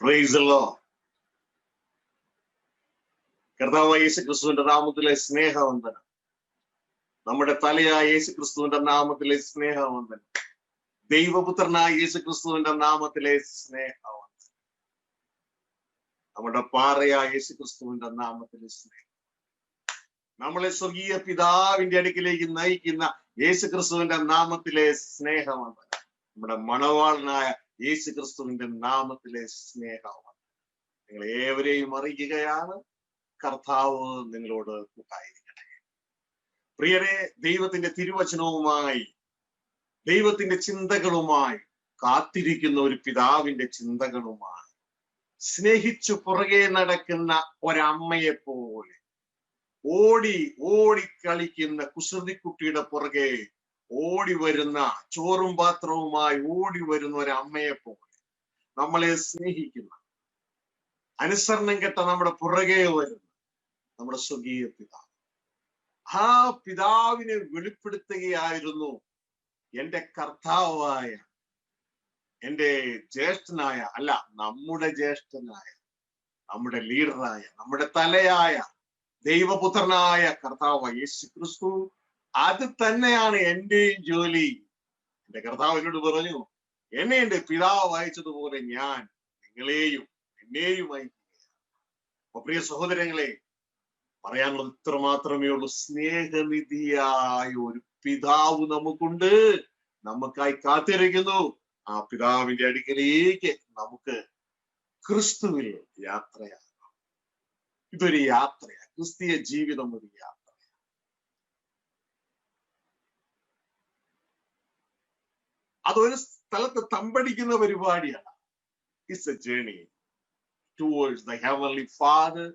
Praise the Lord. കർത്താവായ യേശു ക്രിസ്തുവിന്റെ നാമത്തിലെ സ്നേഹവന്ദനം. നമ്മുടെ തലയായ യേശു ക്രിസ്തുവിന്റെ നാമത്തിലെ സ്നേഹവന്ദനം. ദൈവപുത്രനായ യേശു ക്രിസ്തുവിന്റെ നാമത്തിലെ സ്നേഹവന്ദനം. നമ്മുടെ പാറയായ യേശു ക്രിസ്തുവിന്റെ നാമത്തിലെ സ്നേഹം. നമ്മളെ സ്വർഗീയ പിതാവിന്റെ അടുക്കിലേക്ക് നയിക്കുന്ന യേശു ക്രിസ്തുവിന്റെ നാമത്തിലെ സ്നേഹവന്ദനം. നമ്മുടെ മണവാളനായ യേശു ക്രിസ്തുവിന്റെ നാമത്തിലെ സ്നേഹവന്ദനം. നിങ്ങൾ ഏവരെയും അറിയുകയാണ്. കർത്താവ് നിങ്ങളോട് കൂട്ടായിരിക്കട്ടെ. പ്രിയരെ, ദൈവത്തിന്റെ തിരുവചനവുമായി, ദൈവത്തിന്റെ ചിന്തകളുമായി കാത്തിരിക്കുന്ന ഒരു പിതാവിന്റെ ചിന്തകളുമായി, സ്നേഹിച്ചു പുറകെ നടക്കുന്ന ഒരമ്മയെ പോലെ ഓടി ഓടി കളിക്കുന്ന കുസൃതിക്കുട്ടിയുടെ പുറകെ ഓടി വരുന്ന, ചോറും പാത്രവുമായി ഓടി വരുന്ന ഒരമ്മയെ പോലെ നമ്മളെ സ്നേഹിക്കുന്ന, അനുസരണം കെട്ട നമ്മുടെ പുറകെ വരുന്ന നമ്മുടെ സ്വർഗീയ പിതാവ്. ആ പിതാവിനെ വെളിപ്പെടുത്തുകയായിരുന്നു എൻ്റെ കർത്താവായ, എൻ്റെ ജ്യേഷ്ഠനായ, അല്ല നമ്മുടെ ജ്യേഷ്ഠനായ, നമ്മുടെ ലീഡറായ, നമ്മുടെ തലയായ ദൈവപുത്രനായ കർത്താവ് യേശു ക്രിസ്തു. അത് തന്നെയാണ് എന്റെയും ജോലി. എന്റെ കർത്താവ് എന്നോട് പറഞ്ഞു, എന്നെ എന്റെ പിതാവ് അയച്ചതുപോലെ ഞാൻ നിങ്ങളെയും എന്നെയും അയക്കുകയാണ്. അപ്പൊ പ്രിയ സഹോദരങ്ങളെ, പറയാനുള്ളത് ഇത്ര മാത്രമേ ഉള്ളൂ. സ്നേഹനിധിയായ ഒരു പിതാവ് നമുക്കുണ്ട്, നമുക്കായി കാത്തിരിക്കുന്നു. ആ പിതാവിന്റെ അടുക്കലേക്ക് നമുക്ക് ക്രിസ്തുവിൽ യാത്രയാകാം. ഇതൊരു യാത്രയാണ്. ക്രിസ്തീയ ജീവിതം ഒരു യാത്ര. അതൊരു സ്ഥലത്ത് തമ്പടിക്കുന്ന പരിപാടിയാണ്. It's A journey towards the heavenly father,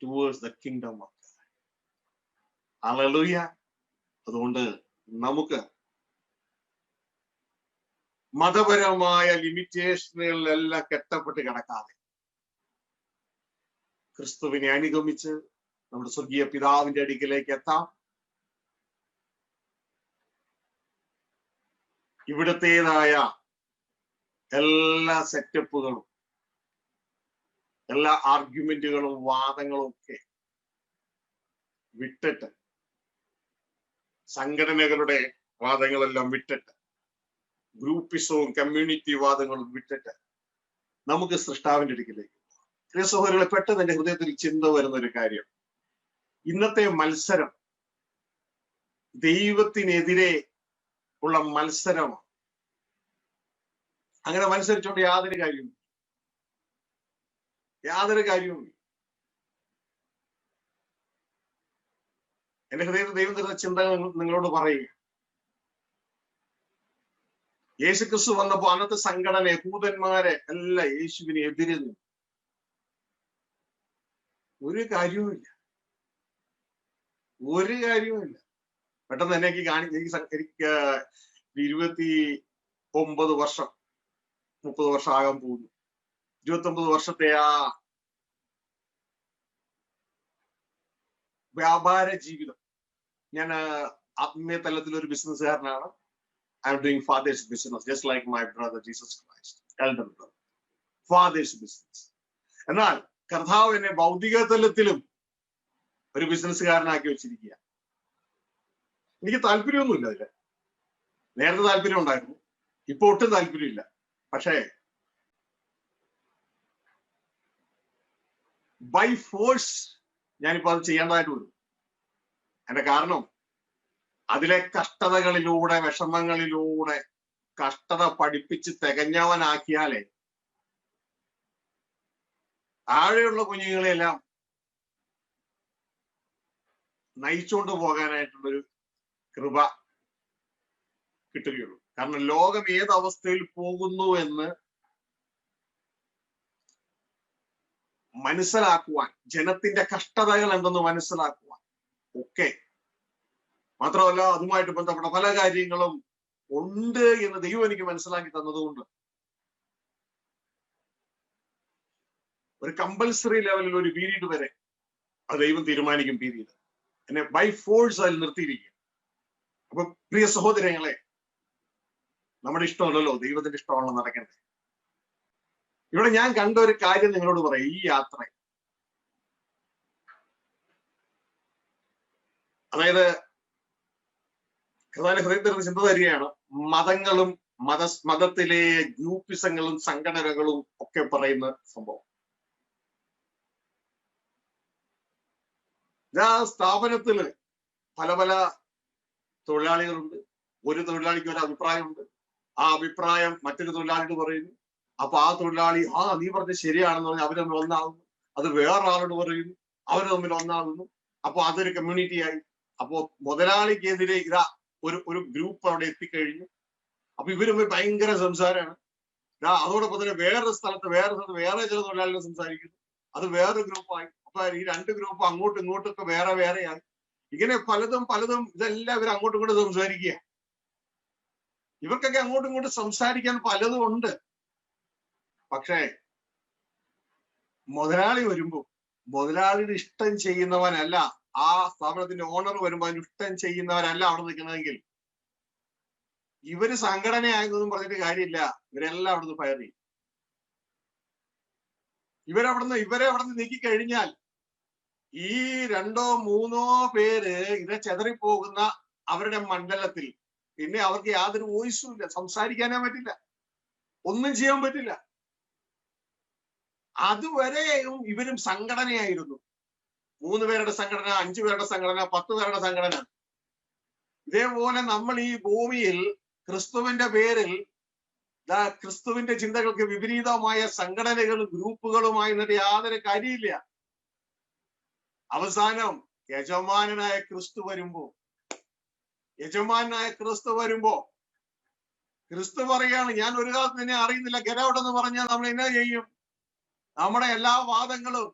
towards the kingdom of God. Hallelujah. അതുകൊണ്ട് നമുക്ക് മതപരമായ ലിമിറ്റേഷനുകളിലെല്ലാം കെട്ടപ്പെട്ട് കിടക്കാതെ ക്രിസ്തുവിനെ അനുഗമിച്ച് നമ്മുടെ സ്വർഗീയ പിതാവിന്റെ അടുക്കിലേക്ക് എത്താം. ഇവിടത്തേതായ എല്ലാ സെറ്റപ്പുകളും, എല്ലാ ആർഗ്യുമെന്റുകളും, വാദങ്ങളും ഒക്കെ വിട്ടിട്ട്, സംഘടനകളുടെ വാദങ്ങളെല്ലാം വിട്ടിട്ട്, ഗ്രൂപ്പിസവും കമ്മ്യൂണിറ്റി വാദങ്ങളും വിട്ടിട്ട് നമുക്ക് സൃഷ്ടാവിന്റെ അടുക്കിലേക്ക് പോകാം. പ്രിയ സഹോദരങ്ങളെ, പെട്ടെന്ന് എന്റെ ഹൃദയത്തിൽ ചിന്ത വരുന്ന ഒരു കാര്യം, ഇന്നത്തെ മത്സരം ദൈവത്തിനെതിരെ ഉള്ള മത്സരമാണ്. അങ്ങനെ മത്സരിച്ചുകൊണ്ട് യാതൊരു കാര്യവും എന്റെ ഹൃദയത്തിൽ ദൈവം തരുന്ന ചിന്തകൾ നിങ്ങളോട് പറയുക. യേശു ക്രിസ്തു വന്നപ്പോ അന്നത്തെ സംഘടന, യഹൂദന്മാരെ എല്ലാം യേശുവിനെ എതിരുന്നു. ഒരു കാര്യവുമില്ല. പെട്ടെന്ന് എന്നെ എനിക്ക് 29 വർഷം, 30 വർഷം ആകാൻ പോകുന്നു. 29 വർഷത്തെ ആ വ്യാപാര ജീവിതം. ഞാൻ ആത്മീയ തലത്തിൽ ഒരു ബിസിനസ്സുകാരനാണ്. I'm doing father's business, just like my brother Jesus Christ, elder brother. Father's business. എന്നാൽ കർത്താവ് എന്നെ ഭൗതിക തലത്തിലും ഒരു ബിസിനസ്സുകാരനാക്കി വെച്ചിരിക്കുക. എനിക്ക് താല്പര്യമൊന്നുമില്ല അതില്. നേരത്തെ താല്പര്യം ഉണ്ടായിരുന്നു, ഇപ്പൊ ഒട്ടും താല്പര്യമില്ല. പക്ഷേ ബൈ ഫോഴ്സ് ഞാനിപ്പോ അത് ചെയ്യേണ്ടതായിട്ട് വരും. എന്റെ കാരണം, അതിലെ കഷ്ടതകളിലൂടെ, വിഷമങ്ങളിലൂടെ കഷ്ടത പഠിപ്പിച്ച് തികഞ്ഞവനാക്കിയാലേ താഴെയുള്ള കുഞ്ഞുങ്ങളെല്ലാം നയിച്ചുകൊണ്ട് പോകാനായിട്ടുള്ളൊരു കൃപ കിട്ടുകയുള്ളൂ. കാരണം ലോകം ഏത് അവസ്ഥയിൽ പോകുന്നു എന്ന് മനസ്സിലാക്കുവാൻ, ജനത്തിന്റെ കഷ്ടതകൾ എന്തെന്ന് മനസ്സിലാക്കുവാൻ ഒക്കെ, മാത്രമല്ല അതുമായിട്ട് ബന്ധപ്പെട്ട പല കാര്യങ്ങളും ഉണ്ട് എന്ന് ദൈവം എനിക്ക് മനസ്സിലാക്കി തന്നതുകൊണ്ട് ഒരു കമ്പൽസറി ലെവലിൽ ഒരു പീരീഡ് വരെ അത് ദൈവം തീരുമാനിക്കും. പീരീഡ് എന്നെ ബൈ ഫോഴ്സ് അതിൽ നിർത്തിയിരിക്കും. അപ്പൊ പ്രിയ സഹോദരങ്ങളെ, നമ്മുടെ ഇഷ്ടമല്ലല്ലോ, ദൈവത്തിന്റെ ഇഷ്ടമാണല്ലോ നടക്കേണ്ടത്. ഇവിടെ ഞാൻ കണ്ട ഒരു കാര്യം നിങ്ങളോട് പറയാം. ഈ യാത്ര, അതായത് ഹൃദയത്തിൽ ചിന്ത തരികയാണ്. മതങ്ങളും മതത്തിലെ ഗ്രൂപ്പിസങ്ങളും സംഘടനകളും ഒക്കെ പറയുന്ന സംഭവം. സ്ഥാപനത്തില് പല പല തൊഴിലാളികളുണ്ട്. ഒരു തൊഴിലാളിക്ക് ഒരു അഭിപ്രായമുണ്ട്. ആ അഭിപ്രായം മറ്റൊരു തൊഴിലാളിയോട് പറയുന്നു. അപ്പൊ ആ തൊഴിലാളി നീ പറഞ്ഞത് ശരിയാണെന്ന് പറഞ്ഞ് അവർ തമ്മിൽ ഒന്നാകുന്നു. അത് വേറൊരാളോട് പറയുന്നു, അവർ തമ്മിൽ ഒന്നാകുന്നു. അപ്പൊ അതൊരു കമ്മ്യൂണിറ്റി ആയി. അപ്പോ മുതലാളിക്കെതിരെ ഇതാ ഒരു ഗ്രൂപ്പ് അവിടെ എത്തിക്കഴിഞ്ഞു. അപ്പൊ ഇവര് ഭയങ്കര സംസാരമാണ്. അതോടൊപ്പം തന്നെ വേറെ സ്ഥലത്ത് വേറെ ചില തൊഴിലാളികൾ സംസാരിക്കുന്നു. അത് വേറൊരു ഗ്രൂപ്പായി. അപ്പൊ ഈ രണ്ട് ഗ്രൂപ്പ് അങ്ങോട്ടും ഇങ്ങോട്ടൊക്കെ വേറെ വേറെയായി. ഇങ്ങനെ പലതും ഇതെല്ലാം ഇവർ അങ്ങോട്ടും ഇങ്ങോട്ടും സംസാരിക്കുക. ഇവർക്കൊക്കെ അങ്ങോട്ടും ഇങ്ങോട്ടും സംസാരിക്കാൻ പലതും ഉണ്ട്. പക്ഷേ മുതലാളി വരുമ്പോ മുതലാളിയുടെ ഇഷ്ടം ചെയ്യുന്നവനല്ല, ആ സ്ഥാപനത്തിന്റെ ഓണർ വരുമ്പോ അതിന് ഇഷ്ടം ചെയ്യുന്നവരല്ല അവിടെ നിൽക്കുന്നതെങ്കിൽ ഇവര് സംഘടനയായതൊന്നും പറഞ്ഞിട്ട് കാര്യമില്ല. ഇവരെല്ലാം അവിടുന്ന് ഫയർ ചെയ്യും. ഇവരെ അവിടുന്ന് നീക്കിക്കഴിഞ്ഞാൽ ഈ 2 or 3 പേര് ഇത് ചെതറിപ്പോകുന്ന അവരുടെ മണ്ഡലത്തിൽ പിന്നെ അവർക്ക് യാതൊരു വോയിസും ഇല്ല. സംസാരിക്കാനേ പറ്റില്ല, ഒന്നും ചെയ്യാൻ പറ്റില്ല. അതുവരെയും ഇവരും സംഘടനയായിരുന്നു. 3 പേരുടെ സംഘടന, 5 പേരുടെ സംഘടന, 10 പേരുടെ സംഘടന. ഇതേപോലെ നമ്മൾ ഈ ഭൂമിയിൽ ക്രിസ്തുവിന്റെ പേരിൽ ക്രിസ്തുവിന്റെ ചിന്തകൾക്ക് വിപരീതമായ സംഘടനകളും ഗ്രൂപ്പുകളുമായി എന്നിട്ട് യാതൊരു കാര്യമില്ല. അവസാനം യജമാനായ ക്രിസ്തു വരുമ്പോ ക്രിസ്തു പറയാണ്, ഞാൻ ഒരു കാലത്ത് നിന്നെ അറിയുന്നില്ല, ഗെറ്റ് ഔട്ട് എന്ന് പറഞ്ഞാൽ നമ്മൾ എന്നാ ചെയ്യും? നമ്മുടെ എല്ലാ വാദങ്ങളും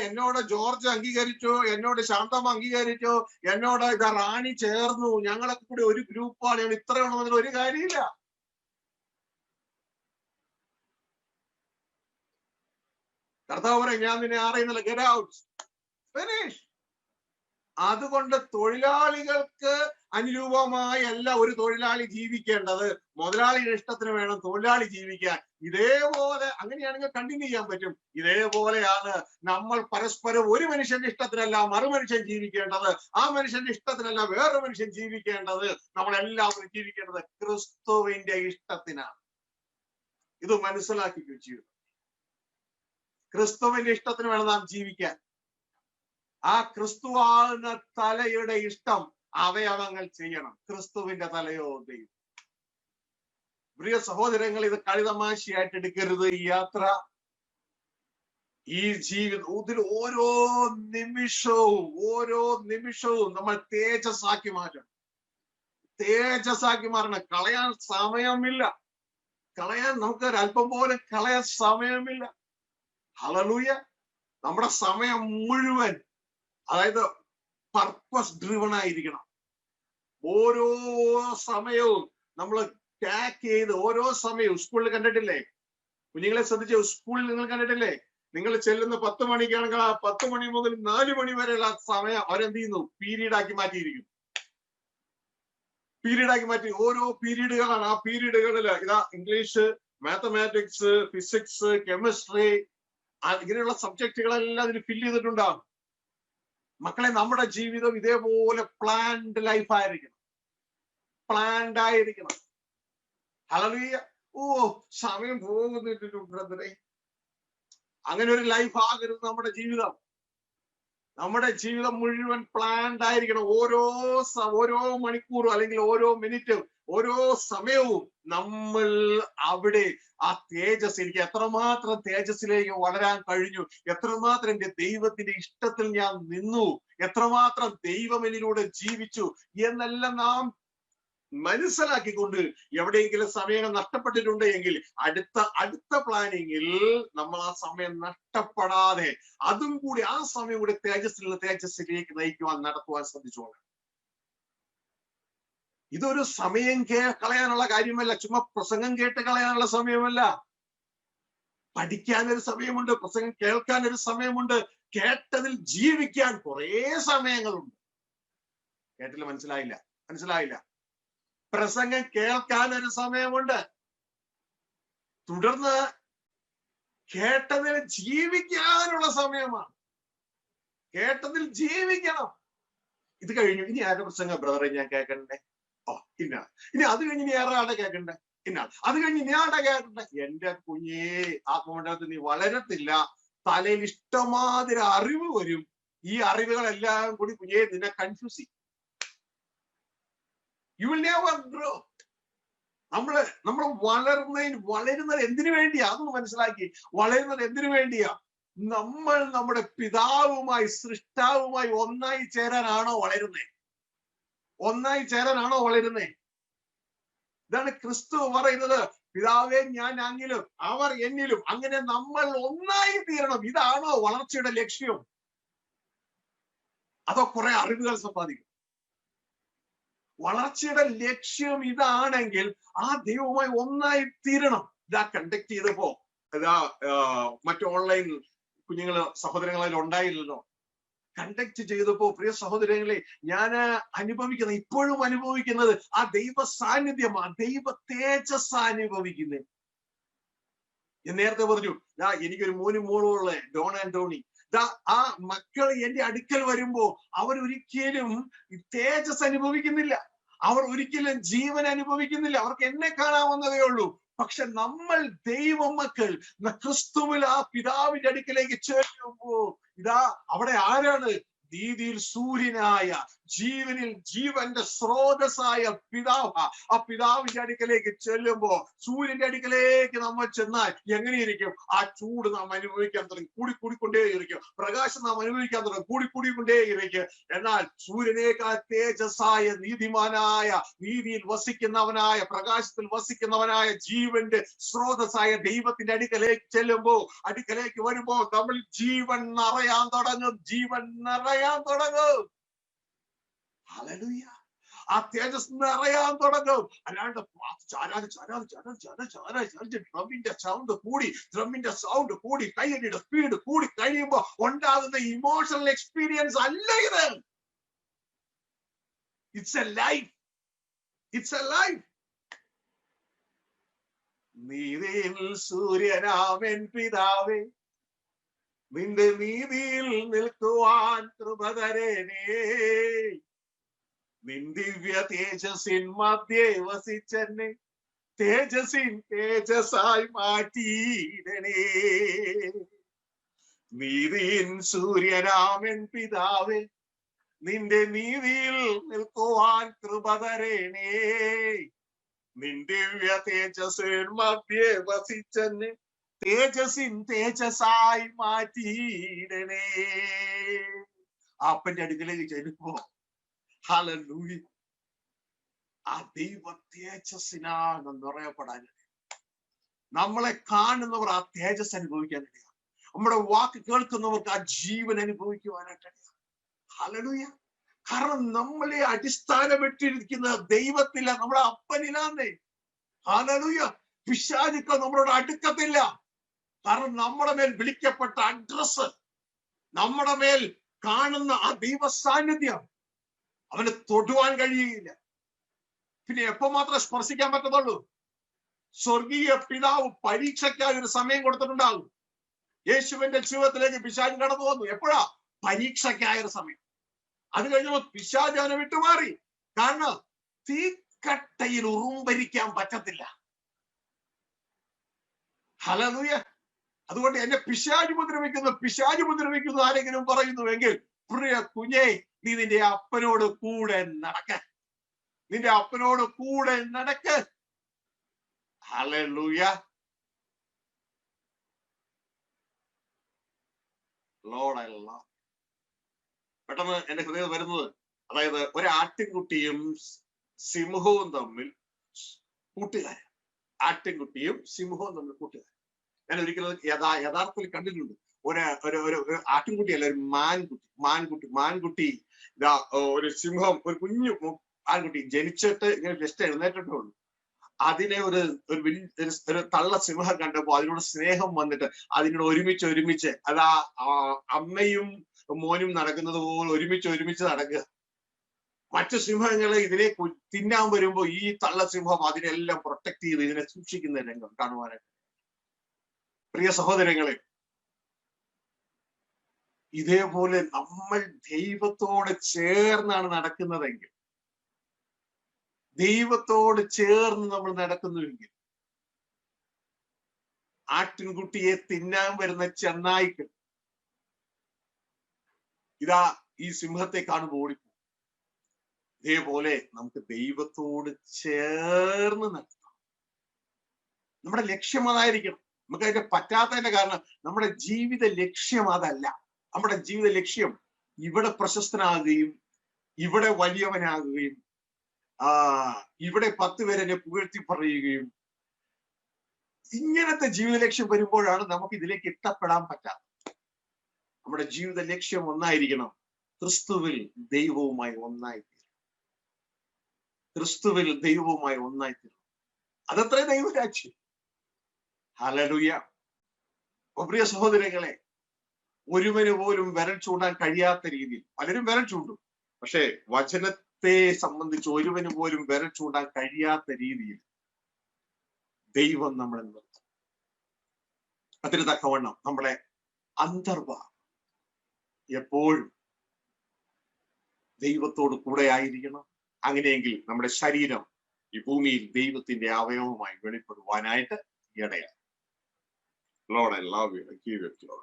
എന്നോട് ജോർജ് അംഗീകരിച്ചു, എന്നോട് ശാന്തം അംഗീകരിച്ചു, എന്നോട് റാണി ചേർന്നു, ഞങ്ങളൊക്കെ കൂടി ഒരു ഗ്രൂപ്പാണ്, ഇത്രയാണെന്നതിൽ ഒരു കാര്യമില്ല. കർത്താവ് പറയും, ഞാൻ നിന്നെ അറിയുന്നില്ല, ഗെറ്റ് ഔട്ട്, ഫിനിഷ്. അതുകൊണ്ട് തൊഴിലാളികൾക്ക് അനുരൂപമായല്ല ഒരു തൊഴിലാളി ജീവിക്കേണ്ടത്. മുതലാളിയുടെ ഇഷ്ടത്തിന് വേണം തൊഴിലാളി ജീവിക്കാൻ. ഇതേപോലെ അങ്ങനെയാണെങ്കിൽ കണ്ടിന്യൂ ചെയ്യാൻ പറ്റും. ഇതേപോലെയാണ് നമ്മൾ പരസ്പരം ഒരു മനുഷ്യന്റെ ഇഷ്ടത്തിനല്ല മറുമനുഷ്യൻ ജീവിക്കേണ്ടത്, ആ മനുഷ്യന്റെ ഇഷ്ടത്തിനല്ല വേറൊരു മനുഷ്യൻ ജീവിക്കേണ്ടത്. നമ്മളെല്ലാവരും ജീവിക്കേണ്ടത് ക്രിസ്തുവിന്റെ ഇഷ്ടത്തിനാണ്. ഇത് മനസ്സിലാക്കി ജീവിതം. ക്രിസ്തുവിന്റെ ഇഷ്ടത്തിന് വേണം നാം ജീവിക്കാൻ. ആ ക്രിസ്തുവാകുന്ന തലയുടെ ഇഷ്ടം അവയവങ്ങൾ ചെയ്യണം. ക്രിസ്തുവിന്റെ തലയോ ദൈവം. പ്രിയ സഹോദരങ്ങൾ, ഇത് കളിതമാശയായിട്ട് എടുക്കരുത്. ഈ യാത്ര, ഈ ജീവിതത്തിൽ ഓരോ നിമിഷവും നമ്മൾ തേജസ്സാക്കി മാറ്റണം. കളയാൻ സമയമില്ല. നമുക്ക് ഒരല്പം പോലും കളയാൻ സമയമില്ല. ഹല്ലേലൂയ. നമ്മുടെ സമയം മുഴുവൻ, അതായത് പർപ്പസ് ഡ്രിവൺ ആയിരിക്കണം. ഓരോ സമയവും നമ്മൾ ടാക്ക് ചെയ്ത്, ഓരോ സമയവും സ്കൂളിൽ കണ്ടിട്ടില്ലേ? കുഞ്ഞുങ്ങളെ ശ്രദ്ധിച്ചു, സ്കൂളിൽ നിങ്ങൾ കണ്ടിട്ടില്ലേ? നിങ്ങൾ ചെല്ലുന്ന 10 മണിക്കാണെങ്കിൽ ആ 10 മണി മുതൽ 4 മണി വരെയുള്ള സമയം അവരെന്ത് ചെയ്യുന്നു? പീരീഡാക്കി മാറ്റിയിരിക്കുന്നു. ഓരോ പീരീഡുകളാണ്. ആ പീരീഡുകളിൽ ഇംഗ്ലീഷ്, മാത്തമാറ്റിക്സ്, ഫിസിക്സ്, കെമിസ്ട്രി, ഇങ്ങനെയുള്ള സബ്ജക്റ്റുകളെല്ലാം ഇതിന് ഫില്ല് ചെയ്തിട്ടുണ്ടാകും. മക്കളെ, നമ്മുടെ ജീവിതം ഇതേപോലെ പ്ലാൻഡ് ലൈഫ് ആയിരിക്കണം. ഹല്ലേലൂയ. സമയം പോകുന്നില്ല ബ്രദറെ. അങ്ങനെ ഒരു ലൈഫ് ആകരുത് നമ്മുടെ ജീവിതം. നമ്മുടെ ജീവിതം മുഴുവൻ പ്ലാൻഡ് ആയിരിക്കണം. ഓരോ മണിക്കൂറും അല്ലെങ്കിൽ ഓരോ മിനിറ്റും ഓരോ സമയവും നമ്മൾ അവിടെ ആ എനിക്ക് എത്രമാത്രം തേജസ്സിലേക്ക് വളരാൻ കഴിഞ്ഞു, എത്രമാത്രം എന്റെ ദൈവത്തിന്റെ ഇഷ്ടത്തിൽ ഞാൻ നിന്നു, എത്രമാത്രം ദൈവം എന്നിലൂടെ ജീവിച്ചു എന്നെല്ലാം നാം മനസ്സിലാക്കിക്കൊണ്ട് എവിടെയെങ്കിലും സമയം നഷ്ടപ്പെട്ടിട്ടുണ്ട് എങ്കിൽ അടുത്ത പ്ലാനിങ്ങിൽ നമ്മൾ ആ സമയം നഷ്ടപ്പെടാതെ അതും കൂടി ആ സമയം കൂടി തേജസ്സിലേക്ക് നടത്തുവാൻ ശ്രദ്ധിച്ചോളാം. ഇതൊരു സമയം കളയാനുള്ള കാര്യമല്ല, ചുമ്മാ പ്രസംഗം കേട്ട് കളയാനുള്ള സമയമല്ല. പഠിക്കാനൊരു സമയമുണ്ട്, പ്രസംഗം കേൾക്കാനൊരു സമയമുണ്ട്, കേട്ടതിൽ ജീവിക്കാൻ കുറേ സമയങ്ങളുണ്ട്. കേട്ടില്ല? മനസ്സിലായില്ല. പ്രസംഗം കേൾക്കാൻ ഒരു സമയമുണ്ട്, തുടർന്ന് കേട്ടതിൽ ജീവിക്കാനുള്ള സമയമാണ്. കേട്ടതിൽ ജീവിക്കണം. ഇത് കഴിഞ്ഞു ഇനി ആരുടെ പ്രസംഗം ബ്രദറെ ഞാൻ കേൾക്കണ്ടേ? ഇന്ന. ഇനി അത് കഴിഞ്ഞ് ഇനി ആരുടെ കേൾക്കണ്ടേ? ഇന്ന. അത് കഴിഞ്ഞ് ഇനി ആരുടെ കേൾക്കണ്ടേ? എന്റെ കുഞ്ഞേ, ആത്മമണ്ഡലത്തിൽ നീ വളരത്തില്ല. തലയിൽ ഇഷ്ടമാതിരി അറിവ് വരും. ഈ അറിവുകളെല്ലാം കൂടി കുഞ്ഞേ നിന്നെ കൺഫ്യൂസ് ചെയ്യും. You will never grow. നമ്മൾ വളരുന്നത് എന്തിനു വേണ്ടിയാ? അതൊന്ന് മനസ്സിലാക്കി. വളരുന്നത് എന്തിനു വേണ്ടിയാ? നമ്മൾ നമ്മുടെ പിതാവുമായി, സൃഷ്ടാവുമായി ഒന്നായി ചേരാനാണോ വളരുന്നേ? ഒന്നായി ചേരാനാണോ വളരുന്നേ? ഇതാണ് ക്രിസ്തു പറയുന്നത്. പിതാവേ ഞാൻ അങ്ങിലും അവർ എന്നിലും, അങ്ങനെ നമ്മൾ ഒന്നായി തീരണം. ഇതാണോ വളർച്ചയുടെ ലക്ഷ്യം? അതോ കുറെ അറിവുകൾ സമ്പാദിക്കും? വളർച്ചയുടെ ലക്ഷ്യം ഇതാണെങ്കിൽ ആ ദൈവവുമായി ഒന്നായി തീരണം. ഇതാ കണ്ടക്ട് ചെയ്തപ്പോ ഇതാ മറ്റു ഓൺലൈൻ കുഞ്ഞുങ്ങള് സഹോദരങ്ങളിൽ ഉണ്ടായില്ലല്ലോ. കണ്ടക്ട് ചെയ്തപ്പോ പ്രിയ സഹോദരങ്ങളെ, ഞാൻ ഇപ്പോഴും അനുഭവിക്കുന്നത് ആ ദൈവ സാന്നിധ്യം, ആ ദൈവ തേജസ് അനുഭവിക്കുന്നത്. ഞാൻ നേരത്തെ പറഞ്ഞു, എനിക്കൊരു മോനും മോളും ഉള്ള ഡോൺ ആൻഡ് ടോണി. ആ മക്കൾ എന്റെ അടുക്കൽ വരുമ്പോ അവരൊരിക്കലും തേജസ് അനുഭവിക്കുന്നില്ല, അവർ ഒരിക്കലും ജീവൻ അനുഭവിക്കുന്നില്ല. അവർക്ക് എന്നെ കാണാവുന്നതേ ഉള്ളൂ. പക്ഷെ നമ്മൾ ദൈവമക്കൾ ക്രിസ്തുവിൽ ആ പിതാവിന്റെ അടുക്കലേക്ക് ചേരുമ്പോ അവിടെ ആരാണ്? നീതിയിൽ സൂര്യനായ, ജീവനിൽ ജീവന്റെ സ്രോതസ്സായ പിതാവ്. ആ പിതാവിന്റെ അടുക്കലേക്ക് ചെല്ലുമ്പോ, സൂര്യന്റെ അടുക്കലേക്ക് നമ്മൾ ചെന്നാൽ എങ്ങനെയിരിക്കും? ആ ചൂട് നാം അനുഭവിക്കാൻ തുടങ്ങി, കൂടിക്കൊണ്ടേയിരിക്കും. പ്രകാശം നാം അനുഭവിക്കാൻ തുടങ്ങി, കൂടിക്കൊണ്ടേയിരിക്കും. എന്നാൽ സൂര്യനേക്കാൾ തേജസ്സായ, നീതിമാനായ, നീതിയിൽ വസിക്കുന്നവനായ, പ്രകാശത്തിൽ വസിക്കുന്നവനായ, ജീവന്റെ സ്രോതസ്സായ ദൈവത്തിന്റെ അടുക്കലേക്ക് ചെല്ലുമ്പോ, അടുക്കലേക്ക് വരുമ്പോ നമ്മൾ ജീവൻ നിറയാൻ തുടങ്ങും. ഹല്ലേലൂയ. ആ തേജസ് നിറയാൻ തുടങ്ങും. അല്ലാണ്ട് ഡ്രമ്മിന്റെ സൗണ്ട് കൂടി, കൈയടിയുടെ സ്പീഡ് കൂടി കഴിയുമ്പോ ഉണ്ടാകുന്ന ഇമോഷണൽ എക്സ്പീരിയൻസ് അല്ല ഇത്. It's a life. നീതിയിൽ സൂര്യനാമൻ പിതാവേ, നിന്റെ നീതിയിൽ നിൽക്കുവാൻ കൃപ തരണേ. നിൻ ദിവ്യ തേജസ്സിൻ മധ്യേ വസിച്ചെന്നെ തേജസ്സായി മാറ്റിയിടണേ. നീതിയിൻ സൂര്യനാമൻ പിതാവേ, നിന്റെ നീതിയിൽ നിൽക്കുവാൻ കൃപ തരണേ. നിൻ ദിവ്യ തേജസ്സിൻ മധ്യേ വസിച്ചെന്നെ തേജസ്സായി മാറ്റിയിടണേ. അപ്പന്റെ അടുക്കലേക്ക് ചെല്ലുമ്പോ ഹല്ലേലൂയ, ആ ദൈവ തേജസ്സിനാണ് നിറയപ്പെടാൻ. നമ്മളെ കാണുന്നവർ ആ തേജസ് അനുഭവിക്കാനിടയാണ്. നമ്മുടെ വാക്ക് കേൾക്കുന്നവർക്ക് ആ ജീവൻ അനുഭവിക്കുവാനായിട്ടിടയാണ്. ഹല്ലേലൂയ. കാരണം നമ്മളെ അടിസ്ഥാനപ്പെട്ടിരിക്കുന്ന ദൈവത്തില്ല, നമ്മുടെ അപ്പനിലാന്നേ. ഹല്ലേലൂയ. പിശാചുക്കൾ നമ്മളോട് അടുക്കത്തില്ല. കാരണം നമ്മുടെ മേൽ വിളിക്കപ്പെട്ട അഡ്രസ്, നമ്മുടെ മേൽ കാണുന്ന ആ ദൈവ സാന്നിധ്യം അവന് തൊടുവാൻ കഴിയുകയില്ല. പിന്നെ എപ്പോ മാത്രമേ സ്പർശിക്കാൻ പറ്റത്തുള്ളൂ? സ്വർഗീയ പിതാവ് പരീക്ഷയ്ക്കായി ഒരു സമയം കൊടുത്തിട്ടുണ്ടാകും. യേശുവിന്റെ ജീവിതത്തിലേക്ക് പിശാച് കടന്നു വന്നു. എപ്പോഴാ? പരീക്ഷയ്ക്കായ ഒരു സമയം. അത് കഴിഞ്ഞപ്പോ പിശാച് അവനെ വിട്ടുമാറി. കാരണം തീക്കട്ടയിൽ ഉറുമ്പരിക്കാൻ പറ്റത്തില്ല. ഹല്ലേലൂയ. അതുകൊണ്ട് എന്നെ പിശാച് ഉപദ്രവിക്കുന്നു ആരെങ്കിലും പറയുന്നുവെങ്കിൽ, പ്രിയ കുഞ്ഞേ, നീ നിന്റെ അപ്പനോട് കൂടെ നടക്ക്. ഹല്ലേലൂയ. Lord I love. പെട്ടെന്ന് എന്റെ ഹൃദയം വരുന്നത്, അതായത് ഒരു ആട്ടിൻകുട്ടിയും സിംഹവും തമ്മിൽ കൂട്ടുകാരൻ. ഞാൻ ഒരിക്കലും യഥാർത്ഥത്തിൽ കണ്ടിട്ടുണ്ട്. ഒരു ആട്ടിൻകുട്ടിയല്ല, ഒരു മാൻകുട്ടി ഒരു സിംഹം, ഒരു കുഞ്ഞു ആൺകുട്ടി ജനിച്ചിട്ട് ഇങ്ങനെ ജസ്റ്റ് എഴുന്നേറ്റിട്ടുള്ളൂ. അതിനെ ഒരു തള്ള സിംഹം കണ്ടപ്പോ അതിനോട് സ്നേഹം വന്നിട്ട് അതിനോട് ഒരുമിച്ച് അതാ അമ്മയും മോനും നടക്കുന്നത് പോലെ ഒരുമിച്ച് നടക്കുക. മറ്റു സിംഹങ്ങളെ ഇതിനെ തിന്നാൻ വരുമ്പോ ഈ തള്ള സിംഹം അതിനെല്ലാം പ്രൊട്ടക്ട് ചെയ്ത് ഇതിനെ സൂക്ഷിക്കുന്ന രംഗം കാണുവാനായിട്ട്. പ്രിയ സഹോദരങ്ങളെ, ഇതേപോലെ നമ്മൾ ദൈവത്തോട് ചേർന്നാണ് നടക്കുന്നതെങ്കിൽ, ദൈവത്തോട് ചേർന്ന് നമ്മൾ നടക്കുന്നുവെങ്കിൽ, ആട്ടിൻകുട്ടിയെ തിന്നാൻ വരുന്ന ചെന്നായ്ക്കൾ ഇതാ ഈ സിംഹത്തെ കാണുമ്പോൾ ഓടിപ്പോ. ഇതേപോലെ നമുക്ക് ദൈവത്തോട് ചേർന്ന് നടത്താം. നമ്മുടെ ലക്ഷ്യം അതായിരിക്കണം. നമുക്ക് അതിന്റെ പറ്റാത്തതിന്റെ കാരണം നമ്മുടെ ജീവിത ലക്ഷ്യം അതല്ല. നമ്മുടെ ജീവിത ലക്ഷ്യം ഇവിടെ പ്രശസ്തനാകുകയും, ഇവിടെ വലിയവനാകുകയും, ഇവിടെ 10 പേരെ പുകഴ്ത്തി പറയുകയും, ഇങ്ങനത്തെ ജീവിത ലക്ഷ്യം വരുമ്പോഴാണ് നമുക്ക് ഇതിലേക്ക് എത്തപ്പെടാൻ പറ്റാത്തത്. നമ്മുടെ ജീവിത ലക്ഷ്യം ഒന്നായിരിക്കണം, ക്രിസ്തുവിൽ ദൈവവുമായി ഒന്നായിത്തീരും. ക്രിസ്തുവിൽ ദൈവവുമായി ഒന്നായിത്തീരും. അതത്രേ ദൈവരാജ്യം. ഹല്ലേലൂയ. പ്രിയ സഹോദരങ്ങളെ, ഒരുവന് പോലും വിരൽ ചൂണ്ടാൻ കഴിയാത്ത രീതിയിൽ, പലരും വിരൽ ചൂണ്ടും, പക്ഷെ വചനത്തെ സംബന്ധിച്ച് ഒരുവന് പോലും വിരൽ ചൂണ്ടാൻ കഴിയാത്ത രീതിയിൽ ദൈവം നമ്മളെ നിർത്തും. അതിന് തക്കവണ്ണം നമ്മളെ അന്തർഭാവം എപ്പോഴും ദൈവത്തോട് കൂടെ ആയിരിക്കണം. അങ്ങനെയെങ്കിൽ നമ്മുടെ ശരീരം ഈ ഭൂമിയിൽ ദൈവത്തിന്റെ അവയവമായി വെളിപ്പെടുവാനായിട്ട് ഇടയാണ്. Lord, I love you. I give it to you.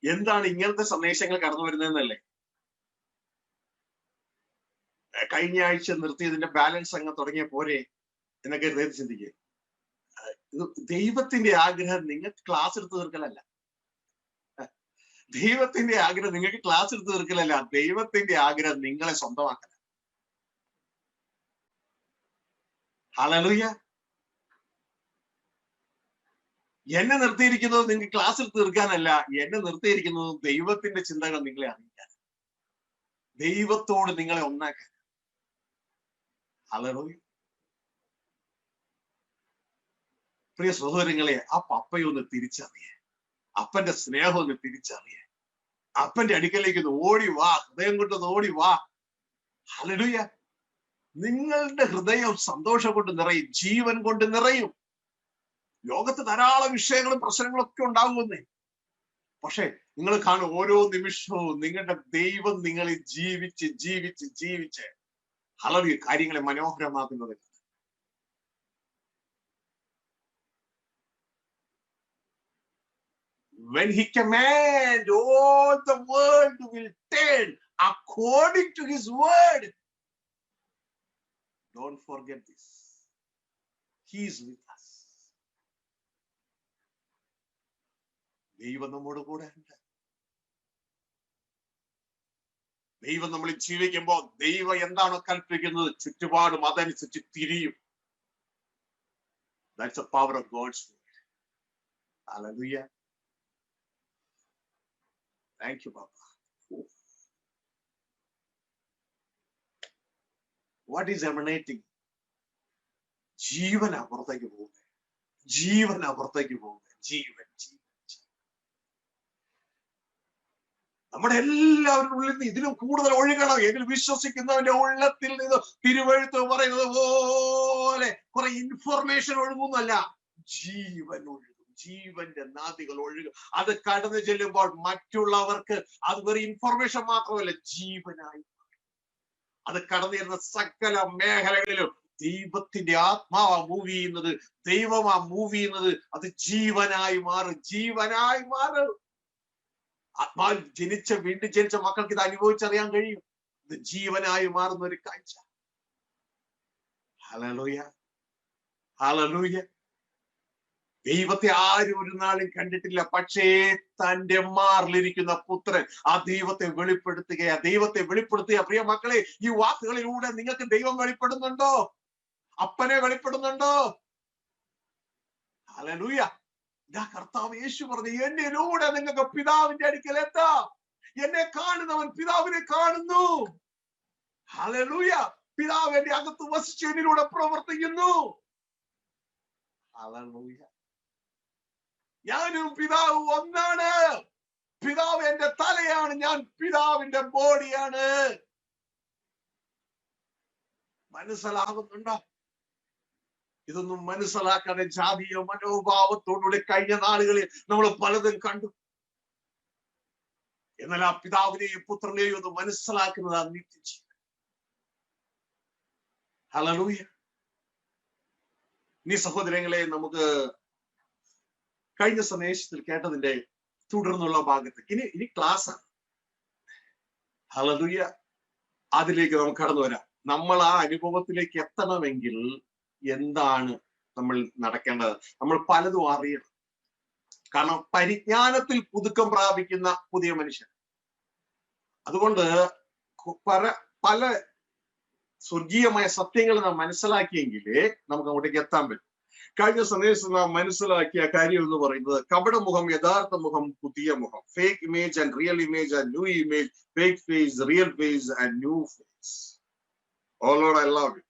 എന്താണ് ഇങ്ങനത്തെ സന്ദേശങ്ങൾ കടന്നു വരുന്നതെന്നല്ലേ കഴിഞ്ഞ ആഴ്ച നിർത്തിയതിന്റെ ബാലൻസ് അങ്ങ് തുടങ്ങിയ പോരെ എന്നൊക്കെ ചിന്തിക്കുക. ദൈവത്തിന്റെ ആഗ്രഹം നിങ്ങൾക്ക് ക്ലാസ് എടുത്ത് തീർക്കലല്ല. ദൈവത്തിന്റെ ആഗ്രഹം നിങ്ങൾക്ക് ക്ലാസ് എടുത്ത് തീർക്കലല്ല. ദൈവത്തിന്റെ ആഗ്രഹം നിങ്ങളെ സ്വന്തമാക്കല. ഹല്ലേലൂയ. എന്നെ നിർത്തിയിരിക്കുന്നത് നിങ്ങൾക്ക് ക്ലാസ് എടുത്ത് തീർക്കാനല്ല. എന്നെ നിർത്തിയിരിക്കുന്നത് ദൈവത്തിന്റെ ചിന്തകൾ നിങ്ങളെ അറിയിക്കാൻ, ദൈവത്തോട് നിങ്ങളെ ഒന്നാക്കാൻ. ഹല്ലേലൂയ. പ്രിയ സഹോദരങ്ങളെ, ആ പപ്പയൊന്ന് തിരിച്ചറിയേ, അപ്പന്റെ സ്നേഹം ഒന്ന് തിരിച്ചറിയേ, അപ്പന്റെ അടുക്കലേക്ക് ഒന്ന് ഓടി വാ, ഹൃദയം കൊണ്ടൊന്ന് ഓടി വാ. ഹല്ലേലൂയ. നിങ്ങളുടെ ഹൃദയം സന്തോഷം കൊണ്ട് നിറയും, ജീവൻ കൊണ്ട് നിറയും. ലോകത്ത് ധാരാളം വിഷയങ്ങളും പ്രശ്നങ്ങളും ഒക്കെ ഉണ്ടാകുമെന്നേ, പക്ഷെ നിങ്ങൾ കാണും ഓരോ നിമിഷവും നിങ്ങളുടെ ദൈവം നിങ്ങളെ ജീവിച്ച് ജീവിച്ച് ജീവിച്ച് ഹല്ലേലൂയ കാര്യങ്ങളെ മനോഹരമാക്കുന്നത്. When he command, all the world will turn according to his word. Don't forget this. He is with us. ദൈവം നമ്മോട് കൂടെ ഉണ്ട്. ദൈവം നമ്മൾ ജീവിക്കുമ്പോൾ ദൈവം എന്താണോ കൽപ്പിക്കുന്നത് ചുറ്റുപാടും അതനുസരിച്ച് തിരിയും. That's the power of God's word. Hallelujah. Thank you, Papa. What is emanating? ജീവൻ അപ്പുറത്തേക്ക് പോകുന്നത്, ജീവൻ അപ്പുറത്തേക്ക് പോകുന്നത്, ജീവൻ. നമ്മുടെ എല്ലാവരുടെ ഉള്ളിൽ നിന്ന് ഇതിലും കൂടുതൽ ഒഴുകണം. എങ്കിൽ വിശ്വസിക്കുന്നവന്റെ ഉള്ളത്തിൽ നിന്ന് തിരുവെഴുത്ത് പറയുന്നത് പോലെ കുറെ ഇൻഫർമേഷൻ ഒഴുകുന്നല്ല, ജീവൻ ഒഴുകും. ജീവന്റെ നാദികൾ ഒഴുകും. അത് കടന്നു ചെല്ലുമ്പോൾ മറ്റുള്ളവർക്ക് അത് വെറും ഇൻഫർമേഷൻ മാത്രമല്ല, ജീവനായി. അത് കടന്നു ചെല്ലുന്ന സകല മേഖലകളിലും ദൈവത്തിന്റെ ആത്മാവാ മൂവ് ചെയ്യുന്നത്, ദൈവമാ മൂവ് ചെയ്യുന്നത്. അത് ജീവനായി മാറും, ജീവനായി മാറും. ആത്മാവിൽ വീണ്ടും ജനിച്ച മക്കൾക്ക് ഇത് അനുഭവിച്ചറിയാൻ കഴിയും. ഇത് ജീവനായി മാറുന്ന ഒരു കാഴ്ച. Hallelujah, hallelujah. ദൈവത്തെ ആരും ഒരു നാളും കണ്ടിട്ടില്ല, പക്ഷേ തന്റെ മാറിലിരിക്കുന്ന പുത്രൻ ആ ദൈവത്തെ വെളിപ്പെടുത്തുകയാ. ദൈവത്തെ വെളിപ്പെടുത്തുക. പ്രിയ മക്കളെ, ഈ വാക്കുകളിലൂടെ നിങ്ങൾക്ക് ദൈവം വെളിപ്പെടുന്നുണ്ടോ? അപ്പനെ വെളിപ്പെടുന്നുണ്ടോ? ഹല്ലേലൂയ. ഇതാ കർത്താവ് യേശു പറഞ്ഞു, എന്നിലൂടെ നിങ്ങൾക്ക് പിതാവിന്റെ അടുക്കൽ എത്താം. എന്നെ കാണുന്നവൻ പിതാവിനെ കാണുന്നു. ഹല്ലേലൂയ. പിതാവ് എന്റെ അകത്ത് വസിച്ച് എന്നിലൂടെ പ്രവർത്തിക്കുന്നു. ഹല്ലേലൂയ. ഞാനും പിതാവ് ഒന്നാണ്. പിതാവ് എന്റെ തലയാണ്, ഞാൻ പിതാവിന്റെ ബോഡിയാണ്. മനസ്സിലാകുന്നുണ്ടോ? ഇതൊന്നും മനസ്സിലാക്കാതെ ജാതീയ മനോഭാവത്തോടുകൂടി കഴിഞ്ഞ നാളുകളിൽ നമ്മൾ പലതും കണ്ടു. എന്നാൽ ആ പിതാവിനെയും പുത്രനെയും ഒന്ന് മനസ്സിലാക്കുന്നത് ആ നിത്യജീവൻ. ഹല്ലേലൂയ. നീ സഹോദരങ്ങളെ, നമുക്ക് കഴിഞ്ഞ സന്ദേശത്തിൽ കേട്ടതിന്റെ തുടർന്നുള്ള ഭാഗത്ത് ഇനി ക്ലാസ്സാണ്. ഹല്ലേലൂയ. അതിലേക്ക് നമുക്ക് കടന്നു വരാം. നമ്മൾ ആ അനുഭവത്തിലേക്ക് എത്തണമെങ്കിൽ എന്താണ് നമ്മൾ നടക്കേണ്ടത്? നമ്മൾ പലതും അറിയണം. കാരണം പരിജ്ഞാനത്തിൽ പുതുക്കം പ്രാപിക്കുന്ന പുതിയ മനുഷ്യൻ. അതുകൊണ്ട് പല സ്വർഗീയമായ സത്യങ്ങൾ നാം മനസ്സിലാക്കിയെങ്കിലേ നമുക്ക് അങ്ങോട്ടേക്ക് എത്താൻ പറ്റും. കഴിഞ്ഞ സന്ദേശം നാം മനസ്സിലാക്കിയ കാര്യം എന്ന് പറയുന്നത് കപടമുഖം, യഥാർത്ഥ മുഖം, പുതിയ മുഖം. Fake image and real image and new image, fake face, real face and new face. Oh lord, I love you.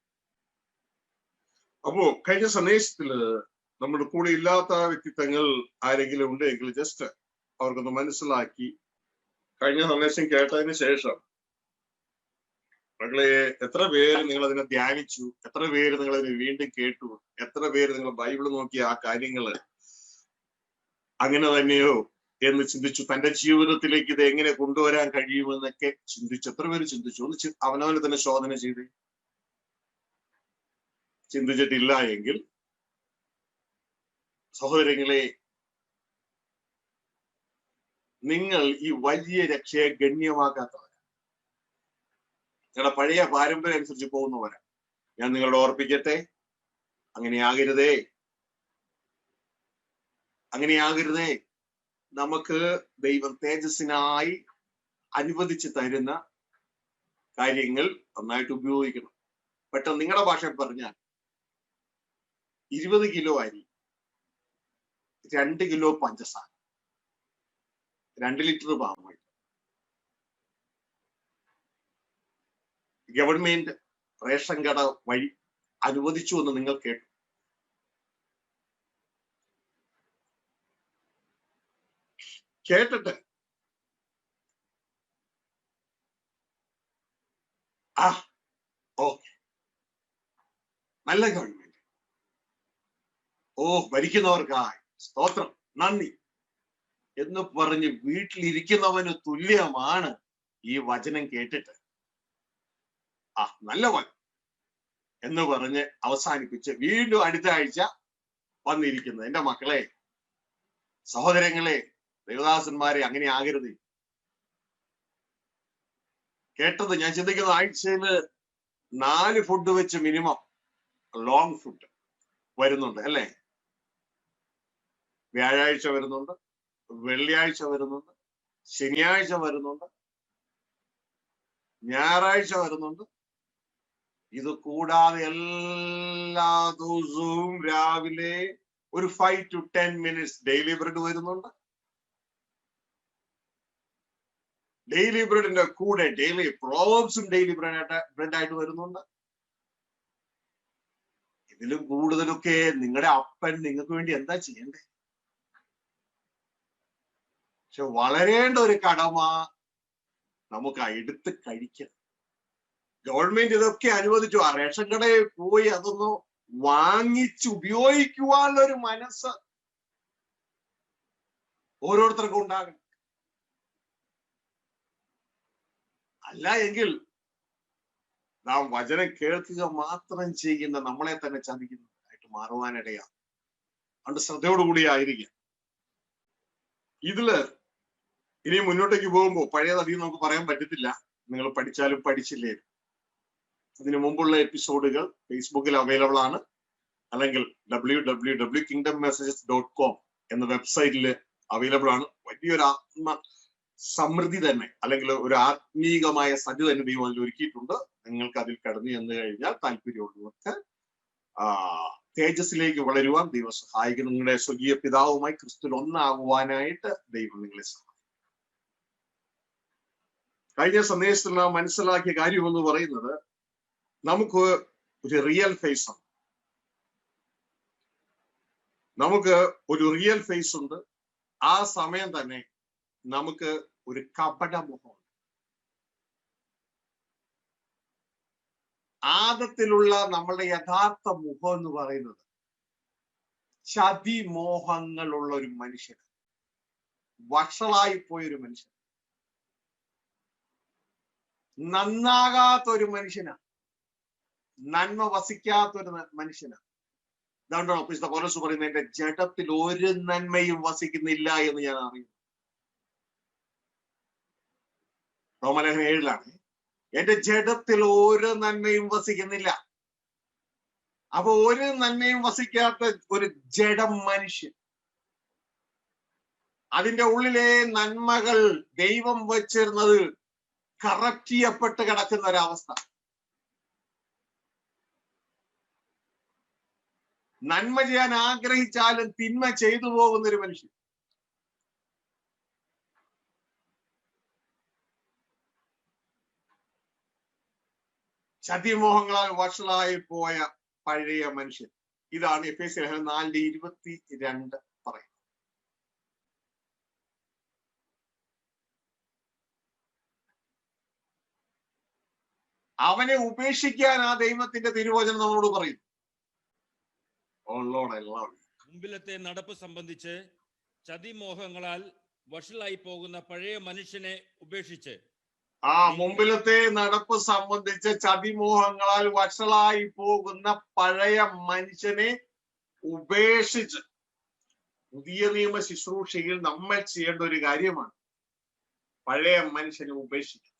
അപ്പോ കഴിഞ്ഞ സന്ദേശത്തില് നമ്മുടെ കൂടെ ഇല്ലാത്ത വ്യക്തിത്വങ്ങൾ ആരെങ്കിലും ഉണ്ടെങ്കിൽ ജസ്റ്റ് അവർക്കൊന്ന് മനസ്സിലാക്കി കഴിഞ്ഞ സന്ദേശം കേട്ടതിന് ശേഷം മക്കളെ, എത്ര പേര് നിങ്ങൾ അതിനെ ധ്യാനിച്ചു? എത്ര പേര് നിങ്ങൾ അതിനെ വീണ്ടും കേട്ടു? എത്ര പേര് നിങ്ങൾ ബൈബിൾ നോക്കി ആ കാര്യങ്ങള് അങ്ങനെ തന്നെയോ എന്ന് ചിന്തിച്ചു? തന്റെ ജീവിതത്തിലേക്ക് ഇത് എങ്ങനെ കൊണ്ടുവരാൻ കഴിയുമെന്നൊക്കെ ചിന്തിച്ചു. എത്ര പേര് ചിന്തിച്ചു? ഒന്ന് അവനവന് തന്നെ ശോധന ചെയ്ത്. ചിന്തിച്ചിട്ടില്ല എങ്കിൽ സഹോദരങ്ങളെ, നിങ്ങൾ ഈ വലിയ രക്ഷയെ ഗണ്യമാക്കാത്തവരാ. നിങ്ങളുടെ പഴയ പാരമ്പര്യം അനുസരിച്ച് പോകുന്നവരാ. ഞാൻ നിങ്ങളോട് ഓർപ്പിക്കട്ടെ, അങ്ങനെയാകരുതേ, അങ്ങനെയാകരുതേ. നമുക്ക് ദൈവം തേജസ്സിനായി അനുവദിച്ച് തരുന്ന കാര്യങ്ങൾ നന്നായിട്ട് ഉപയോഗിക്കണം. പെട്ടെന്ന് നിങ്ങളുടെ ഭാഷയിൽ പറഞ്ഞാൽ 20 കിലോ അരി, 2 കിലോ പഞ്ചസാര, 2 ലിറ്റർ പാൽ. ഗവൺമെന്റ് റേഷൻ കട വഴി അനുവദിച്ചു എന്ന് നിങ്ങൾ കേട്ടു. കേട്ടിട്ട് ഓക്കെ, നല്ല ഗവൺമെന്റ്, ഭരിക്കുന്നവർക്കായി സ്തോത്രം, നന്ദി എന്ന് പറഞ്ഞ് വീട്ടിലിരിക്കുന്നവന് തുല്യമാണ് ഈ വചനം കേട്ടിട്ട് നല്ലവൻ എന്ന് പറഞ്ഞ് അവസാനിപ്പിച്ച് വീണ്ടും അടുത്ത ആഴ്ച വന്നിരിക്കുന്നത്. എന്റെ മക്കളെ, സഹോദരങ്ങളെ, ദേവദാസന്മാരെ, അങ്ങനെ ആകരുത്. കേട്ടത് ഞാൻ ചിന്തിക്കുന്ന ആഴ്ചയിൽ 4 ഫുഡ് വെച്ച് മിനിമം ലോങ് ഫുഡ് വരുന്നുണ്ട് അല്ലേ? വ്യാഴാഴ്ച വരുന്നുണ്ട്, വെള്ളിയാഴ്ച വരുന്നുണ്ട്, ശനിയാഴ്ച വരുന്നുണ്ട്, ഞായറാഴ്ച വരുന്നുണ്ട്. ഇത് കൂടാതെ എല്ലാ ദിവസവും രാവിലെ ഒരു 5 to 10 minutes ഡെയിലി ബ്രെഡ് വരുന്നുണ്ട്. ഡെയിലി ബ്രെഡിന്റെ കൂടെ ഡെയിലി പ്രോബ്സും ഡെയിലി ബ്രെഡായിട്ട് വരുന്നുണ്ട്. ഇതിലും കൂടുതലൊക്കെ നിങ്ങളുടെ അപ്പൻ നിങ്ങൾക്ക് വേണ്ടി എന്താ ചെയ്യണ്ടേ? പക്ഷെ വളരേണ്ട ഒരു കടമ നമുക്ക് എടുത്ത് കഴിക്കണം. ഗവൺമെന്റ് ഇതൊക്കെ അനുവദിച്ചു. ആ റേഷൻ കടയിൽ പോയി അതൊന്ന് വാങ്ങിച്ച് ഉപയോഗിക്കുവാനുള്ള ഒരു മനസ്സ് ഓരോരുത്തർക്കും ഉണ്ടാകണം. അല്ല എങ്കിൽ നാം വചനം കേൾക്കുക മാത്രം ചെയ്യുന്ന നമ്മളെ തന്നെ ചതിക്കുന്നതായിട്ട് മാറുവാനിടയാണ്. അതുകൊണ്ട് ശ്രദ്ധയോടുകൂടി ആയിരിക്കാം. ഇതില് ഇനി മുന്നോട്ടേക്ക് പോകുമ്പോൾ പഴയതധികം നമുക്ക് പറയാൻ പറ്റത്തില്ല. നിങ്ങൾ പഠിച്ചാലും പഠിച്ചില്ലേ, ഇതിനു മുമ്പുള്ള എപ്പിസോഡുകൾ ഫേസ്ബുക്കിൽ അവൈലബിൾ ആണ്. അല്ലെങ്കിൽ www.kingdommessages.com എന്ന വെബ്സൈറ്റിൽ അവൈലബിൾ ആണ്. വലിയൊരു ആത്മ സമൃദ്ധി തന്നെ, അല്ലെങ്കിൽ ഒരു ആത്മീകമായ സജ്ജ തന്നെ ദൈവം അതിൽ ഒരുക്കിയിട്ടുണ്ട്. നിങ്ങൾക്ക് അതിൽ കടന്നു ചെന്ന് കഴിഞ്ഞാൽ താല്പര്യമുള്ളവർക്ക് തേജസ്സിലേക്ക് വളരുവാൻ ദൈവം സഹായിക്കും. നിങ്ങളുടെ സ്വർഗീയ പിതാവുമായി ക്രിസ്തുവിൽ ഒന്നാകുവാനായിട്ട് ദൈവം നിങ്ങളെ സഹായിക്കും. കഴിഞ്ഞ സന്ദേശത്തിൽ നാം മനസ്സിലാക്കിയ കാര്യം എന്ന് പറയുന്നത്, നമുക്ക് ഒരു റിയൽ ഫേസ് ഉണ്ട്. നമുക്ക് ഒരു റിയൽ ഫേസ് ഉണ്ട്. ആ സമയം തന്നെ നമുക്ക് ഒരു കപട മുഖമുണ്ട്. ആദത്തിലുള്ള നമ്മളുടെ യഥാർത്ഥ മുഖം എന്ന് പറയുന്നത് ചതിമോഹങ്ങളുള്ള ഒരു മനുഷ്യൻ, വഷളായി പോയൊരു മനുഷ്യൻ, നന്നാകാത്ത ഒരു മനുഷ്യനാണ്, നന്മ വസിക്കാത്തൊരു മനുഷ്യനാണ്. അതുകൊണ്ടാണ് വിശുദ്ധ പൗലോസ് പറയുന്നത്, എന്റെ ജഡത്തിൽ ഒരു നന്മയും വസിക്കുന്നില്ല എന്ന് ഞാൻ അറിയുന്നു. റോമലേഖനം 7 എന്റെ ജഡത്തിൽ ഒരു നന്മയും വസിക്കുന്നില്ല. അപ്പൊ ഒരു നന്മയും വസിക്കാത്ത ഒരു ജഡം മനുഷ്യൻ, അതിന്റെ ഉള്ളിലെ നന്മകൾ ദൈവം വച്ചിരുന്നത് കറക്റ്റ് ചെയ്യപ്പെട്ട് കിടക്കുന്ന ഒരവസ്ഥ. നന്മ ചെയ്യാൻ ആഗ്രഹിച്ചാലും തിന്മ ചെയ്തു പോകുന്ന ഒരു മനുഷ്യൻ. ചതിമോഹങ്ങളാൽ വഷളായി പോയ പഴയ മനുഷ്യൻ. ഇതാണ് എഫേസ്യർ 4:22 പറയുന്നത്. അവനെ ഉപേക്ഷിക്കാൻ ആ ദൈവത്തിന്റെ തിരുവചനം നമ്മളോട് പറയുന്നു. മുമ്പിലത്തെ നടപ്പ് സംബന്ധിച്ച് ചതിമോഹങ്ങളാൽ വഷളായി പോകുന്ന പഴയ മനുഷ്യനെ ഉപേക്ഷിച്ച്, മുമ്പിലത്തെ നടപ്പ് സംബന്ധിച്ച് ചതിമോഹങ്ങളാൽ വഷളായി പോകുന്ന പഴയ മനുഷ്യനെ ഉപേക്ഷിച്ച്, പുതിയ നിയമ ശുശ്രൂഷയിൽ നമ്മൾ ചെയ്യേണ്ട ഒരു കാര്യമാണ് പഴയ മനുഷ്യനെ ഉപേക്ഷിക്കുക.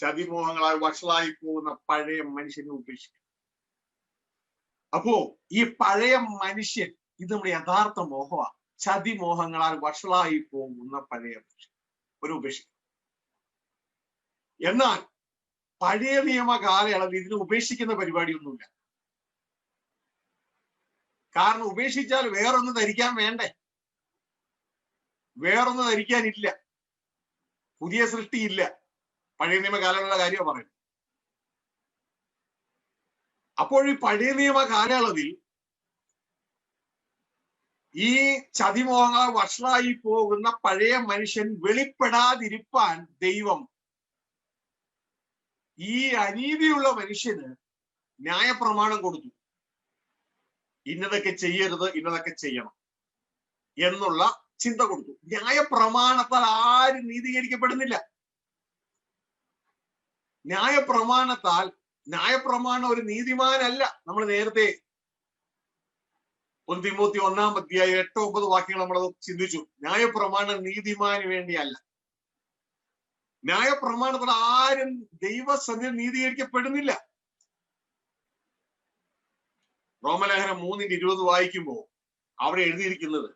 ചതിമോഹങ്ങളാൽ വഷളായി പോകുന്ന പഴയ മനുഷ്യനെ ഉപേക്ഷിക്കുക. അപ്പോ ഈ പഴയ മനുഷ്യൻ, ഇത് നമ്മുടെ യഥാർത്ഥ മോഹമാണ്. ചതിമോഹങ്ങളാൽ വഷളായി പോകുന്ന പഴയ മനുഷ്യൻ ഒരു ഉപേക്ഷിക്കുക. എന്നാൽ പഴയ നിയമ കാലയളവിൽ ഇതിനെ ഉപേക്ഷിക്കുന്ന പരിപാടിയൊന്നുമില്ല. കാരണം ഉപേക്ഷിച്ചാൽ വേറൊന്ന് ധരിക്കാൻ വേണ്ടേ? വേറൊന്ന് ധരിക്കാനില്ല, പുതിയ സൃഷ്ടിയില്ല. പഴയ നിയമ കാലയളവിലുള്ള കാര്യമാണ് പറയുന്നത്. അപ്പോൾ ഈ പഴയ നിയമ കാലയളവിൽ ഈ ചതിമോഹങ്ങൾ വഷളായി പോകുന്ന പഴയ മനുഷ്യൻ വെളിപ്പെടാതിരിപ്പാൻ ദൈവം ഈ അനീതിയുള്ള മനുഷ്യന് ന്യായപ്രമാണം കൊടുത്തു. ഇന്നതൊക്കെ ചെയ്യരുത്, ഇന്നതൊക്കെ ചെയ്യണം എന്നുള്ള ചിന്ത കൊടുത്തു. ന്യായപ്രമാണത്താൽ ആരും നീതീകരിക്കപ്പെടുന്നില്ല. ന്യായപ്രമാണം ഒരു നീതിമാനല്ല. നമ്മൾ നേരത്തെ 1 തിമോത്തി 1-8-9 വാക്യങ്ങൾ നമ്മൾ ചിന്തിച്ചു. ന്യായപ്രമാണം നീതിമാന് വേണ്ടിയല്ല. ന്യായപ്രമാണത്തിൽ ആരും ദൈവസന്നിധിയിൽ നീതീകരിക്കപ്പെടുന്നില്ല. റോമലേഖനം 3:20 വായിക്കുമ്പോൾ അവിടെ എഴുതിയിരിക്കുന്നത്,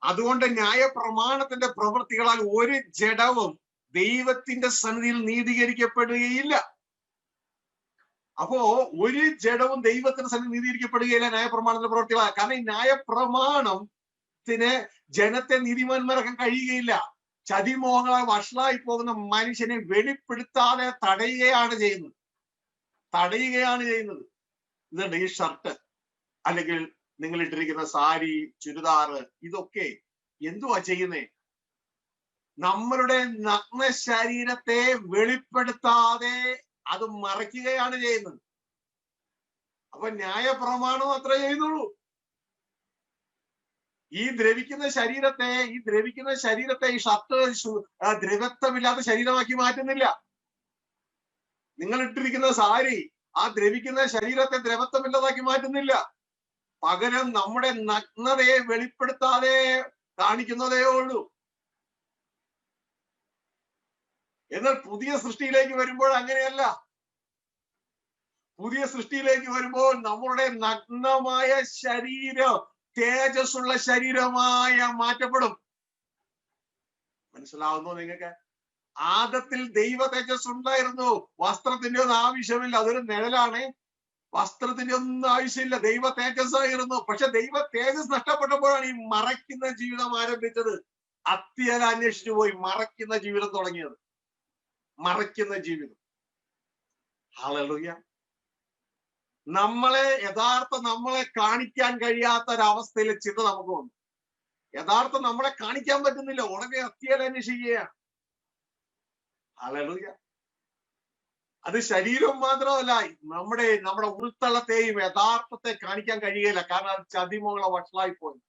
അതുകൊണ്ട് ന്യായപ്രമാണത്തിന്റെ പ്രവൃത്തികളാൽ ഒരു ജഡവും ദൈവത്തിന്റെ സന്നിധിയിൽ നീതീകരിക്കപ്പെടുകയില്ല. അപ്പോ ഒരു ജഡവും ദൈവത്തിന്റെ സന്നിധി നീതീകരിക്കപ്പെടുകയില്ല ന്യായപ്രമാണത്തിന്റെ പ്രവൃത്തികളാൽ. കാരണം ഈ ന്യായപ്രമാണത്തിന് ജനത്തെ നീതിമാന്മാരാക്കാൻ കഴിയുകയില്ല. ചതിമോഹങ്ങളാൽ വഷളായി പോകുന്ന മനുഷ്യനെ വെളിപ്പെടുത്താതെ തടയുകയാണ് ചെയ്യുന്നത്. ഇതുണ്ട്, ഈ ഷർട്ട് അല്ലെങ്കിൽ നിങ്ങൾ ഇട്ടിരിക്കുന്ന സാരി, ചുരിദാറ്, ഇതൊക്കെ എന്തുവാ ചെയ്യുന്നേ? നമ്മളുടെ നഗ്ന ശരീരത്തെ വെളിപ്പെടുത്താതെ അത് മറയ്ക്കുകയാണ് ചെയ്യുന്നത്. അപ്പൊ ന്യായപ്രമാണം അത്ര ചെയ്യുന്നുള്ളൂ. ഈ ദ്രവിക്കുന്ന ശരീരത്തെ ഈ ഷർട്ട് ദ്രവത്വമില്ലാത്ത ശരീരമാക്കി മാറ്റുന്നില്ല. നിങ്ങൾ ഇട്ടിരിക്കുന്ന സാരി ആ ദ്രവിക്കുന്ന ശരീരത്തെ ദ്രവത്വമില്ലാതാക്കി മാറ്റുന്നില്ല. പകരം നമ്മുടെ നഗ്നതയെ വെളിപ്പെടുത്താതെ കാണിക്കുന്നതേ ഉള്ളൂ. എന്നാൽ പുതിയ സൃഷ്ടിയിലേക്ക് വരുമ്പോൾ അങ്ങനെയല്ല. പുതിയ സൃഷ്ടിയിലേക്ക് വരുമ്പോൾ നമ്മളുടെ നഗ്നമായ ശരീരം തേജസ്സുള്ള ശരീരമായ മാറ്റപ്പെടും. മനസ്സിലാവുന്നു നിങ്ങൾക്ക്? ആദത്തിൽ ദൈവ തേജസ് ഉണ്ടായിരുന്നു. വസ്ത്രത്തിന്റെ ഒന്നും ആവശ്യമില്ല, അതൊരു നിഴലാണ്. വസ്ത്രത്തിന്റെ ഒന്നും ആവശ്യമില്ല, ദൈവ തേജസ് ആയിരുന്നു. പക്ഷെ ദൈവ തേജസ് നഷ്ടപ്പെട്ടപ്പോഴാണ് ഈ മറയ്ക്കുന്ന ജീവിതം ആരംഭിച്ചത്. അത്യല അന്വേഷിച്ചു പോയി മറയ്ക്കുന്ന ജീവിതം തുടങ്ങിയത്. മറയ്ക്കുന്ന ജീവിതം. ഹല്ലേലൂയ. നമ്മളെ കാണിക്കാൻ കഴിയാത്ത ഒരവസ്ഥയിലെ ചിന്ത നമുക്ക് വന്നു. നമ്മളെ കാണിക്കാൻ പറ്റുന്നില്ല, ഉടനെ അത്യല അന്വേഷിക്കുകയാണ്. ഹല്ലേലൂയ. അത് ശരീരം മാത്രമല്ല, നമ്മുടെ ഉൾത്തളത്തെയും യഥാർത്ഥത്തെ കാണിക്കാൻ കഴിയില്ല. കാരണം അത് ചതിമോളെ വഷളായി പോയി.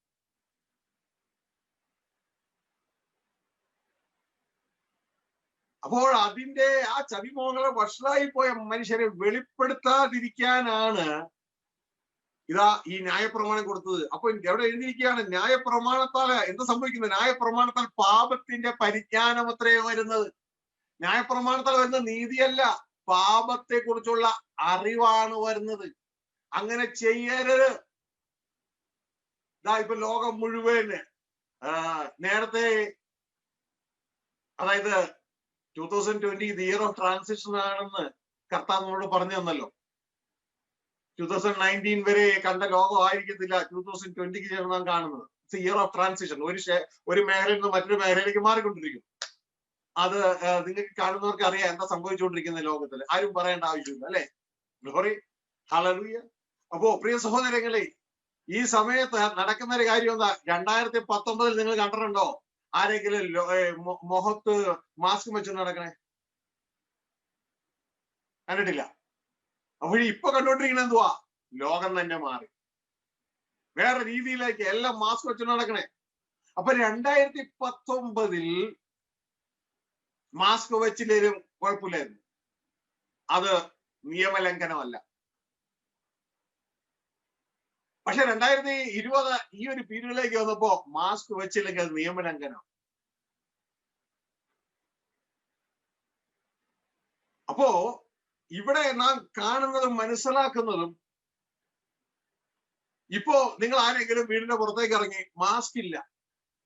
അപ്പോൾ അതിന്റെ ആ ചതിമോളെ വഷളായി പോയ മനുഷ്യരെ വെളിപ്പെടുത്താതിരിക്കാനാണ് ഇതാ ഈ ന്യായപ്രമാണം കൊടുത്തത്. അപ്പൊ എവിടെ എഴുതിയിരിക്കുകയാണ്? ന്യായപ്രമാണത്താൽ എന്ത് സംഭവിക്കുന്നത്? ന്യായപ്രമാണത്താൽ പാപത്തിന്റെ പരിജ്ഞാനം അത്രയോ വരുന്നത്. ന്യായപ്രമാണത്താൽ വരുന്ന നീതിയല്ല, പാപത്തെ കുറിച്ചുള്ള അറിവാണ് വരുന്നത്. അങ്ങനെ ചെയ്യരുത്. ഇപ്പൊ ലോകം മുഴുവൻ നേരത്തെ, അതായത് 2020 ദി ഇയർ ഓഫ് ട്രാൻസിഷൻ ആണെന്ന് കർത്താവ് നമ്മളോട് പറഞ്ഞു തന്നല്ലോ. 2019 വരെ കണ്ട ലോകം ആയിരിക്കത്തില്ല 2020ക്ക് ശേഷം നാം കാണുന്നത്. It's year of transition. ഒരു മേഖലയിൽ നിന്ന് മറ്റൊരു മേഖലയിലേക്ക് മാറിക്കൊണ്ടിരിക്കും. അത് നിങ്ങൾക്ക് കാണുന്നവർക്ക് അറിയാം എന്താ സംഭവിച്ചുകൊണ്ടിരിക്കുന്ന ലോകത്തിൽ. ആരും പറയേണ്ട ആവശ്യമില്ല, അല്ലെ? Glory, hallelujah. അപ്പോ പ്രിയ സഹോദരങ്ങളെ, ഈ സമയത്ത് നടക്കുന്ന ഒരു കാര്യം എന്താ? 2019 നിങ്ങൾ കണ്ടിട്ടുണ്ടോ ആരെങ്കിലും മുഖത്ത് മാസ്ക് വെച്ച് നടക്കണേ? കണ്ടിട്ടില്ല. അപ്പോൾ ഇപ്പൊ കണ്ടോണ്ടിരിക്കണ എന്തുവാ? ലോകം തന്നെ മാറി വേറെ രീതിയിലേക്ക്, എല്ലാം മാസ്ക് വെച്ച് നടക്കണേ. അപ്പൊ 2019 മാസ്ക് വെച്ചില്ലേലും കുഴപ്പമില്ലായിരുന്നു. അത് നിയമലംഘനമല്ല. പക്ഷെ 2020 ഈ ഒരു പീരീഡിലേക്ക് വന്നപ്പോ മാസ്ക് വെച്ചില്ലെങ്കിൽ അത് നിയമലംഘനം. അപ്പോ ഇവിടെ നാം കാണുന്നതും മനസ്സിലാക്കുന്നതും, ഇപ്പോ നിങ്ങൾ ആരെങ്കിലും വീടിന്റെ പുറത്തേക്ക് ഇറങ്ങി മാസ്ക് ഇല്ല,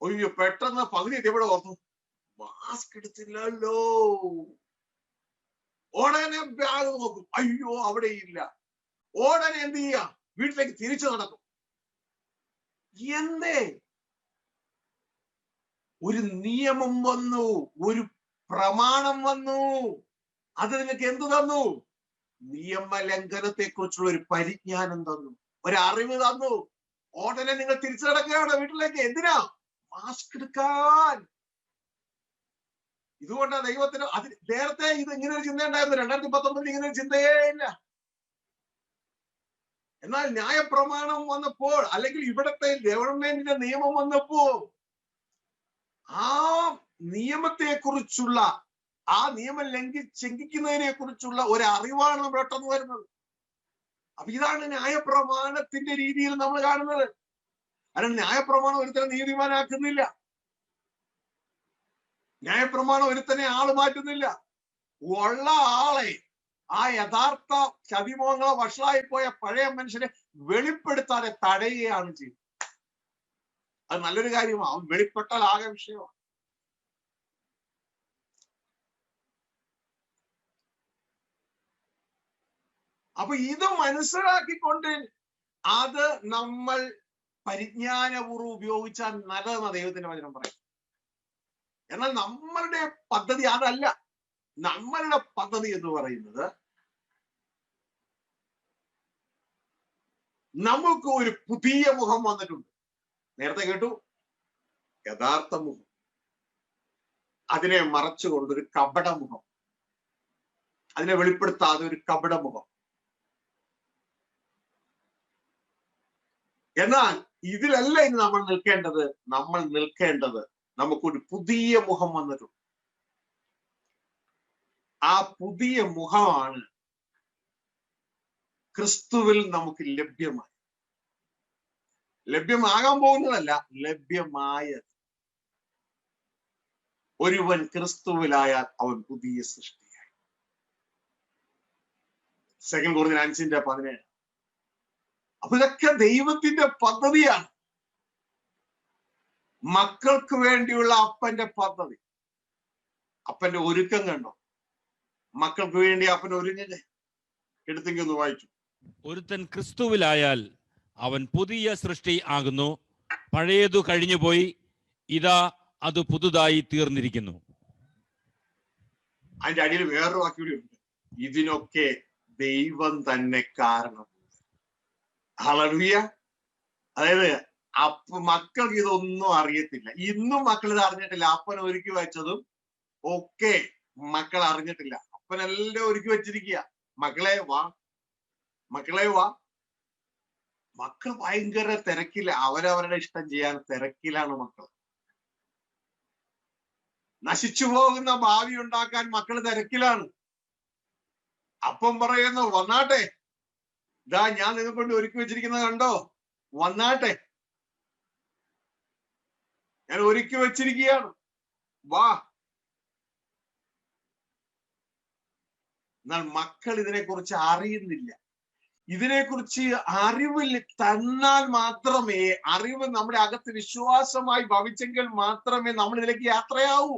ഒയ്യോ, പെട്ടെന്ന് പകുതി എത്തിയപ്പോഴും ഓർത്തു മാസ്ക് എടുത്തില്ലല്ലോ. ഉടനെ ബാഗ് നോക്കും, അയ്യോ അവിടെ ഇല്ല. ഉടനെ എന്ത് ചെയ്യാ? വീട്ടിലേക്ക് തിരിച്ചു നടക്കും. എന്തേ? ഒരു നിയമം വന്നു, ഒരു പ്രമാണം വന്നു. അത് നിങ്ങൾക്ക് എന്ത് തന്നു? നിയമലംഘനത്തെ കുറിച്ചുള്ള ഒരു പരിജ്ഞാനം തന്നു, ഒരു അറിവ് തന്നു. ഉടനെ നിങ്ങൾ തിരിച്ചു നടക്കുകയാണ് വീട്ടിലേക്ക്. എന്തിനാ? മാസ്ക് എടുക്കാൻ. ഇതുകൊണ്ടാണ് ദൈവത്തിന് അത് നേരത്തെ ഇത് ഇങ്ങനെ ഒരു ചിന്ത ഉണ്ടായിരുന്നു. 2019 ഇങ്ങനെ ഒരു ചിന്തയേ ഇല്ല. എന്നാൽ ന്യായപ്രമാണം വന്നപ്പോൾ, അല്ലെങ്കിൽ ഇവിടത്തെ ഗവൺമെന്റിന്റെ നിയമം വന്നപ്പോ, ആ നിയമത്തെ കുറിച്ചുള്ള, ആ നിയമം ലംഘിക്കുന്നതിനെ കുറിച്ചുള്ള ഒരു അറിവാണ് പെട്ടെന്ന് വരുന്നത്. അപ്പൊ ഇതാണ് ന്യായപ്രമാണത്തിന്റെ രീതിയിൽ നമ്മൾ കാണുന്നത്. കാരണം ന്യായപ്രമാണം ഒരുത്തനെ നീതിമാനാക്കുന്നില്ല, ന്യായപ്രമാണം ഒരുത്തനെ ആള് മാറ്റുന്നില്ല. ഉള്ള ആളെ, ആ യഥാർത്ഥ ചതിമോഹങ്ങളെ വഷളായി പോയ പഴയ മനുഷ്യനെ വെളിപ്പെടുത്താതെ തടയുകയാണ് ചെയ്യുന്നത്. അത് നല്ലൊരു കാര്യമാണ്. അവൻ വെളിപ്പെട്ടാൽ ആകെ വിഷയമാണ്. അപ്പൊ ഇത് മനസ്സിലാക്കിക്കൊണ്ട് അത് നമ്മൾ പരിജ്ഞാനപൂർവ്വം ഉപയോഗിച്ചാൽ നല്ലതെന്ന ദൈവത്തിന്റെ വചനം പറയും. എന്നാൽ നമ്മളുടെ പദ്ധതി അതല്ല. നമ്മളുടെ പദ്ധതി എന്ന് പറയുന്നത്, നമുക്ക് ഒരു പുതിയ മുഖം വന്നിട്ടുണ്ട്. നേരത്തെ കേട്ടു, യഥാർത്ഥ മുഖം. അതിനെ മറച്ചുകൊണ്ടൊരു കപട മുഖം, അതിനെ വെളിപ്പെടുത്താതെ ഒരു കപട മുഖം. എന്നാൽ ഇതിലല്ല ഇന്ന് നമ്മൾ നിൽക്കേണ്ടത്. നമ്മൾ നിൽക്കേണ്ടത്, നമുക്കൊരു പുതിയ മുഖം വന്നിട്ടുണ്ട്. ആ പുതിയ മുഖമാണ് ക്രിസ്തുവിൽ നമുക്ക് ലഭ്യമാകാൻ പോകുന്നതല്ല, ലഭ്യമായത്. ഒരുവൻ ക്രിസ്തുവിലായാൽ അവൻ പുതിയ സൃഷ്ടിയായി. 2 Corinthians 5:17. അപ്പൊ ഇതൊക്കെ ദൈവത്തിന്റെ പദ്ധതിയാണ്. മക്കൾക്ക് വേണ്ടിയുള്ള അപ്പന്റെ പദ്ധതി. അപ്പന്റെ ഒരുക്കം കണ്ടോ? മക്കൾക്ക് വേണ്ടി അപ്പൻ ഒരുങ്ങുക. എടുത്തെങ്കിൽ ഒന്ന് വായിച്ചു. ഒരുത്തൻ ക്രിസ്തുവിലായാൽ അവൻ പുതിയ സൃഷ്ടി ആകുന്നു, പഴയതു കഴിഞ്ഞുപോയി, ഇതാ അത് പുതുതായി തീർന്നിരിക്കുന്നു. അതിന്റെ അടിയിൽ വേറൊരു വാക്ക് കൂടി ഉണ്ട്, ഇതിനൊക്കെ ദൈവം തന്നെ കാരണം. ഹല്ലേലൂയ. അതായത് മക്കൾക്ക് ഇതൊന്നും അറിയത്തില്ല. ഇന്നും മക്കൾ ഇത് അറിഞ്ഞിട്ടില്ല. അപ്പൻ ഒരുക്കി വെച്ചതും ഒക്കെ മക്കൾ അറിഞ്ഞിട്ടില്ല. അപ്പനെല്ലാം ഒരുക്കി വെച്ചിരിക്കുക. മക്കളെ വാ, മക്കളെ വാ. മക്കൾ ഭയങ്കര തിരക്കില്ല, അവരവരുടെ ഇഷ്ടം ചെയ്യാൻ തിരക്കിലാണ് മക്കൾ. നശിച്ചു പോകുന്ന ഭാവി ഉണ്ടാക്കാൻ മക്കൾ തിരക്കിലാണ്. അപ്പം പറയുന്നു വന്നാട്ടെ, ഇതാ ഞാൻ നിങ്ങൾ കൊണ്ട് ഒരുക്കി വെച്ചിരിക്കുന്നത് കണ്ടോ, വന്നാട്ടെ, ഞാൻ ഒരുക്കി വെച്ചിരിക്കുകയാണ്, വാ. എന്നാൽ മക്കൾ ഇതിനെക്കുറിച്ച് അറിയുന്നില്ല. ഇതിനെക്കുറിച്ച് അറിവ് തന്നാൽ മാത്രമേ, അറിവ് നമ്മുടെ അകത്ത് വിശ്വാസമായി ഭവിച്ചെങ്കിൽ മാത്രമേ നമ്മൾ ഇതിലേക്ക് യാത്രയാവൂ.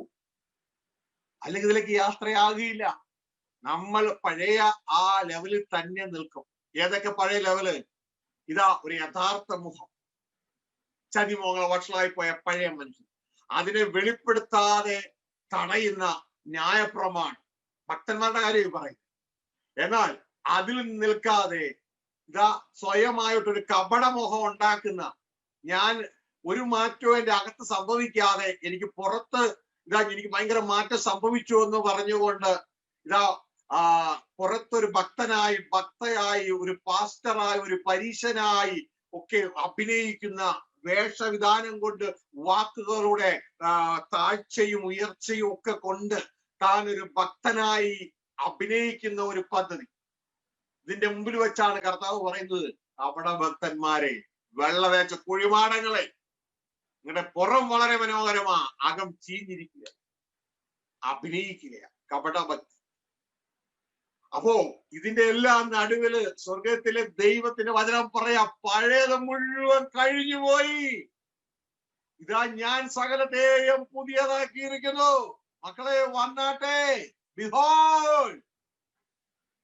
അല്ലെങ്കിൽ ഇതിലേക്ക് യാത്രയാകില്ല. നമ്മൾ പഴയ ആ ലെവലിൽ തന്നെ നിൽക്കും. ഏതൊക്കെ പഴയ ലെവല്? ഇതാ ഒരു യഥാർത്ഥ മുഖം, ചതിമോഹങ്ങൾ വഷളായി പോയ പഴയ മനുഷ്യൻ, അതിനെ വെളിപ്പെടുത്താതെ തടയുന്ന ന്യായപ്രമാണം, ഭക്തന്മാരുടെ കാര്യം പറയും. എന്നാൽ അതിൽ നിൽക്കാതെ ഇതാ സ്വയമായിട്ടൊരു കപടമോഹം ഉണ്ടാക്കുന്ന, ഞാൻ ഒരു മാറ്റവും എന്റെ അകത്ത് സംഭവിക്കാതെ എനിക്ക് പുറത്ത് ഇതാ എനിക്ക് ഭയങ്കര മാറ്റം സംഭവിച്ചു എന്ന് പറഞ്ഞുകൊണ്ട് ഇതാ പുറത്തൊരു ഭക്തനായി, ഭക്തയായി, ഒരു പാസ്റ്ററായി, ഒരു പരീശനായി ഒക്കെ അഭിനയിക്കുന്ന വേഷവിധാനം കൊണ്ട്, വാക്കുകളുടെ താഴ്ചയും ഉയർച്ചയും ഒക്കെ കൊണ്ട് താൻ ഒരു ഭക്തനായി അഭിനയിക്കുന്ന ഒരു പദ്ധതി. ഇതിന്റെ മുമ്പിൽ വെച്ചാണ് കർത്താവ് പറയുന്നത്, അവിടെ ഭക്തന്മാരെ, വെള്ള തേച്ച കുഴിമാടങ്ങളെ, നിങ്ങളുടെ പുറം വളരെ മനോഹരമാ, അകം ചീഞ്ഞിരിക്കുക, അഭിനയിക്കുക, കപടഭക്തി. അപ്പോ ഇതിന്റെ എല്ലാം നടുവില് സ്വർഗത്തിലെ ദൈവത്തിന്റെ വചനം പറയാ, പഴയത് മുഴുവൻ കഴിഞ്ഞുപോയി, ഇതാ ഞാൻ സകലത്തെയും പുതിയതാക്കിയിരിക്കുന്നു, മക്കളെ വന്നാട്ടെ. Behold,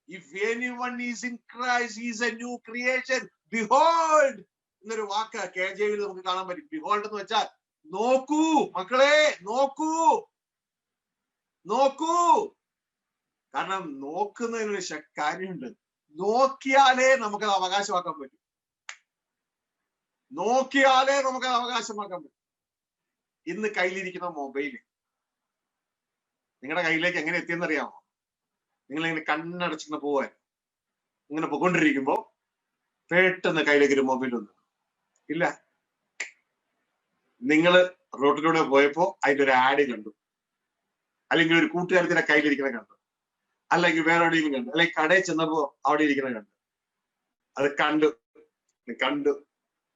if anyone is in Christ, he is a new creation. Behold എന്നൊരു വാക്ക് KJV നമുക്ക് കാണാൻ പറ്റും. Behold എന്ന് വെച്ചാൽ നോക്കൂ മക്കളെ, നോക്കൂ, നോക്കൂ. കാരണം നോക്കുന്നതിനൊരു കാര്യമുണ്ട്. നോക്കിയാലേ നമുക്കത് അവകാശമാക്കാൻ പറ്റും. നോക്കിയാലേ നമുക്കത് അവകാശമാക്കാൻ പറ്റും. ഇന്ന് കയ്യിലിരിക്കുന്ന മൊബൈല് നിങ്ങളുടെ കയ്യിലേക്ക് എങ്ങനെ എത്തിയെന്നറിയാമോ? നിങ്ങൾ ഇങ്ങനെ കണ്ണടച്ചിങ്ങനെ പോവാൻ, ഇങ്ങനെ പോയിക്കൊണ്ടിരിക്കുമ്പോ പെട്ടെന്ന് കയ്യിലേക്ക് ഒരു മൊബൈൽ വന്നു. ഇല്ല, നിങ്ങൾ റോട്ടിലൂടെ പോയപ്പോ അതിന്റെ ഒരു ആഡ് കണ്ടു, അല്ലെങ്കിൽ ഒരു കൂട്ടുകാരത്തിന്റെ കയ്യിലിരിക്കുന്ന കണ്ടു, അല്ലെങ്കിൽ വേറെ എവിടെയെങ്കിലും കണ്ടു, അല്ലെങ്കിൽ കടയിൽ ചെന്നപ്പോ അവിടെ ഇരിക്കുന്ന കണ്ടു. അത് കണ്ടു കണ്ടു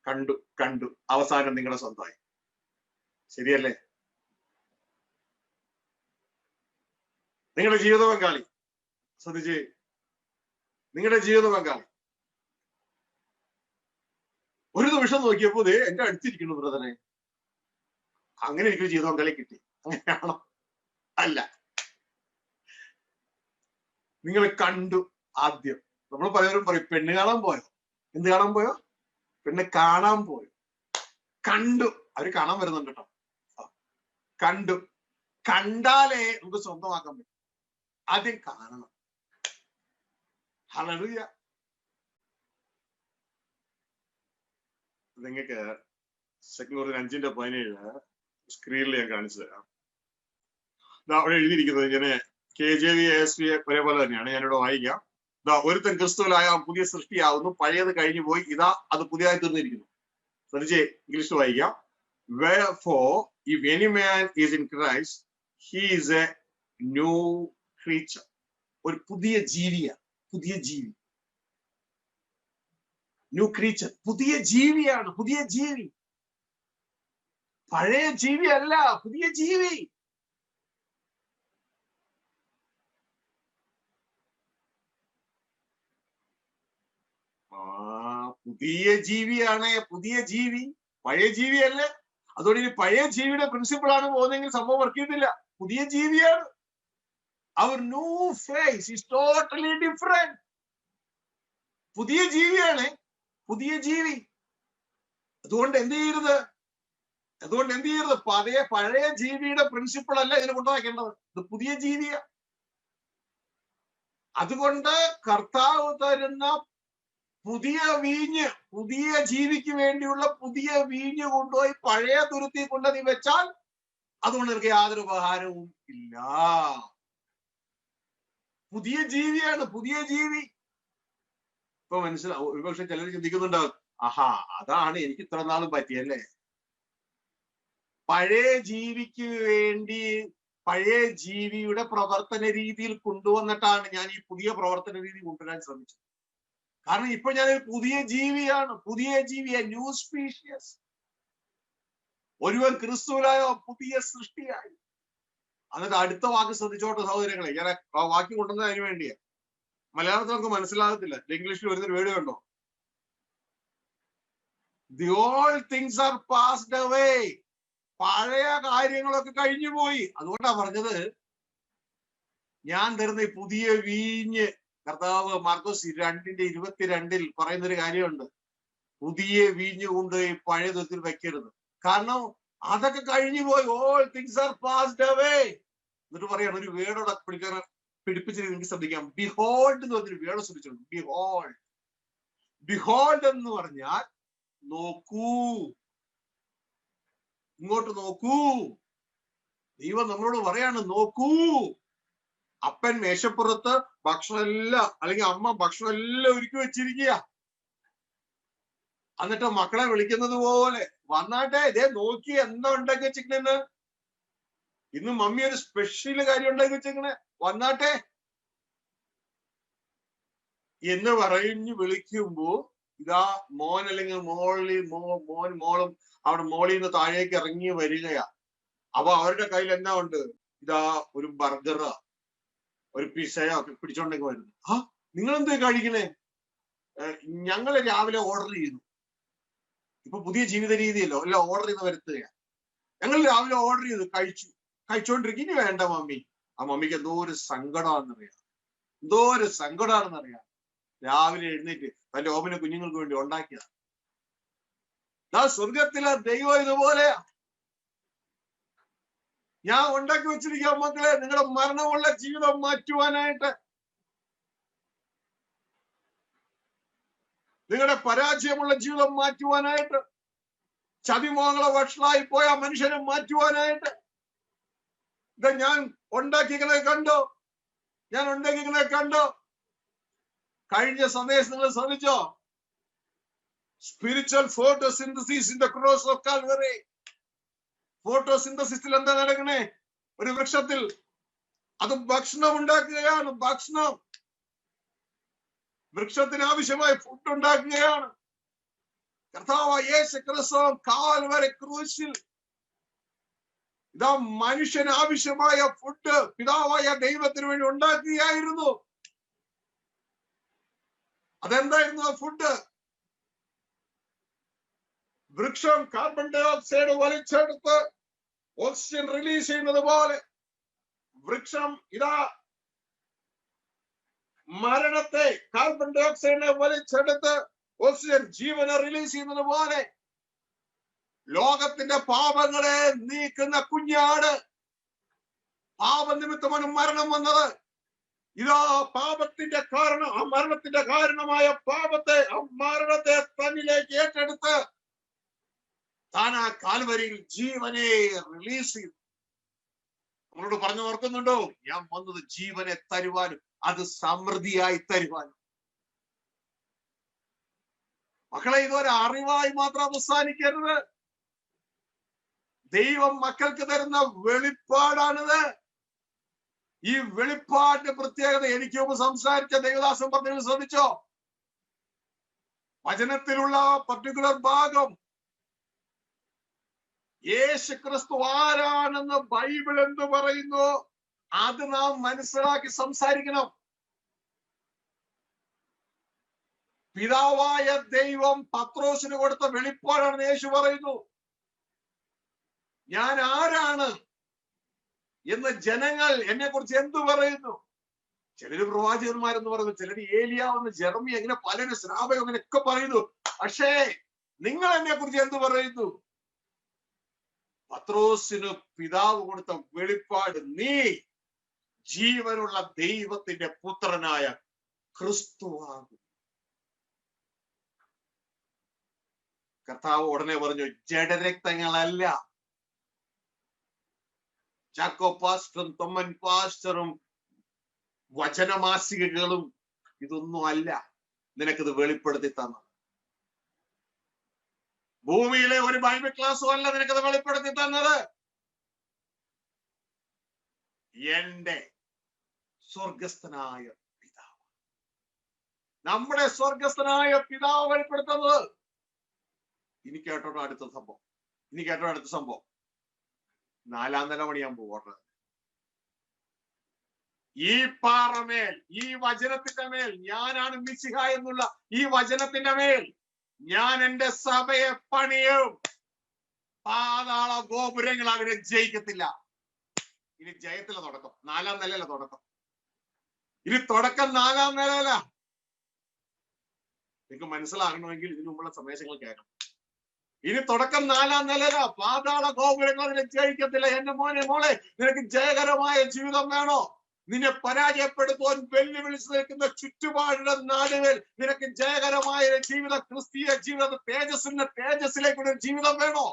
കണ്ടു കണ്ടു അവസാനം നിങ്ങളുടെ സ്വന്തമായി. ശരിയല്ലേ? നിങ്ങളുടെ ജീവിത പങ്കാളി, ശ്രദ്ധിച്ച്, നിങ്ങളുടെ ജീവിത പങ്കാളി ഒരു നിമിഷം നോക്കിയപ്പോ എന്റെ അടുത്തിരിക്കുന്നു ബ്രദറെ, അങ്ങനെ എനിക്കൊരു ജീവിത പങ്കാളി കിട്ടി. അങ്ങനെയാണോ? അല്ല, നിങ്ങൾ കണ്ടു. ആദ്യം നമ്മൾ പലരും പറയും പെണ്ണ് കാണാൻ പോയോ, എന്ത് കാണാൻ പോയോ, പെണ്ണ് കാണാൻ പോയോ, കണ്ടു. അവര് കാണാൻ വരുന്നുണ്ട് കേട്ടോ. കണ്ടു. കണ്ടാലേ നമുക്ക് സ്വന്തമാക്കാൻ പറ്റും. ആദ്യം കാണണം. ഹല്ലേലൂയ. നിങ്ങൾക്ക് 2 Corinthians 5:17 സ്ക്രീനിൽ ഞാൻ കാണിച്ചു തരാം. അവിടെ എഴുതിയിരിക്കുന്നത് ഇങ്ങനെ KJV ASV ഒരേപോലെ തന്നെയാണ്. ഞാനിവിടെ വായിക്കാം. ഒരുത്തൻ ക്രിസ്തുവിലായ പുതിയ സൃഷ്ടിയാവുന്നു, പഴയത് കഴിഞ്ഞു പോയി, ഇതാ അത് പുതിയതായി തീർന്നിരിക്കുന്നു. ശ്രദ്ധിച്ചേ, ഇംഗ്ലീഷ് വായിക്കാം. Wherefore, if any man is in Christ, he is a new creature. ഒരു പുതിയ ജീവിയാണ്, പുതിയ ജീവി, ന്യൂ ക്രീച്ചർ, പുതിയ ജീവിയാണ്, പുതിയ ജീവി. പഴയ ജീവി അല്ല, പുതിയ ജീവി. പുതിയ ജീവിയാണ്, പുതിയ ജീവി, പഴയ ജീവിയല്ലേ. അതുകൊണ്ട് ഇനി പഴയ ജീവിയുടെ പ്രിൻസിപ്പിൾ ആണ് പോകുന്നതെങ്കിൽ സംഭവം വർക്ക് ചെയ്തില്ല. പുതിയ ജീവിയാണ്. Our new face is totally different. പുതിയ ജീവിയാണ്, പുതിയ ജീവി. അതുകൊണ്ട് എന്ത് ചെയ്യരുത്, പഴയ ജീവിയുടെ പ്രിൻസിപ്പിൾ അല്ല ഇതിന് കൊണ്ടുവയ്ക്കേണ്ടത്. ഇത് പുതിയ ജീവിയ. അതുകൊണ്ട് കർത്താവ് തരുന്ന പുതിയ വീഞ്ഞ്, പുതിയ ജീവിക്ക് വേണ്ടിയുള്ള പുതിയ വീഞ്ഞ് കൊണ്ടുപോയി പഴയ തുരുത്തി കൊണ്ട് നീ വെച്ചാൽ അതുകൊണ്ട് നിനക്ക് യാതൊരു ഉപകാരവും ഇല്ല. പുതിയ ജീവിയാണ്, പുതിയ ജീവി. ഇപ്പൊ മനസ്സിലാവും. ഒരുപക്ഷെ ചിലർ ചിന്തിക്കുന്നുണ്ടാവും, ആഹാ അതാണ് എനിക്ക് ഇത്ര നാളും പറ്റിയല്ലേ. പഴയ ജീവിക്ക് വേണ്ടി പഴയ ജീവിയുടെ പ്രവർത്തന രീതിയിൽ കൊണ്ടുവന്നിട്ടാണ് ഞാൻ ഈ പുതിയ പ്രവർത്തന രീതി കൊണ്ടുവരാൻ ശ്രമിച്ചത്. കാരണം ഇപ്പൊ ഞാനൊരു പുതിയ ജീവിയാണ്, പുതിയ ജീവിയെ, ന്യൂ സ്പീഷ്യസ്. ഒരുവൻ ക്രിസ്തുവിലായോ പുതിയ സൃഷ്ടിയായി. എന്നിട്ട് അടുത്ത വാക്ക് ശ്രദ്ധിച്ചോട്ടെ സഹോദരങ്ങളെ, ഞാൻ ആ വാക്യം കൊണ്ടുവന്നത് അതിനു വേണ്ടിയാ. മലയാളത്തിൽ നമുക്ക് മനസ്സിലാകത്തില്ല, ഇംഗ്ലീഷിൽ വരുന്നൊരു വേർഡ് കണ്ടോ? The all things are passed away. പഴയ കാര്യങ്ങളൊക്കെ കഴിഞ്ഞു പോയി. അതുകൊണ്ടാ പറഞ്ഞത്, ഞാൻ തരുന്ന ഈ പുതിയ വീഞ്ഞ്, കർത്താവ് മാർക്കോസ് 2:22 പറയുന്നൊരു കാര്യമുണ്ട്. പുതിയ വീഞ്ഞ് കൊണ്ട് ഈ പഴയ തൊത്തിൽ വെക്കരുത്, കാരണം അതൊക്കെ കഴിഞ്ഞു പോയി. All things are passed away. എന്നിട്ട് പറയാണ് ഒരു വേർഡോടെ പിടിപ്പിച്ച് നിങ്ങൾക്ക് ശ്രദ്ധിക്കാം. ബിഹോൾഡ് എന്ന് പറഞ്ഞൊരു വേർഡ് ശ്രദ്ധിച്ചിട്ടുണ്ട്. ബിഹോൾഡ്. ബിഹോൾഡ് എന്ന് പറഞ്ഞാൽ നോക്കൂ, ഇങ്ങോട്ട് നോക്കൂ. ദൈവം നമ്മളോട് പറയാണ്, നോക്കൂ. അപ്പൻ മേശപ്പുറത്ത് ഭക്ഷണം എല്ലാം, അല്ലെങ്കിൽ അമ്മ ഭക്ഷണം എല്ലാം ഒരുക്കി വെച്ചിരിക്കുക. എന്നിട്ട് മക്കളെ വിളിക്കുന്നത് പോലെ, വന്നാട്ടെ, ഇതേ നോക്കി എന്താ ഉണ്ടാക്കി വെച്ചിരിക്കണെന്ന്, ഇന്ന് മമ്മി ഒരു സ്പെഷ്യൽ കാര്യം ഉണ്ടാക്കി വെച്ചിരിക്കണേ, വന്നാട്ടെ എന്ന് പറഞ്ഞ് വിളിക്കുമ്പോ ഇതാ മോൻ അല്ലെങ്കിൽ മോളും അവിടെ മോളിൽ നിന്ന് താഴേക്ക് ഇറങ്ങി വരികയാ. അപ്പൊ അവരുടെ കയ്യിൽ എന്നാ ഉണ്ട്? ഇതാ ഒരു ബർഗറോ ഒരു പിസയോ ഒക്കെ പിടിച്ചോണ്ടൊക്കെ വരുന്നു. ആ നിങ്ങൾ എന്താ കഴിക്കണേ? ഞങ്ങള് രാവിലെ ഓർഡർ ചെയ്തു. ഇപ്പൊ പുതിയ ജീവിത രീതിയല്ലോ, എല്ലാം ഓർഡർ ചെയ്ത് വരുത്തുകയാണ്. ഞങ്ങൾ രാവിലെ ഓർഡർ ചെയ്തു, കഴിച്ചോണ്ടിരിക്കും. ഇനി വേണ്ട മമ്മി. ആ മമ്മിക്ക് എന്തോ ഒരു സങ്കടമാണെന്നറിയാം, എന്തോ ഒരു സങ്കടമാണെന്നറിയാം. രാവിലെ എഴുന്നേറ്റ് തന്റെ ഓമന കുഞ്ഞുങ്ങൾക്ക് വേണ്ടി ഉണ്ടാക്കിയതാണ്. സ്വർഗത്തിലെ ദൈവം ഇതുപോലെയാ. ഞാൻ ഉണ്ടാക്കി വെച്ചിരിക്കുക മക്കളെ, നിങ്ങളുടെ മരണമുള്ള ജീവിതം മാറ്റുവാനായിട്ട്, നിങ്ങളുടെ പരാജയമുള്ള ജീവിതം മാറ്റുവാനായിട്ട്, ചതിമോഹങ്ങളെ വഷളായി പോയ മനുഷ്യനെ മാറ്റുവാനായിട്ട്. ഇത് ഞാൻ ഉണ്ടാക്കിക്കണേ കണ്ടോ? ഞാൻ ഉണ്ടാക്കിക്കണേ കണ്ടോ? കഴിഞ്ഞ സന്ദേശം നിങ്ങൾ ശ്രമിച്ചോ? Spiritual photosynthesis in the cross of Calvary. ഫോട്ടോസിന്തസിസിൽ എന്താ നടക്കണേ? ഒരു വൃക്ഷത്തിൽ അത് ഭക്ഷണം ഉണ്ടാക്കുകയാണ്. ഭക്ഷണം, വൃക്ഷത്തിന് ആവശ്യമായ ഫുഡ് ഉണ്ടാക്കുകയാണ്. കർത്താവായ യേശു ക്രിസ്തു കാൽവരി ക്രൂശിൽ ഇതാ മനുഷ്യന് ആവശ്യമായ ഫുഡ് പിതാവായ ദൈവത്തിന് വേണ്ടി ഉണ്ടാക്കുകയായിരുന്നു. അതെന്തായിരുന്നു ആ ഫുഡ്? വൃക്ഷം കാർബൺ ഡൈ ഓക്സൈഡ് വലിച്ചെടുത്ത് ഓക്സിജൻ റിലീസ് ചെയ്യുന്നത് പോലെ, വൃക്ഷം ഇതാ മരണത്തെ, കാർബൺ ഡൈ ഓക്സൈഡിനെ വലിച്ചെടുത്ത് ഓക്സിജൻ ജീവനെ റിലീസ് ചെയ്യുന്നത് പോലെ, ലോകത്തിന്റെ പാപങ്ങളെ നീക്കുന്ന കുഞ്ഞാട്. പാപനിമിത്തമാണ് മരണം വന്നത്. ഇതാ പാപത്തിന്റെ കാരണം, ആ മരണത്തിന്റെ കാരണമായ പാപത്തെ, ആ മരണത്തെ തന്നിലേക്ക് ഏറ്റെടുത്ത് താൻ ആ കാൽവരിയിൽ ജീവനെ റിലീസ് ചെയ്തു. നമ്മളോട് പറഞ്ഞു ഓർക്കുന്നുണ്ടോ? ഞാൻ വന്നത് ജീവനെ തരുവാനും അത് സമൃദ്ധിയായി തരുവാനും. മക്കളെ, ഇതൊരു അറിവായി മാത്രം അവസാനിക്കരുത്. ദൈവം മക്കൾക്ക് തരുന്ന വെളിപ്പാടാണിത്. ഈ വെളിപ്പാടിന്റെ പ്രത്യേകത എനിക്ക് മുമ്പ് സംസാരിച്ച ദേവദാസൻ പറഞ്ഞു ശ്രദ്ധിച്ചോ? വചനത്തിലുള്ള പർട്ടിക്കുലർ ഭാഗം യേശു ക്രിസ്തു ആരാണെന്ന് ബൈബിൾ എന്ത് പറയുന്നു അത് നാം മനസ്സിലാക്കി സംസാരിക്കണം. പിതാവായ ദൈവം പത്രോസിന് കൊടുത്ത വെളിപ്പാടാണെന്ന് യേശു പറയുന്നു. ഞാൻ ആരാണ് എന്ന് ജനങ്ങൾ എന്നെ കുറിച്ച് എന്തു പറയുന്നു? ചിലര് പ്രവാചകന്മാരെന്ന് പറയുന്നു, ചിലര് ഏലിയാവെന്ന്, ജെറമിയ, അങ്ങനെ പലരും ശ്രാപയം അങ്ങനെയൊക്കെ പറയുന്നു. പക്ഷേ നിങ്ങൾ എന്നെ കുറിച്ച് എന്ത് പറയുന്നു? പത്രോസിന് പിതാവ് കൊടുത്ത വെളിപ്പാട്, നീ ജീവനുള്ള ദൈവത്തിന്റെ പുത്രനായ ക്രിസ്തുവാകും. കർത്താവ് ഉടനെ പറഞ്ഞു, ജഡരക്തങ്ങളല്ല, ചാക്കോ പാസ്റ്ററും തൊമ്മൻ പാസ്റ്ററും വചനമാസികകളും ഇതൊന്നും അല്ല നിനക്കിത് വെളിപ്പെടുത്തി തന്നത്. ഭൂമിയിലെ ഒരു ബൈബിൾ ക്ലാസ്സും അല്ല നിനക്കത് വെളിപ്പെടുത്തി തന്നത്. എന്റെ സ്വർഗസ്ഥനായ പിതാവ്, നമ്മുടെ സ്വർഗസ്ഥനായ പിതാവ് വെളിപ്പെടുത്തുന്നത്. ഇനി കേട്ടോ അടുത്ത സംഭവം. 4-ാം നില പണിയാൻ പോകട്ടെ. ഈ പാറമേൽ, ഈ വചനത്തിന്റെ മേൽ, ഞാനാണ് മിശിഹ എന്നുള്ള ഈ വചനത്തിന്റെ മേൽ ഞാൻ എന്റെ സഭയെ പണിയും. പാതാള ഗോപുരങ്ങൾ അവരെ ജയിക്കത്തില്ല. ഇനി ജയത്തിലെ തുടക്കം 4-ാം നിലയിലെ തുടക്കം. ഇനി തുടക്കം 4-ാം നിലയില. നിങ്ങൾക്ക് മനസ്സിലാകണമെങ്കിൽ ഇതിനു മുമ്പുള്ള സന്ദേശങ്ങൾ കേൾക്കണം. ഇനി തുടക്കം 4-ാം നിലയില. പാതാള ഗോപുരങ്ങൾ അതിനെ ജയിക്കത്തില്ല. എന്റെ മോനെ, മോളെ, നിനക്ക് ജയകരമായ ജീവിതം വേണോ? നിന്നെ പരാജയപ്പെടുത്തുവാൻ വെല്ലുവിളിച്ച് നിൽക്കുന്ന ചുറ്റുപാടുടെ നാടുകൾ നിനക്ക് ജയകരമായ ജീവിതം, ക്രിസ്തീയ ജീവിതം, തേജസ്സിലേക്കുള്ള ജീവിതം വേണോ?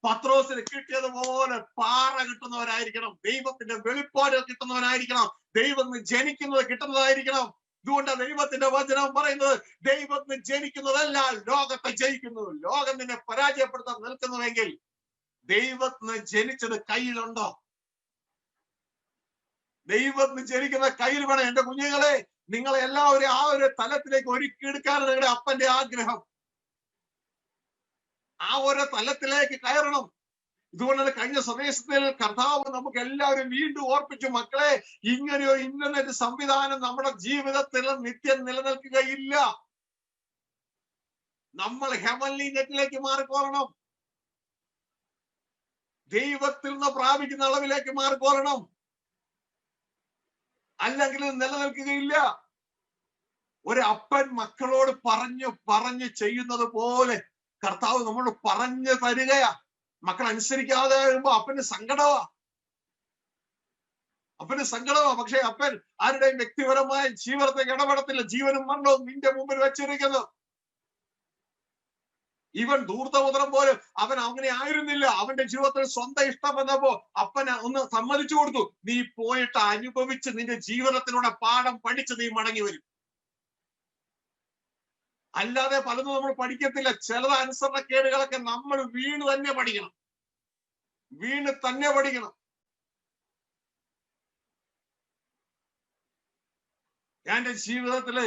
പത്രോസിന് കിട്ടിയതുപോലെ പാറ കിട്ടുന്നവരായിരിക്കണം. ദൈവത്തിന്റെ വെളിപ്പാട് കിട്ടുന്നവനായിരിക്കണം. ദൈവം ജനിക്കുന്നത് കിട്ടുന്നതായിരിക്കണം. ഇതുകൊണ്ട് ദൈവത്തിന്റെ വചനം പറയുന്നത്, ദൈവത്തിന് ജനിക്കുന്നതല്ല ലോകത്തെ ജയിക്കുന്നു. ലോകം നിന്നെ പരാജയപ്പെടുത്താൻ നിൽക്കുന്നുവെങ്കിൽ ദൈവത്തിന് ജനിച്ചത് കയ്യിലുണ്ടോ? ദൈവത്തിന് ജനിക്കുന്ന കയ്യിൽ വേണം. എന്റെ കുഞ്ഞുങ്ങളെ, നിങ്ങളെ എല്ലാവരും ആ ഒരു തലത്തിലേക്ക് ഒരുക്കിയെടുക്കാനാണ് നിങ്ങളുടെ അപ്പന്റെ ആഗ്രഹം. ആ ഒരു തലത്തിലേക്ക് കയറണം. ഇതുകൊണ്ടാണ് കഴിഞ്ഞ സന്ദേശത്തിൽ കർത്താവ് നമുക്ക് എല്ലാവരും വീണ്ടും ഓർപ്പിച്ചു, മക്കളെ, ഇങ്ങനെയൊരു ഇന്റർനെറ്റ് സംവിധാനം നമ്മുടെ ജീവിതത്തിൽ നിത്യം നിലനിൽക്കുകയില്ല. നമ്മൾ ഹെവൻലി നെറ്റിലേക്ക് മാറിക്കോളണം. ദൈവത്തിൽ നിന്ന് പ്രാപിക്കുന്ന അളവിലേക്ക് മാറിക്കോളണം. അല്ലെങ്കിൽ നിലനിൽക്കുകയില്ല. ഒരു അപ്പൻ മക്കളോട് പറഞ്ഞു ചെയ്യുന്നത് പോലെ കർത്താവ് നമ്മളോട് പറഞ്ഞു തരികയാ. മക്കൾ അനുസരിക്കാതെ വരുമ്പോ അപ്പന് സങ്കടമാ. പക്ഷെ അപ്പൻ ആരുടെയും വ്യക്തിപരമായ ജീവിതത്തെ ഇടപെടത്തില്ല. ജീവനും മരണവും നിന്റെ മുമ്പിൽ വെച്ചിരിക്കുന്നു. ഇവൻ ധൂർത്തപുത്രൻ പോലും അവൻ അങ്ങനെ ആയിരുന്നില്ല. അവന്റെ ജീവിതത്തിൽ സ്വന്തം ഇഷ്ടം വന്നപ്പോ അപ്പൻ ഒന്ന് സമ്മതിച്ചു കൊടുത്തു. നീ പോയിട്ട് അനുഭവിച്ച് നിന്റെ ജീവിതത്തിലൂടെ പാഠം പഠിച്ച് നീ മടങ്ങി വരും. അല്ലാതെ പലതും നമ്മൾ പഠിക്കത്തില്ല. ചില അനുസരണക്കേടുകളൊക്കെ നമ്മൾ വീണ് തന്നെ പഠിക്കണം. എന്റെ ജീവിതത്തില്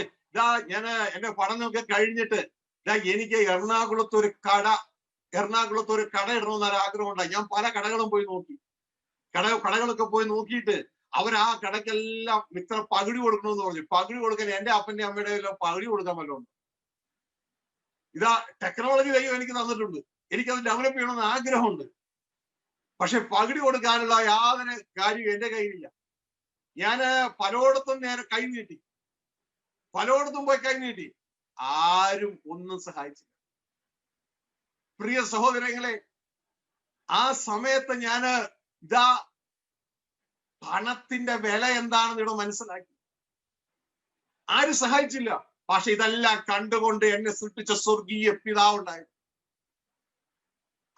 ഞാൻ എന്റെ പഠനമൊക്കെ കഴിഞ്ഞിട്ട് എനിക്ക് എറണാകുളത്ത് ഒരു കട ഇടണമെന്നൊരു ആഗ്രഹം ഉണ്ടായി. ഞാൻ പല കടകളും പോയി നോക്കി. കടകളൊക്കെ പോയി നോക്കിയിട്ട് അവർ ആ കടക്കെല്ലാം ഇത്ര പകുതി കൊടുക്കണമെന്ന് പറഞ്ഞു. പകുതി കൊടുക്കാൻ എന്റെ അപ്പന്റെ അമ്മയുടെ എല്ലാം പകുതി കൊടുക്കാൻ വല്ലതും. ടെക്നോളജി ദൈവം എനിക്ക് തന്നിട്ടുണ്ട്. എനിക്കത് ഡെവലപ്പ് ചെയ്യണമെന്ന് ആഗ്രഹമുണ്ട്. പക്ഷെ പകുതി കൊടുക്കാനുള്ള യാതൊരു കാര്യം എന്റെ കയ്യിലില്ല. ഞാൻ പലയിടത്തും പോയി കൈ നീട്ടി. ആരും ഒന്നും സഹായിച്ചില്ല. പ്രിയ സഹോദരങ്ങളെ, ആ സമയത്ത് ഞാന് പണത്തിന്റെ വില എന്താണെന്ന് ഇവിടെ മനസ്സിലാക്കി. ആരും സഹായിച്ചില്ല. പക്ഷെ ഇതെല്ലാം കണ്ടുകൊണ്ട് എന്നെ സൃഷ്ടിച്ച സ്വർഗീയ പിതാവ് ഉണ്ടായിരുന്നു.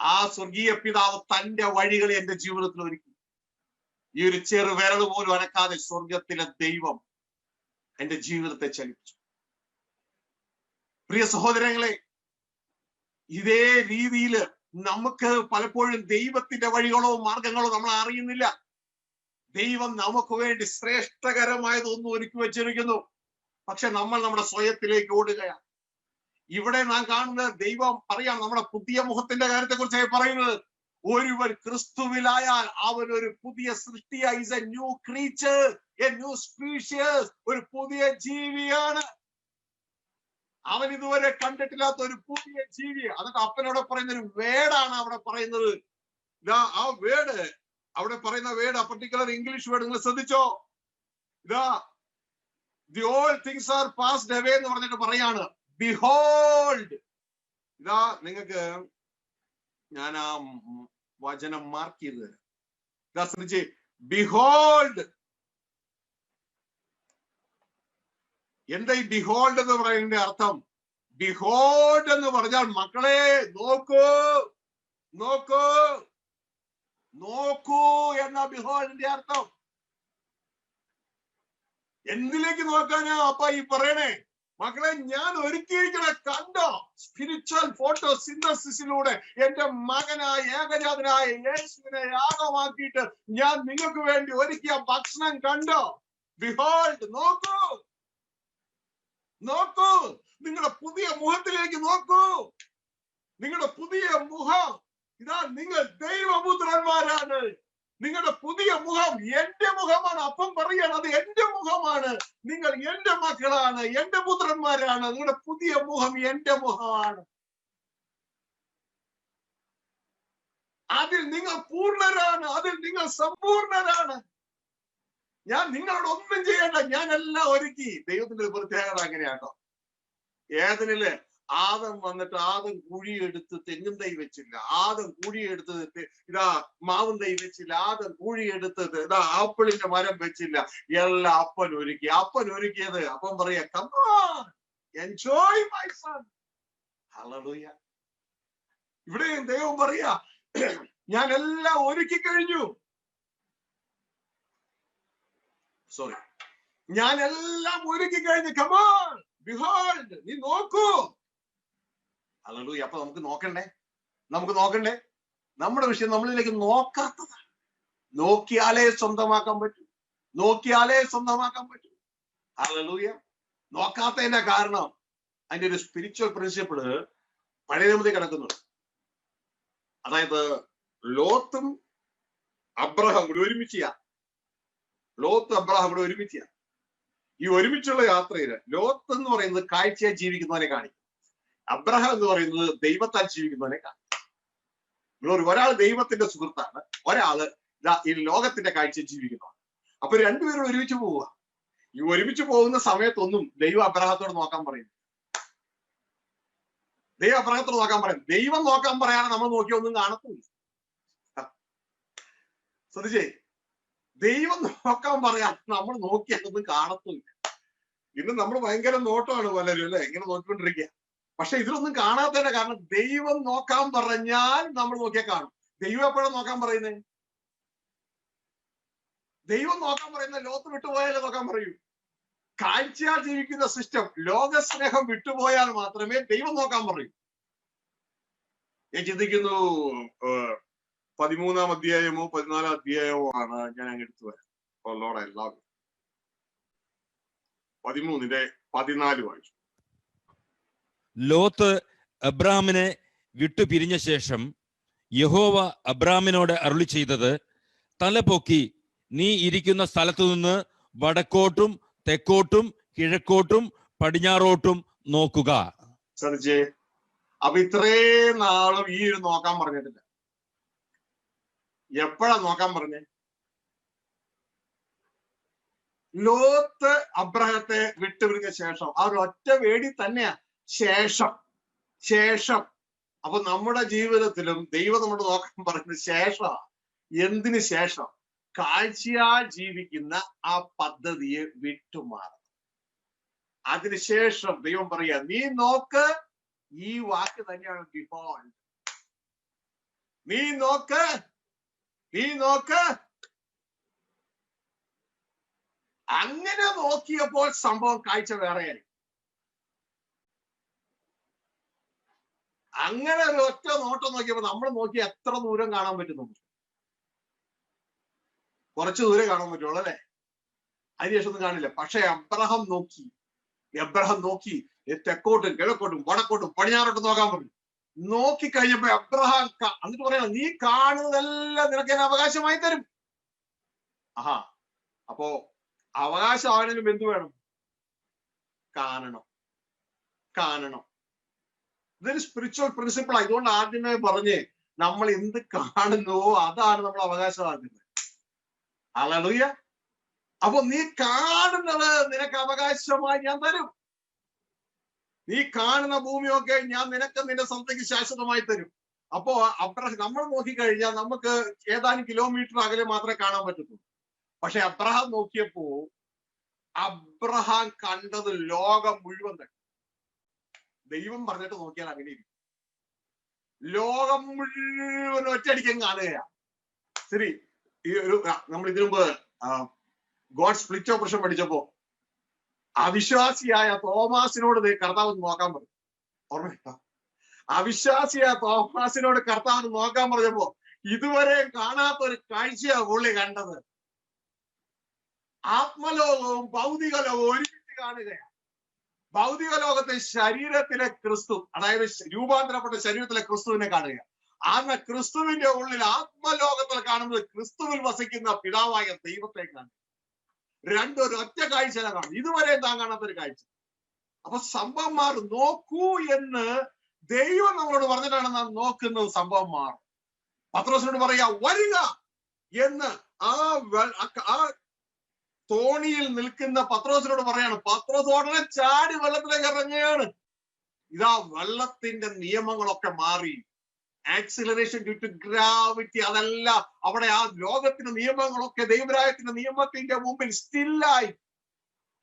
ആ സ്വർഗീയ പിതാവ് തന്റെ വഴികളെ എന്റെ ജീവിതത്തിൽ ഒരുക്കി. ഈ ഒരു ചെറു വിരൽ പോലും അനക്കാതെ സ്വർഗത്തിലെ ദൈവം എന്റെ ജീവിതത്തെ ചലിപ്പിച്ചു. പ്രിയ സഹോദരങ്ങളെ, ഇതേ രീതിയിൽ നമുക്ക് പലപ്പോഴും ദൈവത്തിന്റെ വഴികളോ മാർഗങ്ങളോ നമ്മൾ അറിയുന്നില്ല. ദൈവം നമുക്ക് വേണ്ടി ശ്രേഷ്ഠകരമായതൊന്നും ഒരുക്കി വെച്ചിരിക്കുന്നു. പക്ഷെ നമ്മൾ നമ്മുടെ സ്വയത്തിലേക്ക് ഓടുകയാണ്. ഇവിടെ നാം കാണുന്നത് ദൈവം പറയാം, നമ്മുടെ പുതിയ മുഖത്തിന്റെ കാര്യത്തെ കുറിച്ചായി പറയുന്നത്. ഒരുവൻ ക്രിസ്തുവിലായാൽ അവൻ ഒരു പുതിയ സൃഷ്ടിയായി. Is a new creature, a new species, ഒരു പുതിയ ജീവിയാണ്. അവൻ ഇതുവരെ കണ്ടിട്ടില്ലാത്ത ഒരു പുതിയ ജീവി. എന്നിട്ട് അപ്പനോട് പറയുന്ന ഒരു വേർഡാണ് അവിടെ പറയുന്നത്. ആ വേർഡ്, അവിടെ പറയുന്ന വേർഡ്, ആ പർട്ടിക്കുലർ ഇംഗ്ലീഷ് വേർഡ് നിങ്ങൾ ശ്രദ്ധിച്ചോ. The old things are passed away എന്ന് പറഞ്ഞിട്ട് പറയാണ്. Behold. നിങ്ങൾക്ക് ഞാൻ ആ വചനം മാർക്ക് ചെയ്ത് തരാം. ശ്രദ്ധിച്ചേ, ബിഹോൾഡ്. എന്താ ഈ ബിഹോൾഡ് എന്ന് പറയുന്നതിന്റെ അർത്ഥം? ബിഹോൾഡ് എന്ന് പറഞ്ഞാൽ മക്കളെ നോക്കൂ എന്ന ബിഹോൾഡിന്റെ അർത്ഥം. എന്തിലേക്ക് നോക്കാനാ അപ്പ ഈ പറയണേ? മക്കളെ, ഞാൻ ഒരുക്കിയിരിക്കണ കണ്ടോ? സ്പിരിച്വൽ ഫോട്ടോ സിന്തസിസിലൂടെ എന്റെ മകനായ ഏകജാതനായ യേശുവിനെ യാഗമാക്കിയിട്ട് ഞാൻ നിങ്ങൾക്ക് വേണ്ടി ഒരുക്കിയ ഭക്ഷണം കണ്ടോ? ബിഹോൾഡ്, നോക്കൂ, നോക്കൂ, നിങ്ങളുടെ പുതിയ മുഖത്തിലേക്ക് നോക്കൂ. നിങ്ങളുടെ പുതിയ മുഖം ഇതാ, നിങ്ങൾ ദൈവപുത്രന്മാരാണ്. നിങ്ങളുടെ പുതിയ മുഖം എന്റെ മുഖമാണ്. അപ്പം പറയാണ്, അത് എന്റെ മുഖമാണ്. നിങ്ങൾ എന്റെ മക്കളാണ്, എന്റെ പുത്രന്മാരാണ്. നിങ്ങളുടെ പുതിയ മുഖം എന്റെ മുഖമാണ്. അതിൽ നിങ്ങൾ പൂർണ്ണരാണ്, അതിൽ നിങ്ങൾ സമ്പൂർണരാണ്. ഞാൻ നിങ്ങളോട് ഒന്നും ചെയ്യണ്ട, ഞാൻ എല്ലാം ഒരുക്കി. ദൈവത്തിന്റെ ഒരു പ്രത്യേകത അങ്ങനെയാട്ടോ. ഏതിനില് ആദം വന്നിട്ട് ആദം കുഴിയെടുത്ത് തെങ്ങും തൈ വെച്ചില്ല. ആദം കുഴിയെടുത്ത് ഇതാ മാവും തൈ വെച്ചില്ല. ആദം കുഴിയെടുത്ത് ഇതാ ആപ്പിളിന്റെ മരം വെച്ചില്ല. എല്ലാം അപ്പൻ ഒരുക്കി. അപ്പൻ ഒരുക്കിയത് അപ്പൻ പറയാ, come on, enjoy my son. Hallelujah. ഇവിടെയും ദൈവം പറയാ, ഞാൻ എല്ലാം ഒരുക്കി കഴിഞ്ഞു. സോറി, ഞാൻ എല്ലാം ഒരുക്കി കഴിഞ്ഞു. കം ഓൺ, ബിഹോൾഡ്, നീ നോക്കൂ. ഹല്ലേലൂയ. അപ്പൊ നമുക്ക് നോക്കണ്ടേ? നമ്മുടെ വിഷയം നമ്മളിലേക്ക് നോക്കാത്തതാണ്. നോക്കിയാലേ സ്വന്തമാക്കാൻ പറ്റൂ. ഹല്ലേലൂയ. നോക്കാത്തതിന്റെ കാരണം അതിന്റെ ഒരു സ്പിരിച്വൽ പ്രിൻസിപ്പിള് പഴയ നിയമത്തിൽ കിടക്കുന്നുണ്ട്. അതായത് ലോത്തും അബ്രഹാം കൂടി ഒരുമിച്ച ഈ ഒരുമിച്ചുള്ള യാത്രയില് ലോത്ത് എന്ന് പറയുന്നത് കാഴ്ചയായി ജീവിക്കുന്നവനെ കാണിക്കും. അബ്രഹാം എന്ന് പറയുന്നത് ദൈവത്താൽ ജീവിക്കുന്നവനെ കാണിക്കും. ഒരാൾ ദൈവത്തിന്റെ സുഹൃത്താണ്, ഒരാള് ഈ ലോകത്തിന്റെ കാഴ്ച ജീവിക്കുന്നതാണ്. അപ്പൊ രണ്ടുപേരും ഒരുമിച്ച് പോവുക. ഈ ഒരുമിച്ച് പോകുന്ന സമയത്തൊന്നും ദൈവം അബ്രഹാത്തോട് നോക്കാൻ പറയുന്നു. ദൈവം നോക്കാൻ പറയാതെ നമ്മൾ നോക്കിയ ഒന്നും കാണത്തില്ല. ശ്രദ്ധിച്ചേ, ദൈവം നോക്കാൻ പറയാതെ നമ്മൾ നോക്കിയാലൊന്നും കാണത്തില്ല. ഇന്ന് നമ്മൾ ഭയങ്കര നോട്ടമാണ് പലരും, അല്ലെ? ഇങ്ങനെ നോക്കിക്കൊണ്ടിരിക്കുക. പക്ഷെ ഇതിലൊന്നും കാണാത്തതിന്റെ കാരണം ദൈവം നോക്കാൻ പറഞ്ഞാൽ നമ്മൾ നോക്കിയാൽ കാണും. ദൈവം എപ്പോഴാണ് നോക്കാൻ പറയുന്നത്? ദൈവം നോക്കാൻ പറയുന്ന ലോത്ത് വിട്ടുപോയാലേ നോക്കാൻ പറയൂ. കാഴ്ചയാൽ ജീവിക്കുന്ന സിസ്റ്റം, ലോകസ്നേഹം വിട്ടുപോയാൽ മാത്രമേ ദൈവം നോക്കാൻ പറയൂ. ഞാൻ ചിന്തിക്കുന്നു 13-ാം അധ്യായമോ 14-ാം അധ്യായമോ ആണ് ഞാൻ അങ്ങ് എടുത്തു വരാം. എല്ലാവരും 13-ന്റെ-14 വായിച്ചു. ലോത്ത് അബ്രാമിനെ വിട്ടുപിരിഞ്ഞ ശേഷം യഹോവ അബ്രാമിനോട് അരുളി ചെയ്തത്, തലപൊക്കി നീ ഇരിക്കുന്ന സ്ഥലത്തു നിന്ന് വടക്കോട്ടും തെക്കോട്ടും കിഴക്കോട്ടും പടിഞ്ഞാറോട്ടും നോക്കുക. ശ്രദ്ധിച്ചേ, അപ്പൊ ഇത്രയും നാളും ഈ ഒരു നോക്കാൻ പറഞ്ഞിട്ടില്ല. എപ്പോഴാ നോക്കാൻ പറഞ്ഞേ? ലോത്ത് അബ്രഹത്തെ വിട്ടുപിരിഞ്ഞ ശേഷം. ആ ഒരു ഒറ്റ വേടി തന്നെയാ ശേഷം. അപ്പൊ നമ്മുടെ ജീവിതത്തിലും ദൈവം നമ്മൾ നോക്കാൻ പറയുന്നത് ശേഷം. എന്തിനു ശേഷം? കാഴ്ചയാൽ ജീവിക്കുന്ന ആ പദ്ധതിയെ വിട്ടുമാറും. അതിനുശേഷം ദൈവം പറയാ, നീ നോക്ക്. ഈ വാക്ക് തന്നെയാണ് ബിഹോൾഡ്. നീ നോക്ക്. അങ്ങനെ നോക്കിയപ്പോൾ സംഭവം കാഴ്ച വേറെയായി. അങ്ങനെ ഒരു ഒറ്റ നോട്ടം നോക്കിയപ്പോ നമ്മൾ നോക്കി എത്ര ദൂരം കാണാൻ പറ്റുന്നു? കുറച്ച് ദൂരം കാണാൻ പറ്റുള്ളൂ, അല്ലെ? അതിനുശേഷം ഒന്നും കാണില്ല. പക്ഷെ അബ്രഹാം നോക്കി തെക്കോട്ടും കിഴക്കോട്ടും വടക്കോട്ടും പടിഞ്ഞാറോട്ടും നോക്കാൻ പറഞ്ഞു. നോക്കിക്കഴിഞ്ഞപ്പോ അബ്രഹാം എന്നിട്ട് പറയണം, നീ കാണുന്നതെല്ലാം നിനക്ക് ഞാൻ അവകാശമായി തരും. അപ്പോ അവകാശം ആണെങ്കിലും എന്ത് വേണം? കാണണം. ഇതൊരു സ്പിരിച്വൽ പ്രിൻസിപ്പിൾ. അതുകൊണ്ട് ആദ്യമേ പറഞ്ഞ്, നമ്മൾ എന്ത് കാണുന്നുവോ അതാണ് നമ്മൾ അവകാശമാക്കുന്നത്. ഹല്ലേലൂയ. അപ്പൊ നീ കാണുന്നത് നിനക്ക് അവകാശമായി ഞാൻ തരും. നീ കാണുന്ന ഭൂമിയൊക്കെ ഞാൻ നിനക്ക് നിന്റെ സന്തതിക്ക് ശാശ്വതമായി തരും. അപ്പോ അബ്രഹാം നമ്മൾ നോക്കിക്കഴിഞ്ഞാൽ നമുക്ക് ഏതാനും കിലോമീറ്റർ അകലെ മാത്രമേ കാണാൻ പറ്റത്തുള്ളൂ. പക്ഷെ അബ്രഹാം നോക്കിയപ്പോ അബ്രഹാം കണ്ടത് ലോകം മുഴുവൻ തന്നെ. ദൈവം പറഞ്ഞിട്ട് നോക്കിയാൽ അങ്ങനെ ഇരിക്കും. ലോകം മുഴുവൻ ഒറ്റയടിക്കാൻ കാണുകയാ. ശരി, ഈ ഒരു നമ്മൾ ഇതിനു മുമ്പ് ഗോഡ് സ്പ്ലിറ്റ് ഓപ്പറേഷൻ പഠിച്ചപ്പോ അവിശ്വാസിയായ തോമാസിനോട് കർത്താവ് നോക്കാൻ പറഞ്ഞു. ഓർമ്മ, അവിശ്വാസിയായ തോമാസിനോട് കർത്താവ് നോക്കാൻ പറഞ്ഞപ്പോ ഇതുവരെ കാണാത്ത ഒരു കാഴ്ചയാ പുള്ളി കണ്ടത്. ആത്മലോകവും ഭൗതിക ലോകവും ഒരുമിച്ച് കാണുകയാണ്. ഭൗതിക ലോകത്തെ ശരീരത്തിലെ ക്രിസ്തു, അതായത് രൂപാന്തരപ്പെട്ട ശരീരത്തിലെ ക്രിസ്തുവിനെ കാണുക. ആ ക്രിസ്തുവിന്റെ ഉള്ളിൽ ആത്മലോകത്തിൽ കാണുന്നത് ക്രിസ്തുവിൽ വസിക്കുന്ന പിതാവായ ദൈവത്തെ കാണുക. രണ്ടും ഒരു ഒറ്റ കാഴ്ച കാണും. ഇതുവരെ താൻ കാണാത്തൊരു കാഴ്ച. അപ്പൊ സംഭവം മാറും. നോക്കൂ എന്ന് ദൈവം നമ്മളോട് പറഞ്ഞിട്ടാണ് നാം നോക്കുന്നത്. സംഭവം മാറും. പത്രോസിനോട് പറയാ വരിക എന്ന് ആ തോണിയിൽ നിൽക്കുന്ന പത്രോസിനോട് പറയാണ്. പത്രോസ് ഉടനെ ചാടി വെള്ളത്തിലേക്ക് ഇറങ്ങുകയാണ്. ഇതാ വെള്ളത്തിന്റെ നിയമങ്ങളൊക്കെ മാറി. ആക്സിലറേഷൻ ഡ്യൂ ടു ഗ്രാവിറ്റി, അതല്ല അവിടെ ആ ലോകത്തിന്റെ നിയമങ്ങളൊക്കെ ദൈവരായത്തിന്റെ നിയമത്തിന്റെ മുമ്പിൽ സ്റ്റില്ലായി.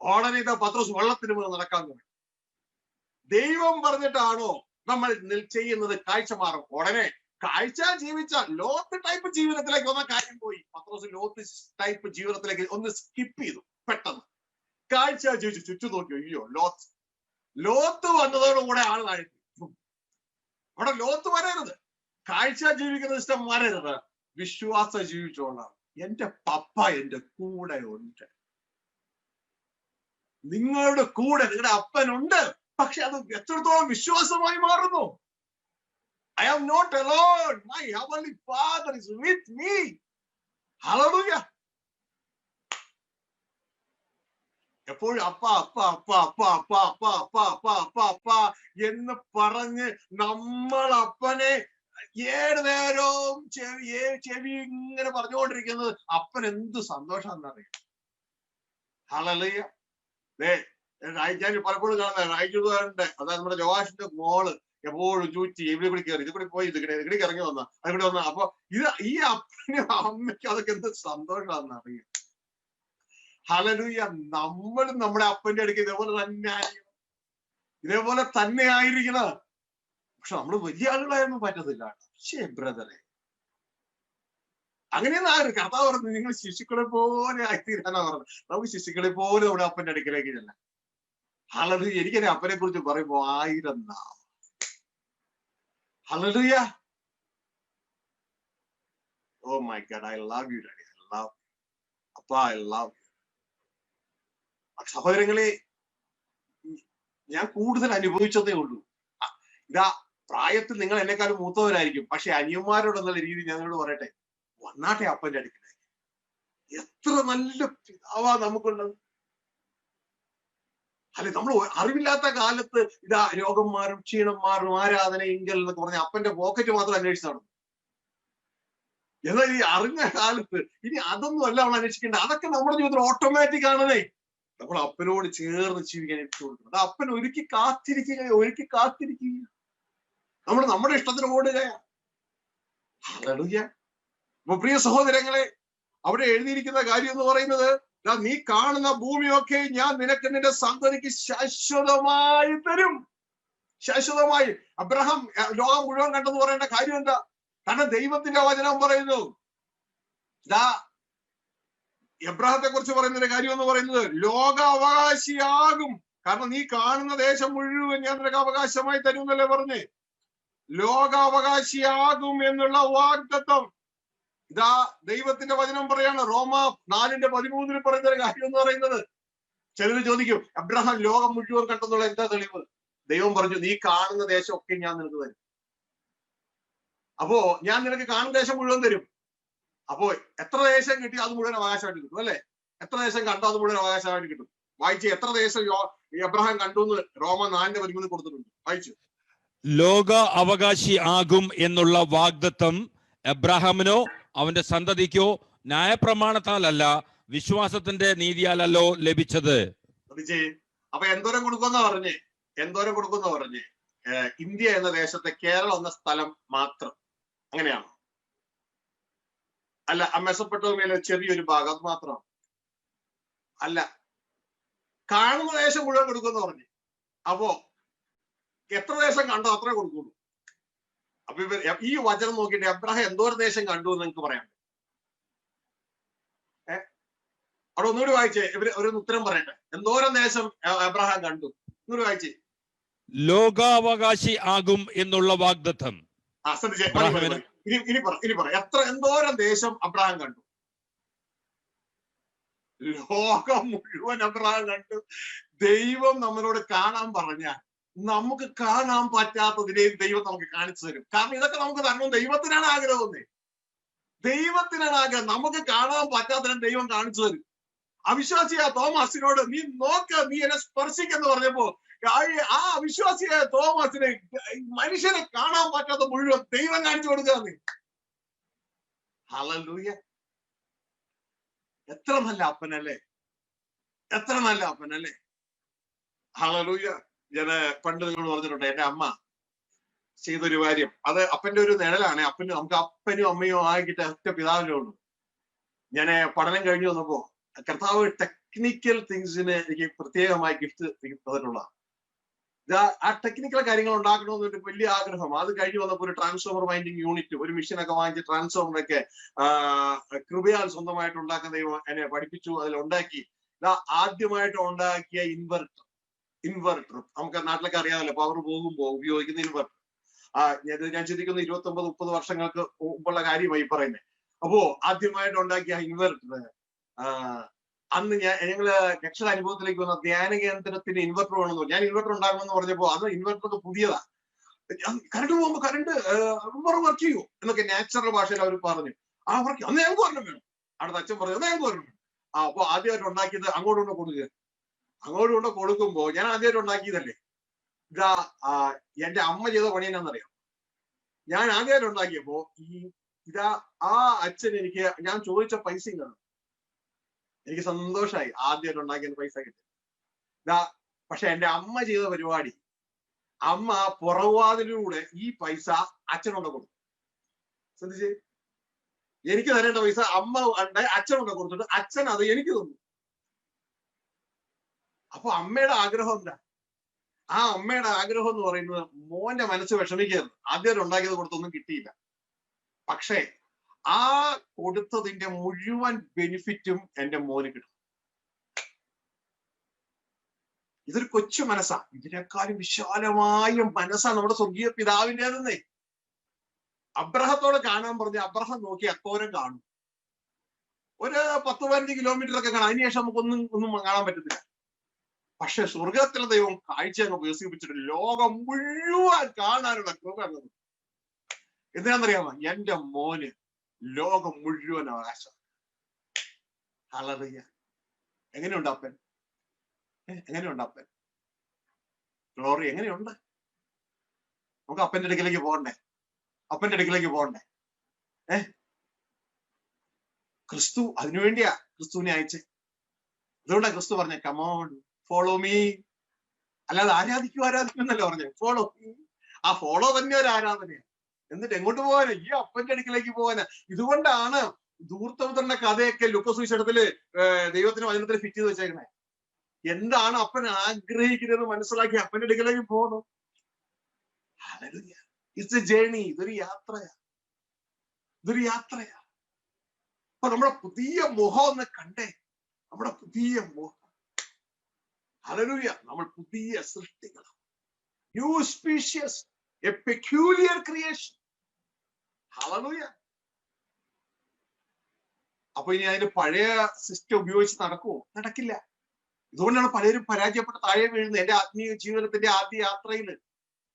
ഉടനെ ഇതാ പത്രോസ് വെള്ളത്തിന് മുകളിൽ നടക്കാൻ തുടങ്ങി. ദൈവം പറഞ്ഞിട്ടാണോ നമ്മൾ ചെയ്യുന്നത്? കാഴ്ച മാറും. ഉടനെ കാഴ്ച ജീവിച്ച ലോത്ത് ടൈപ്പ് ജീവിതത്തിലേക്ക് വന്ന കാര്യം പോയി. പത്രോസ് ലോത്ത് ടൈപ്പ് ജീവിതത്തിലേക്ക് ഒന്ന് സ്കിപ്പ് ചെയ്തു. പെട്ടെന്ന് കാഴ്ച ജീവിച്ചു. ചുറ്റും നോക്കി, അയ്യോ ലോത്ത് വന്നതോടുകൂടെ ആൾ താഴ്ത്തി. അവിടെ ലോത്ത് വരരുത്. കാഴ്ച ജീവിക്കുന്ന ഇഷ്ടം വരരുത്. വിശ്വാസം ജീവിച്ചോളാം. എന്റെ പപ്പ എന്റെ കൂടെ ഉണ്ട്. നിങ്ങളുടെ കൂടെ നിങ്ങളുടെ അപ്പനുണ്ട്. പക്ഷെ അത് എത്രത്തോളം വിശ്വാസമായി മാറുന്നു. I am not alone. My heavenly Father is with me. Hallelujah. എപ്പോഴും അപ്പ അപ്പ അപ്പ അപ്പ അപ്പ അപ്പ അപ്പ അപ്പ അപ്പ അപ്പ എന്ന് പറഞ്ഞ് നമ്മൾ അപ്പനെ ഏത് നേരവും ചെവി ഇങ്ങനെ പറഞ്ഞുകൊണ്ടിരിക്കുന്നത് അപ്പൻ എന്ത് സന്തോഷാന്നറിയാം. ഹല്ലേലൂയ. ഞാൻ പലപ്പോഴും കാണുന്ന റായിച്ചുകാരന്റെ, അതായത് നമ്മുടെ ജോവാഷിന്റെ മോള് എപ്പോഴും ചൂറ്റി ഇവിടെ കൂടി കയറി, ഇത് കൂടി പോയി, ഇവിടേക്ക് ഇറങ്ങി വന്ന അതിവിടെ വന്ന. അപ്പൊ ഈ അപ്പനും അമ്മയ്ക്കും അതൊക്കെ എന്ത് സന്തോഷമാണെന്നറിയാം. ഹല്ലേലൂയ. നമ്മളും നമ്മുടെ അപ്പന്റെ അടുക്ക് ഇതേപോലെ തന്നെ ആയിരിക്കണം. പക്ഷെ നമ്മൾ വലിയ ആളുകളായൊന്നും പറ്റത്തില്ല. പക്ഷേ ബ്രദറെ, അങ്ങനെയൊന്നും ആരും കർത്താവ് പറഞ്ഞു നിങ്ങൾ ശിശുക്കളെ പോലെ ആയിത്തീരാനാ പറഞ്ഞത്. നമുക്ക് ശിശുക്കളെ പോലെ നമ്മുടെ അപ്പന്റെ അടുക്കലേക്ക് ചെല്ല. ഹല്ലേലൂയ. എനിക്കെന്നെ അപ്പനെ കുറിച്ച് പറയുമ്പോ 1000 നാം. Hallelujah. Oh my God, I love you, Daddy. I love you. Appa, I love you. സഹോദരങ്ങളെ, ഞാൻ കൂടുതൽ അനുഭവിച്ചതേ ഉള്ളൂ. ഇതാ പ്രായത്തിൽ നിങ്ങൾ എന്നെക്കാളും മൂത്തവരായിരിക്കും. പക്ഷെ അനിയന്മാരോടെന്നുള്ള രീതി ഞങ്ങളോട് പറയട്ടെ, വന്നാട്ടെ അപ്പന്റെ അടുക്കലേക്ക്. എത്ര നല്ല പിതാവാ നമുക്കുള്ളത്. അല്ലെ, നമ്മൾ അറിവില്ലാത്ത കാലത്ത് ഇതാ രോഗം മാറും, ക്ഷീണം മാറും, ആരാധന ഇങ്കൽ എന്നൊക്കെ പറഞ്ഞ അപ്പന്റെ പോക്കറ്റ് മാത്രം അന്വേഷിച്ച് നടന്നു. എന്നാൽ ഈ അറിഞ്ഞ കാലത്ത് ഇനി അതൊന്നും അല്ല നമ്മൾ അന്വേഷിക്കേണ്ടത്. അതൊക്കെ നമ്മുടെ ജീവിതത്തിൽ ഓട്ടോമാറ്റിക് ആണതേ. നമ്മൾ അപ്പനോട് ചേർന്ന് ജീവിക്കാൻ ഏറ്റു കൊടുക്കണം. അത് അപ്പൻ ഒരുക്കി കാത്തിരിക്കുക. നമ്മൾ നമ്മുടെ ഇഷ്ടത്തിന് ഓടുകയാണ്. ഹല്ലേലൂയ. അപ്പൊ പ്രിയ സഹോദരങ്ങളെ, അവിടെ എഴുതിയിരിക്കുന്ന കാര്യം എന്ന് പറയുന്നത്, നീ കാണുന്ന ഭൂമിയൊക്കെ ഞാൻ നിനക്ക് നിന്റെ സന്തതിക്ക് ശാശ്വതമായി തരും. ശാശ്വതമായി. അബ്രഹാം ലോകം മുഴുവൻ കണ്ടെന്ന് പറയേണ്ട കാര്യം എന്താ? കാരണം ദൈവത്തിന്റെ വചനം പറയുന്നു, ഇതാ എബ്രാഹത്തെ കുറിച്ച് പറയുന്ന കാര്യം എന്ന് പറയുന്നത് ലോക അവകാശിയാകും. കാരണം നീ കാണുന്ന ദേശം മുഴുവൻ ഞാൻ നിനക്ക് അവകാശമായി തരും എന്നല്ലേ പറഞ്ഞേ. ലോക അവകാശിയാകും എന്നുള്ള വാഗ്ദത്തം ഇതാ ദൈവത്തിന്റെ വചനം പറയാണ്. റോമ 4:13 പറയുന്ന ഒരു കാര്യം എന്ന് പറയുന്നത്, ചിലർ ചോദിക്കും അബ്രഹാം ലോകം മുഴുവൻ കണ്ടെന്നുള്ള എന്താ തെളിവ്? ദൈവം പറഞ്ഞു, നീ കാണുന്ന ദേശം ഒക്കെ ഞാൻ നിനക്ക് തരും. അപ്പോ ഞാൻ നിനക്ക് കാണുന്ന ദേശം മുഴുവൻ തരും. അപ്പോ എത്ര ദേശം കിട്ടി അത് മുഴുവൻ അവകാശമായിട്ട് കിട്ടും അല്ലെ? എത്ര ദേശം കണ്ടോ അത് മുഴുവൻ അവകാശമായിട്ട് കിട്ടും. വായിച്ച് എത്ര ദേശം എബ്രഹാം കണ്ടു എന്ന് റോമ 4:13 കൊടുത്തിട്ടുണ്ട്. വായിച്ചു. ലോക അവകാശി ആകും എന്നുള്ള വാഗ്ദത്തം എബ്രഹാമിനോ അവന്റെ സന്തതിക്കോ ന്യായപ്രമാണത്താലല്ല വിശ്വാസത്തിന്റെ നീതിയാലല്ലോ ലഭിച്ചത്. അപ്പൊ എന്തോരം കൊടുക്കുന്ന പറഞ്ഞേ? ഇന്ത്യ എന്ന ദേശത്തെ കേരളം എന്ന സ്ഥലം മാത്രം അങ്ങനെയാണോ? അല്ല, മെസൊപ്പൊട്ടേമിയയിലെ ചെറിയൊരു ഭാഗം അത് മാത്രമാണ്. അല്ല, കാണുന്ന ദേശം മുഴുവൻ കൊടുക്കുമെന്ന് പറഞ്ഞു. അപ്പോ എത്ര ദേശം കണ്ടോ അത്രേ കൊടുക്കുള്ളൂ. അപ്പൊ ഈ വചനം നോക്കിയിട്ട് എബ്രഹാം എന്തോരം ദേശം കണ്ടു എന്ന് നിങ്ങൾക്ക് പറയാം. അവിടെ ഒന്നുകൂടി വായിച്ചേ, ഇവര് ഒരു ഉത്തരം പറയട്ടെ. എന്തോരം ദേശം അബ്രഹാം കണ്ടു? ഒന്നുകൂടി വായിച്ചേ. ലോകാവകാശി ആകും എന്നുള്ള വാഗ്ദത്തം. ഇനി പറ, എന്തോരം ദേശം അബ്രഹാം കണ്ടു? ലോകം മുഴുവൻ അബ്രഹാം കണ്ടു. ദൈവം നമ്മളോട് കാണാൻ പറഞ്ഞാൽ നമുക്ക് കാണാൻ പറ്റാത്തതിനെയും ദൈവം നമുക്ക് കാണിച്ചു തരും. കാരണം ഇതൊക്കെ നമുക്ക് തരണം. ദൈവത്തിനാണ് ആഗ്രഹം. ദൈവത്തിനാണ് ആഗ്രഹം. നമുക്ക് കാണാൻ പറ്റാത്തതിനെ ദൈവം കാണിച്ചു തരും. അവിശ്വാസിയായ തോമസിനോട് നീ നോക്ക, നീ എന്നെ സ്പർശിക്കെന്ന് പറഞ്ഞപ്പോ ആ അവിശ്വാസിയായ തോമസിനെ മനുഷ്യനെ കാണാൻ പറ്റാത്ത മുഴുവൻ ദൈവം കാണിച്ചു കൊടുക്കുക. ഹല്ലേലൂയ! എത്ര നല്ല അപ്പനല്ലേ, എത്ര നല്ല അപ്പനല്ലേ. ഹല്ലേലൂയ! ഞാൻ പണ്ട് നിങ്ങളോട് പറഞ്ഞിട്ടുണ്ട്, എന്റെ അമ്മ ചെയ്തൊരു കാര്യം. അത് അപ്പന്റെ ഒരു നിഴലാണ്. നമുക്ക് അപ്പനും അമ്മയും ആയിട്ട് ഒറ്റ പിതാവിനേ ഉള്ളൂ. ഞാൻ പഠനം കഴിഞ്ഞു വന്നപ്പോ കർത്താവ് ടെക്നിക്കൽ തിങ്സിന് എനിക്ക് പ്രത്യേകമായി ഗിഫ്റ്റ് തന്നിട്ടുള്ള ആ ടെക്നിക്കൽ കാര്യങ്ങൾ ഉണ്ടാക്കണമെന്നൊരു വലിയ ആഗ്രഹം. അത് കഴിഞ്ഞു വന്നപ്പോ ഒരു ട്രാൻസ്ഫോമർ വൈൻഡിങ് യൂണിറ്റ്, ഒരു മെഷീനൊക്കെ വാങ്ങിച്ച് ട്രാൻസ്ഫോമറൊക്കെ കൃപയാൽ സ്വന്തമായിട്ട് ഉണ്ടാക്കുന്ന ദൈവം എന്നെ പഠിപ്പിച്ചു. അതിലുണ്ടാക്കി ആദ്യമായിട്ട് ഉണ്ടാക്കിയ ഇൻവെർട്ടർ നമുക്ക് നാട്ടിലൊക്കെ അറിയാമല്ലോ, പവർ പോകുമ്പോ ഉപയോഗിക്കുന്ന ഇൻവെർട്ടർ. ഞാൻ ചിന്തിക്കുന്നു 29-30 വർഷങ്ങൾക്ക് മുമ്പുള്ള കാര്യമായി പറയുന്നത്. അപ്പോ ആദ്യമായിട്ട് ഉണ്ടാക്കിയ ഇൻവെർട്ടർ അന്ന് ഞങ്ങള് രക്ഷണ അനുഭവത്തിലേക്ക് വന്ന ധ്യാന കേന്ദ്രത്തിന് ഇൻവെർട്ടർ വേണമെന്ന് പറഞ്ഞു. ഞാൻ ഇൻവെർട്ടർ ഉണ്ടാക്കണമെന്ന് പറഞ്ഞപ്പോ അത് ഇൻവെർട്ടർ പുതിയതാ. കറണ്ട് പോകുമ്പോ കറണ്ട് വർക്ക് ചെയ്യൂ എന്നൊക്കെ നാച്ചുറൽ ഭാഷയിൽ അവർ പറഞ്ഞു. വർക്ക് അന്ന് ഞങ്ങൾക്ക് ഒരെണ്ണം വേണം. അടുത്ത അച്ഛൻ പറഞ്ഞു അന്ന് ഞങ്ങൾക്ക് ഒരെണ്ണം വേണം. അപ്പൊ ആദ്യമായിട്ട് ഉണ്ടാക്കിയത് അങ്ങോട്ട് കൊണ്ട് കൊടുക്കുക. അങ്ങോട്ട് കൊണ്ട് കൊടുക്കുമ്പോ ഞാൻ ആദ്യമായിട്ട് ഉണ്ടാക്കിയതല്ലേ. ഇതാ എന്റെ അമ്മ ചെയ്ത പണി എന്നാന്നറിയാം. ഞാൻ ആദ്യമായിട്ട് ഉണ്ടാക്കിയപ്പോ ആ അച്ഛൻ എനിക്ക് ഞാൻ ചോദിച്ച പൈസയും കാണും. എനിക്ക് സന്തോഷമായി. ആദ്യമായിട്ട് ഉണ്ടാക്കിയ പൈസ കിട്ടി. പക്ഷെ എന്റെ അമ്മ ചെയ്ത പരിപാടി, അമ്മ പുറവാതിലൂടെ ഈ പൈസ അച്ഛനുണ്ട കൊടുത്തു. ശ്രദ്ധിച്ചേ, എനിക്ക് തരേണ്ട പൈസ അമ്മ അച്ഛനുണ്ട കൊടുത്തിട്ട് അച്ഛൻ അത് എനിക്ക് തന്നു. അപ്പൊ അമ്മയുടെ ആഗ്രഹം എന്താ? ആ അമ്മയുടെ ആഗ്രഹം എന്ന് പറയുന്നത് മോന്റെ മനസ്സ് വിഷമിക്കരുത്. ആദ്യമായിട്ട് ഉണ്ടാക്കിയത് കൊടുത്തൊന്നും കിട്ടിയില്ല. പക്ഷേ ആ കൊടുത്തതിന്റെ മുഴുവൻ ബെനിഫിറ്റും എന്റെ മോന് കിട്ടും. ഇതൊരു കൊച്ചു മനസ്സാ. ഇതിനേക്കാളും വിശാലമായ മനസ്സാ നമ്മുടെ സ്വർഗീയ പിതാവിൻ്റെതെന്നേ. അബ്രഹത്തോട് കാണാൻ പറഞ്ഞ അബ്രഹാം നോക്കി അക്കോരം കാണും. ഒരു 10-15 കിലോമീറ്റർ ഒക്കെ കാണാം. അതിനുശേഷം നമുക്കൊന്നും കാണാൻ പറ്റത്തില്ല. പക്ഷെ സ്വർഗത്തിലെ ദൈവം കാഴ്ച അങ്ങ് വികസിപ്പിച്ചിട്ട് ലോകം മുഴുവൻ കാണാനുള്ള കൃപ എന്നത് എന്തിനാണെന്നറിയാമോ? എന്റെ മോന് ലോകം മുഴുവൻ അവകാശം. ഹല്ലേലൂയ! എങ്ങനെയുണ്ട് അപ്പൻ? എങ്ങനെയുണ്ട് അപ്പൻ? ഗ്ലോറി എങ്ങനെയുണ്ട്? നമുക്ക് അപ്പന്റെ അടുക്കിലേക്ക് പോകണ്ടേ? അപ്പന്റെ അടുക്കിലേക്ക് പോകണ്ടേ? ക്രിസ്തു അതിനുവേണ്ടിയാ ക്രിസ്തുവിനെ അയച്ചേ. അതുകൊണ്ടാ ക്രിസ്തു പറഞ്ഞ കമോൺ ഫോളോ മീ. അല്ലാതെ ആരാധിക്കൂ എന്നല്ല പറഞ്ഞേ, ഫോളോ മീ. ആ ഫോളോ തന്നെ ഒരു ആരാധനയാണ്. എന്നിട്ട് എങ്ങോട്ട് പോകാനാ? ഈ അപ്പന്റെ അടുക്കിലേക്ക് പോകാനാ. ഇതുകൊണ്ടാണ് ധൂർത്തപുത്രന്റെ കഥയൊക്കെ ലൂക്കോസ് സുവിശേഷത്തില് ദൈവത്തിന് വചനത്തിൽ ഫിറ്റ് ചെയ്ത് വെച്ചേക്കണേ. എന്താണ് അപ്പൻ ആഗ്രഹിക്കുന്നത് മനസ്സിലാക്കി അപ്പന്റെ അടുക്കിലേക്ക് പോകണം. It's A journey. ഇതൊരു യാത്രയാ. അപ്പൊ നമ്മുടെ പുതിയ മുഖം ഒന്ന് കണ്ടേ. നമ്മുടെ പുതിയ മുഖം. ഹല്ലേലൂയ! നമ്മൾ പുതിയ സൃഷ്ടികളാണ്. New species, a peculiar creation. Hallelujah! അപ്പൊ ഇനി അതിന്റെ പഴയ സിസ്റ്റം ഉപയോഗിച്ച് നടക്കുമോ? നടക്കില്ല. ഇതുകൊണ്ടാണ് പലരും പരാജയപ്പെട്ട് താഴെ വീഴുന്നത്. എന്റെ ആത്മീയ ജീവിതത്തിന്റെ ആദ്യ യാത്രയിൽ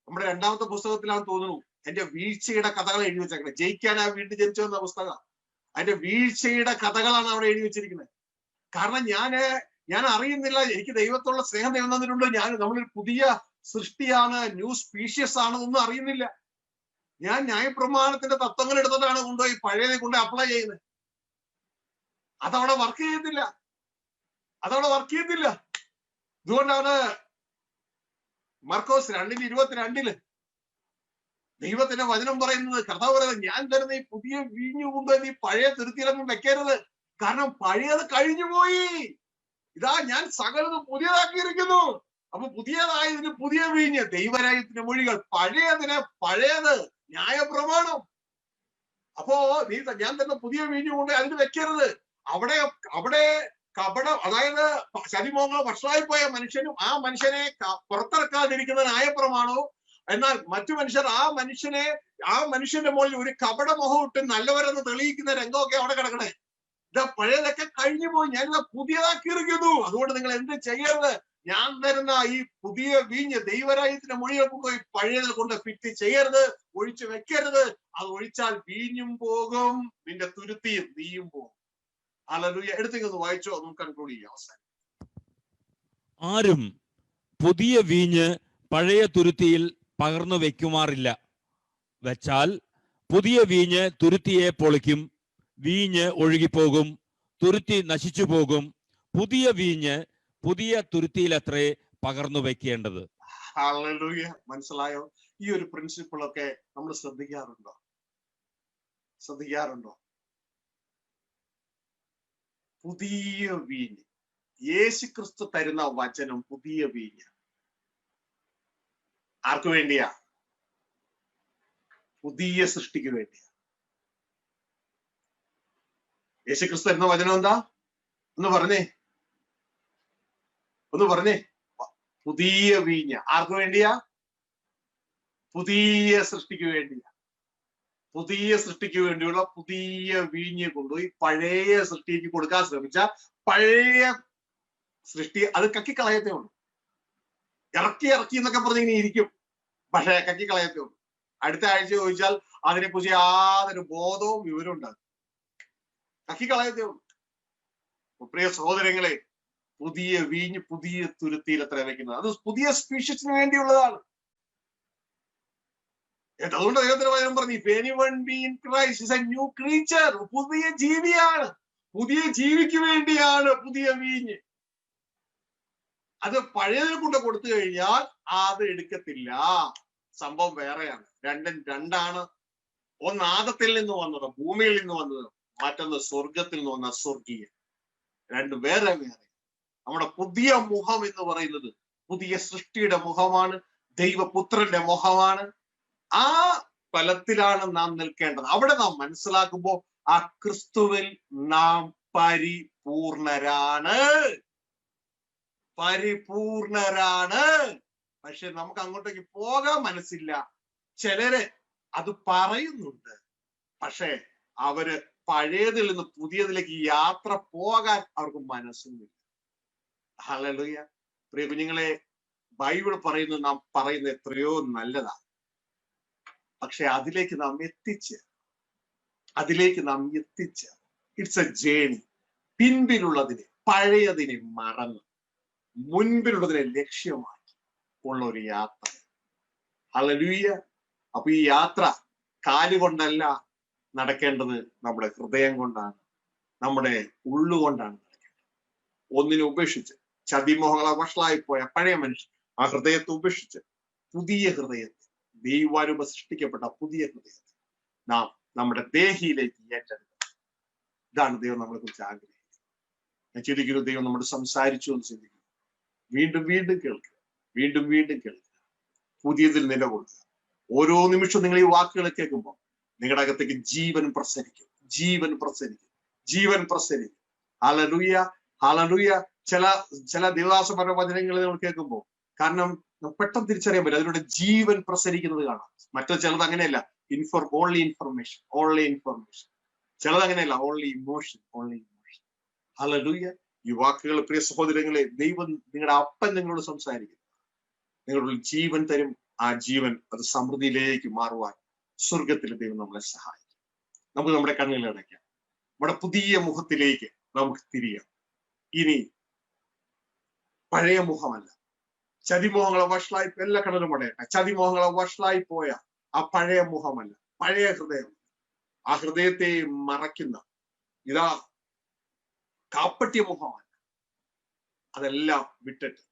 നമ്മുടെ 2ാമത്തെ പുസ്തകത്തിലാണെന്ന് തോന്നുന്നു എന്റെ വീഴ്ചയുടെ കഥകൾ എഴുതി വെച്ചേക്കുന്നത്. ജയിക്കാനാ വീണ്ടും ജനിച്ചു വന്ന പുസ്തകം. അതിന്റെ വീഴ്ചയുടെ കഥകളാണ് അവിടെ എഴുതി വെച്ചിരിക്കുന്നത്. കാരണം ഞാൻ അറിയുന്നില്ല, എനിക്ക് ദൈവത്തോടുള്ള സ്നേഹം ദൈവം തന്നിട്ടുണ്ട്. നമ്മളൊരു പുതിയ സൃഷ്ടിയാണ്, ന്യൂ സ്പീഷ്യസ് ആണ്, ഒന്നും അറിയുന്നില്ല. ഞാൻ ന്യായപ്രമാണത്തിന്റെ തത്വങ്ങൾ എടുത്തിട്ടാണ് കൊണ്ടുപോയി പഴയതെ കൊണ്ട് അപ്ലൈ ചെയ്യുന്നത്. അതവിടെ വർക്ക് ചെയ്യത്തില്ല. അതുകൊണ്ടാണ് മർക്കോസ് 2:22 ദൈവത്തിന്റെ വചനം പറയുന്നത്, കർത്താവ് പറയുന്നത്, ഞാൻ തരുന്ന ഈ പുതിയ വീഞ്ഞു കൊണ്ട് നീ പഴയ തിരുത്തിയിലൊന്നും വെക്കരുത്. കാരണം പഴയത് കഴിഞ്ഞുപോയി. ഇതാ ഞാൻ സകലതും പുതിയതാക്കിയിരിക്കുന്നു. അപ്പൊ പുതിയതായതിന് പുതിയ വീഞ്ഞ്, ദൈവരാജ്യത്തിന്റെ മൊഴികൾ. പഴയതിന് പഴയത്, ന്യായപ്രമാണം. അപ്പോ ഞാൻ തന്നെ പുതിയ വീഞ്ഞു കൊണ്ട് അതിന് വെക്കരുത്. അവിടെ കപടം, അതായത് ചതിമോഹങ്ങൾ വഷളായി പോയ മനുഷ്യനും ആ മനുഷ്യനെ പുറത്തിറക്കാതിരിക്കുന്ന ന്യായപ്രമാണവും, എന്നാൽ മറ്റു മനുഷ്യർ ആ മനുഷ്യന്റെ മുകളിൽ ഒരു കപടമോഹം ഇട്ട് നല്ലവരെന്ന് തെളിയിക്കുന്ന രംഗമൊക്കെ അവിടെ കിടക്കണേ. ഇതാ പഴയതൊക്കെ കഴിഞ്ഞു പോയി, ഞാനിത് പുതിയതാക്കി ഇരിക്കുന്നു. അതുകൊണ്ട് നിങ്ങൾ എന്ത് ചെയ്യരുത്, ഞാൻ തരുന്ന ഈ പുതിയ വീഞ്ഞ് ദൈവരാജ്യത്തിന്റെ മൊഴിയെ കൊണ്ടുപോയി പഴയതിൽ കൊണ്ട് ഫിറ്റ് ചെയ്യരുത്, ഒഴിച്ചു വെക്കരുത്. അത് ഒഴിച്ചാൽ വീഞ്ഞും പോകും, നിന്റെ തുരുത്തിയും നീയും പോകും. ഹല്ലേലൂയ. എടുത്തൊന്ന് വായിച്ചോ, നമുക്ക് കൺക്ലൂഡ് ചെയ്യാം. അവസാനം ആരും പുതിയ വീഞ്ഞ് പഴയ തുരുത്തിയിൽ പകർന്നു വെക്കുമാറില്ല. വെച്ചാൽ പുതിയ വീഞ്ഞ് തുരുത്തിയെ പൊളിക്കും, വീഞ്ഞ് ഒഴുകിപ്പോകും, തുരുത്തി നശിച്ചു പോകും. പുതിയ വീഞ്ഞ് പുതിയ തുരുത്തിയിലത്രേ പകർന്നു വെക്കേണ്ടത്. ഹല്ലേലൂയ. മനസ്സിലായോ? ഈ ഒരു പ്രിൻസിപ്പിളൊക്കെ നമ്മൾ ശ്രദ്ധിക്കാറുണ്ടോ? പുതിയ വീഞ്ഞ്, യേശുക്രിസ്തു തരുന്ന വചനം പുതിയ വീഞ്ഞ്. ആർക്കു വേണ്ടിയാ? പുതിയ സൃഷ്ടിക്ക് വേണ്ടിയാ. യേശുക്രിസ്തു തരുന്ന വചനം എന്താ? ഒന്ന് പറഞ്ഞേ. പുതിയ വീഞ്ഞ്. ആർക്കു വേണ്ടിയാ? പുതിയ സൃഷ്ടിക്ക് വേണ്ടിയാ. പുതിയ സൃഷ്ടിക്ക് വേണ്ടിയുള്ള പുതിയ വീഞ്ഞ് കൊണ്ടുപോയി പഴയ സൃഷ്ടിക്ക് കൊടുക്കാൻ ശ്രമിച്ച പഴയ സൃഷ്ടി അത് കക്കിക്കളയത്തേ ഉള്ളൂ. ഇറക്കി എന്നൊക്കെ പറഞ്ഞിങ്ങനെ ഇരിക്കും, പക്ഷെ കക്കിക്കളയത്തേ ഉള്ളൂ. അടുത്ത ആഴ്ച ചോദിച്ചാൽ അതിനെക്കുറിച്ച് യാതൊരു ബോധവും വിവരവും ഉണ്ടാകും. കക്കിക്കളയത്തേ ഉള്ളൂ. പ്രിയ സഹോദരങ്ങളെ, പുതിയ വീഞ്ഞ് പുതിയ തുരുത്തിയിൽ എത്ര വെക്കുന്നത്? അത് പുതിയ സ്പീഷ്യസിന് വേണ്ടിയുള്ളതാണ്. അതുകൊണ്ട് ദൈവത്തിന്റെ വചനം പറഞ്ഞു, if anyone be in Christ is a new creature. പുതിയ ജീവിയാണ്. പുതിയ ജീവിക്ക് വേണ്ടിയാണ് പുതിയ വീഞ്ഞ്. അത് പഴയതിനെ കൊണ്ട് കൊടുത്തു കഴിഞ്ഞാൽ അത് എടുക്കത്തില്ല. സംഭവം വേറെയാണ്. രണ്ടാണ്. ഒന്ന് ആദത്തിൽ നിന്ന് വന്നത്, ഭൂമിയിൽ നിന്ന് വന്നത്. മറ്റൊന്ന് സ്വർഗത്തിൽ നിന്ന് വന്ന സ്വർഗീയ. രണ്ടും വേറെ. നമ്മുടെ പുതിയ മുഖം എന്ന് പറയുന്നത് പുതിയ സൃഷ്ടിയുടെ മുഖമാണ്, ദൈവപുത്രന്റെ മുഖമാണ്. ആ ഫലത്തിലാണ് നാം നിൽക്കേണ്ടത്. അവിടെ നാം മനസ്സിലാക്കുമ്പോൾ ആ ക്രിസ്തുവിൽ നാം പരിപൂർണരാണ്. പക്ഷെ നമുക്ക് അങ്ങോട്ടേക്ക് പോകാൻ മനസ്സില്ല. ചിലര് അത് പറയുന്നുണ്ട്, പക്ഷെ അവര് പഴയതിൽ നിന്ന് പുതിയതിലേക്ക് യാത്ര പോകാൻ അവർക്ക് മനസ്സൊന്നുമില്ല. ഹല്ലേലൂയ. പ്രിയ കുഞ്ഞുങ്ങളെ, ബൈബിൾ പറയുന്നത് നാം പറയുന്നത് എത്രയോ നല്ലതാണ്. പക്ഷെ അതിലേക്ക് നാം എത്തിച്ച് ഇറ്റ്സ് എ ജേണി. പിൻപിലുള്ളതിനെ, പഴയതിനെ മറന്ന് മുൻപിലുള്ളതിനെ ലക്ഷ്യമാക്കി ഉള്ള ഒരു യാത്ര. ഹല്ലേലൂയ. അപ്പൊ ഈ യാത്ര കാലുകൊണ്ടല്ല നടക്കേണ്ടത്, നമ്മുടെ ഹൃദയം കൊണ്ടാണ്, നമ്മുടെ ഉള്ളുകൊണ്ടാണ് നടക്കേണ്ടത്. ഒന്നിനെ ഉപേക്ഷിച്ച്, ചതിമോഹങ്ങളെ വഷളായിപ്പോയ പഴയ മനുഷ്യൻ ആ ഹൃദയത്തെ ഉപേക്ഷിച്ച് പുതിയ ഹൃദയത്തെ, ദൈവാരൂപ സൃഷ്ടിക്കപ്പെട്ട പുതിയ ഹൃദയത്തെ നാം നമ്മുടെ ദേഹിയിലേക്ക് ഏറ്റെടുക്കണം. ഇതാണ് ദൈവം നമ്മളെ കുറിച്ച് ആഗ്രഹിക്കുന്നത്. ഞാൻ ചിന്തിക്കുന്നു, ദൈവം നമ്മോട് സംസാരിച്ചു എന്ന് ചിന്തിക്കുന്നു. വീണ്ടും കേൾക്കുക, പുതിയതിൽ നിലകൊള്ളുക. ഓരോ നിമിഷവും നിങ്ങൾ ഈ വാക്കുകൾ കേൾക്കുമ്പോൾ നിങ്ങളുടെ അകത്തേക്ക് ജീവൻ പ്രസരിക്കും. ഹല്ലേലൂയ. ചില ദിവദാസപരമായ വചനങ്ങൾ നമ്മൾ കേൾക്കുമ്പോൾ, കാരണം പെട്ടെന്ന് തിരിച്ചറിയാൻ പറ്റും, അതിലൂടെ ജീവൻ പ്രസരിക്കുന്നത് കാണാം. മറ്റു ചിലത് അങ്ങനെയല്ല, ഓൺലി ഇൻഫർമേഷൻ. ചിലത് അങ്ങനെയല്ല, ഓൺലി ഇമോഷൻ. ഹല്ലേലൂയ. ഈ വാക്കുകൾ പ്രിയ സഹോദരങ്ങളെ, ദൈവം നിങ്ങളുടെ അപ്പൻ നിങ്ങളോട് സംസാരിക്കും. നിങ്ങളുടെ ജീവൻ തരും. ആ ജീവൻ അത് സമൃദ്ധിയിലേക്ക് മാറുവാൻ സ്വർഗത്തിൽ ദൈവം നമ്മളെ സഹായിക്കും. നമുക്ക് നമ്മുടെ കണ്ണുകൾ അടയ്ക്കാം. നമ്മുടെ പുതിയ മുഖത്തിലേക്ക് നമുക്ക് തിരിയാം. ഇനി പഴയ മുഖമല്ല, ചതിമോഹങ്ങളെ വഷളായി, എല്ലാ കണ്ണും അടയട്ടെ. ചതിമോഹങ്ങളെ വഷളായി പോയ ആ പഴയ മുഖമല്ല, പഴയ ഹൃദയം. ആ ഹൃദയത്തെ മറയ്ക്കുന്ന ഇതാ കാപ്പട്യ മുഖമല്ല. അതെല്ലാം വിട്ടിട്ട്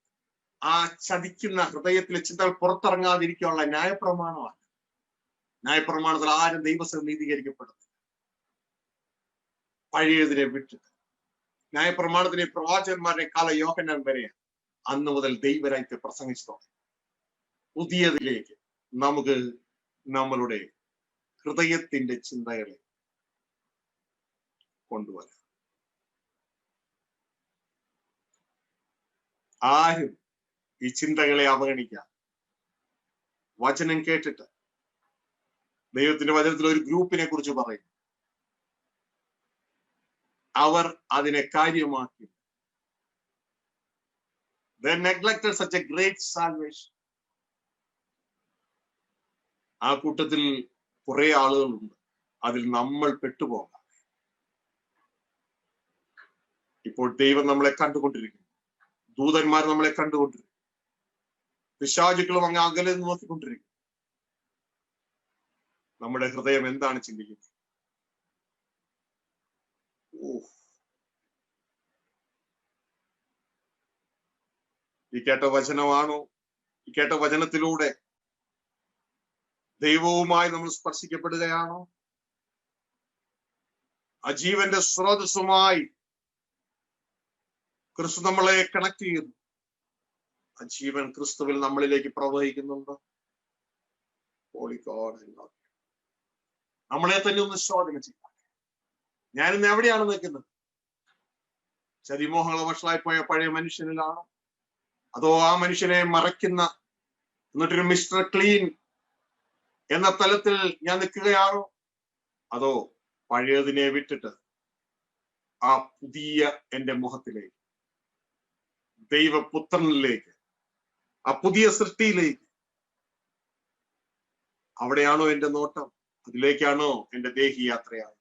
ആ ചതിക്കുന്ന ഹൃദയത്തിലെ ചിന്തകൾ പുറത്തിറങ്ങാതിരിക്കാനുള്ള ന്യായപ്രമാണമാണ്. ന്യായപ്രമാണത്തിൽ ആരും ദൈവസഭ നീതീകരിക്കപ്പെടുന്നു. പഴയതിനെ വിട്ടിട്ട് ന്യായപ്രമാണത്തിലെ പ്രവാചകന്മാരുടെ കാല യോഹന്നാൻ വരെ അന്ന് മുതൽ ദൈവരാജ്യത്തെ പ്രസംഗിച്ചു തുടങ്ങി. പുതിയതിലേക്ക് നമുക്ക് നമ്മളുടെ ഹൃദയത്തിന്റെ ചിന്തകളെ കൊണ്ടുവരാം. ആരും ഈ ചിന്തകളെ അവഗണിക്കാം. വചനം കേട്ടിട്ട് ദൈവത്തിന്റെ വചനത്തിൽ ഒരു ഗ്രൂപ്പിനെ കുറിച്ച് പറയും. അവർ അതിനെ കാര്യമാക്കി. They neglected such a great salvation. ആ കൂട്ടത്തിൽ കുറെ ആളുകളുണ്ട്. അതിൽ നമ്മൾ പെട്ടുപോകാം. ഇപ്പോൾ ദൈവം നമ്മളെ കണ്ടുകൊണ്ടിരിക്കുന്നു. ദൂതന്മാർ നമ്മളെ കണ്ടുകൊണ്ടിരിക്കുന്നു. പിശാചുക്കളും അങ്ങ് അകലെ നോക്കിക്കൊണ്ടിരിക്കുന്നു. നമ്മുടെ ഹൃദയം എന്താണ് ചിന്തിക്കുന്നത്? ഈ കേട്ട വചനമാണോ? ഈ കേട്ട വചനത്തിലൂടെ ദൈവവുമായി നമ്മൾ സ്പർശിക്കപ്പെടുകയാണോ? ആ ജീവന്റെ സ്രോതസ്സുമായി ക്രിസ്തു നമ്മളെ കണക്ട് ചെയ്യുന്നു. ആ ജീവൻ ക്രിസ്തുവിൽ നമ്മളിലേക്ക് പ്രവഹിക്കുന്നുണ്ടോ? നമ്മളെ തന്നെ ഒന്ന് ശോധന ചെയ്യാം. ഞാനിന്ന് എവിടെയാണ് നിൽക്കുന്നത്? ചതിമോഹങ്ങള വഷളായി പോയ പഴയ മനുഷ്യനിലാണോ? അതോ ആ മനുഷ്യനെ മറയ്ക്കുന്ന എന്നിട്ടൊരു മിസ്റ്റർ ക്ലീൻ എന്ന തലത്തിൽ ഞാൻ നിൽക്കുകയാണോ? അതോ പഴയതിനെ വിട്ടിട്ട് ആ പുതിയ എന്റെ മുഖത്തിലേക്ക്, ദൈവപുത്രനിലേക്ക്, ആ പുതിയ സൃഷ്ടിയിലേക്ക്, അവിടെയാണോ എന്റെ നോട്ടം? അതിലേക്കാണോ എന്റെ ദേഹി യാത്രയായി?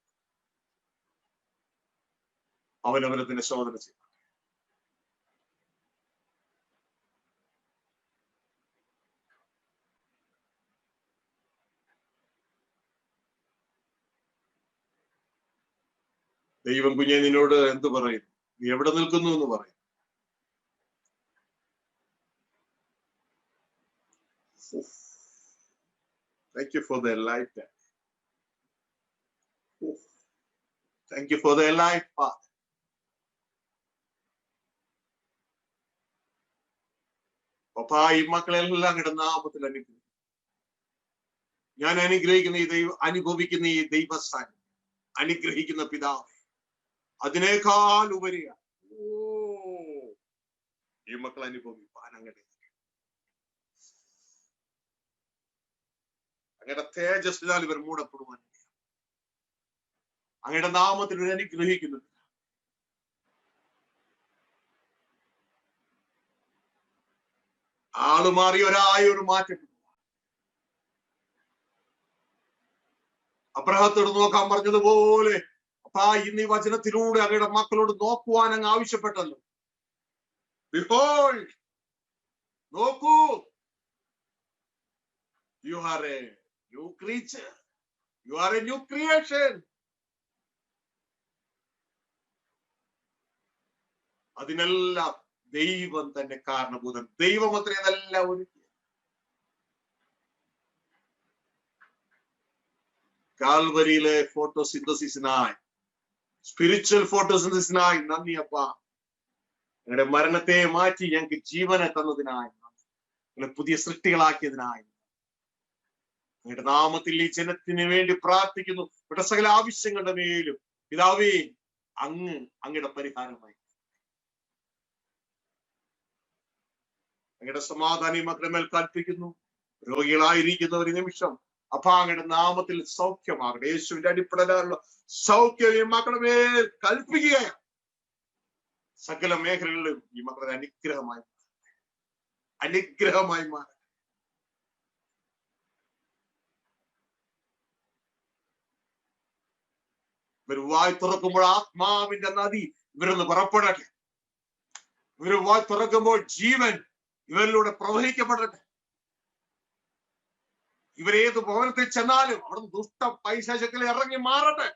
അവനവനത്തിന്റെ ശോധന ചെയ്യും. ദൈവം കുഞ്ഞെ നിന്നോട് എന്ത് പറയും? നീ എവിടെ നിൽക്കുന്നു എന്ന് പറയും. Thank you for their life, Dad. Thank you for their life, Father. പപ്പാ, ഈ മക്കളെല്ലാം അങ്ങയുടെ നാമത്തിൽ അനുഗ്രഹിക്കും. ഞാൻ അനുഗ്രഹിക്കുന്ന ഈ അനുഭവിക്കുന്ന ഈ ദൈവസ്ഥാനം, അനുഗ്രഹിക്കുന്ന പിതാവ്, അതിനേക്കാൾ ഉപരിയാണ് ഈ മക്കൾ അനുഭവിപ്പാൻ അങ്ങയുടെ തേജസ്സിനാൽ ഇവർ മൂടപ്പെടുവാൻ അങ്ങയുടെ നാമത്തിൽ ഇവർ അനുഗ്രഹിക്കുന്നുണ്ട്. ആളുമാറി ഒരായൊരു മാറ്റപ്പെടുക. അബ്രഹത്തോട് നോക്കാൻ പറഞ്ഞതുപോലെ അപ്പാ, ഇന്ന് ഈ വചനത്തിലൂടെ അങ്ങയുടെ മക്കളോട് നോക്കുവാൻ അങ്ങ് ആവശ്യപ്പെട്ടല്ലോ. Behold, നോക്കൂ, you are a new creature, you are a new creation. അതിനെല്ലാം ദൈവം തന്നെ കാരണഭൂതൻ. ദൈവം അത്ര ഇതെല്ലാം ഒരുക്കി. കാൽവരിയിലെ ഫോട്ടോസിന്തസിസിനായി, സ്പിരിച്വൽ ഫോട്ടോസിന്തസിസിനായി നന്ദി അപ്പാ. ഞങ്ങളുടെ മരണത്തെ മാറ്റി ഞങ്ങൾക്ക് ജീവനെ തന്നതിനായി, ഞങ്ങളെ പുതിയ സൃഷ്ടികളാക്കിയതിനായി അങ്ങയുടെ നാമത്തിൽ ഈ ജനത്തിന് വേണ്ടി പ്രാർത്ഥിക്കുന്നു. ഇവിടെ സകല ആവശ്യങ്ങളുടെ മേലും പിതാവേ അങ്ങയുടെ പരിഹാരമായി അങ്ങയുടെ സമാധാനം മക്കളുടെ മേൽ കൽപ്പിക്കുന്നു. രോഗികളായിരിക്കുന്നവർ ഈ നിമിഷം അപ്പാ അങ്ങയുടെ നാമത്തിൽ സൗഖ്യമാകട്ടെ. യേശുവിന്റെ അടിപ്പെടലുള്ള സൗഖ്യം ഈ മക്കളുടെ മേൽ കൽപ്പിക്കുകയാണ്. സകല മേഖലകളിലും ഈ മക്കളുടെ അനുഗ്രഹമായി മാറട്ടെ. ഇവർ വായ് തുറക്കുമ്പോൾ ആത്മാവിന്റെ നദി ഇവരൊന്ന് പുറപ്പെടട്ടെ. ഇവർ വായ് തുറക്കുമ്പോൾ ജീവൻ ഇവരിലൂടെ പ്രവഹിക്കപ്പെടട്ടെ. ഇവരേത് ഭവനത്തിൽ ചെന്നാലും അവിടുന്ന് ദുഷ്ട പൈശാചികൾ ഇറങ്ങി മാറട്ടെ.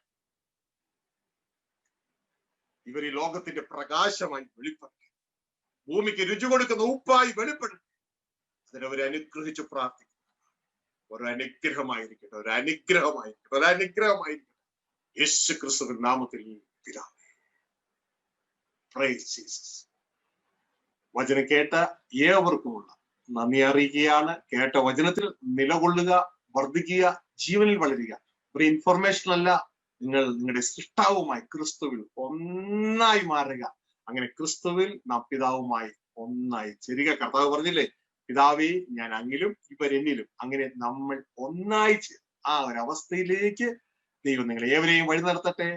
ഇവർ ഈ ലോകത്തിന്റെ പ്രകാശമായി വെളിപ്പെടട്ടെ. ഭൂമിക്ക് രുചി കൊടുക്കുന്ന ഉപ്പായി വെളിപ്പെടട്ടെ. അതിനവരെ അനുഗ്രഹിച്ച് പ്രാർത്ഥിക്കും. ഒരു അനുഗ്രഹമായിരിക്കട്ടെ, ഒരു അനുഗ്രഹമായിരിക്കട്ടെ, ഒരു അനുഗ്രഹമായിരിക്കട്ടെ. യേശു ക്രിസ്തുവിന്റെ നാമത്തിൽ പിതാവേ, പ്രൈസ് ജീസസ്. വചനം കേട്ട ഏവർക്കുമുള്ള നന്ദി അറിയിക്കുകയാണ്. കേട്ട വചനത്തിൽ നിലകൊള്ളുക, വർദ്ധിക്കുക, ജീവനിൽ വളരുക. ഒരു ഇൻഫർമേഷൻ അല്ല, നിങ്ങളുടെ സൃഷ്ടാവുമായി ക്രിസ്തുവിൽ ഒന്നായി മാറുക. അങ്ങനെ ക്രിസ്തുവിൽ നാം പിതാവുമായി ഒന്നായി ചേരുക. കർത്താവ് പറഞ്ഞില്ലേ, പിതാവേ ഞാൻ അങ്ങിലും ഇവരെന്നിലും. അങ്ങനെ നമ്മൾ ഒന്നായി ആ ഒരവസ്ഥയിലേക്ക് ദൈവം നിങ്ങളെ ഏവരെയും വഴി നടത്തട്ടെ.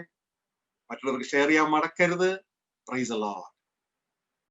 മറ്റുള്ളവർക്ക് ഷെയർ ചെയ്യാൻ മറക്കരുത്. Praise the Lord.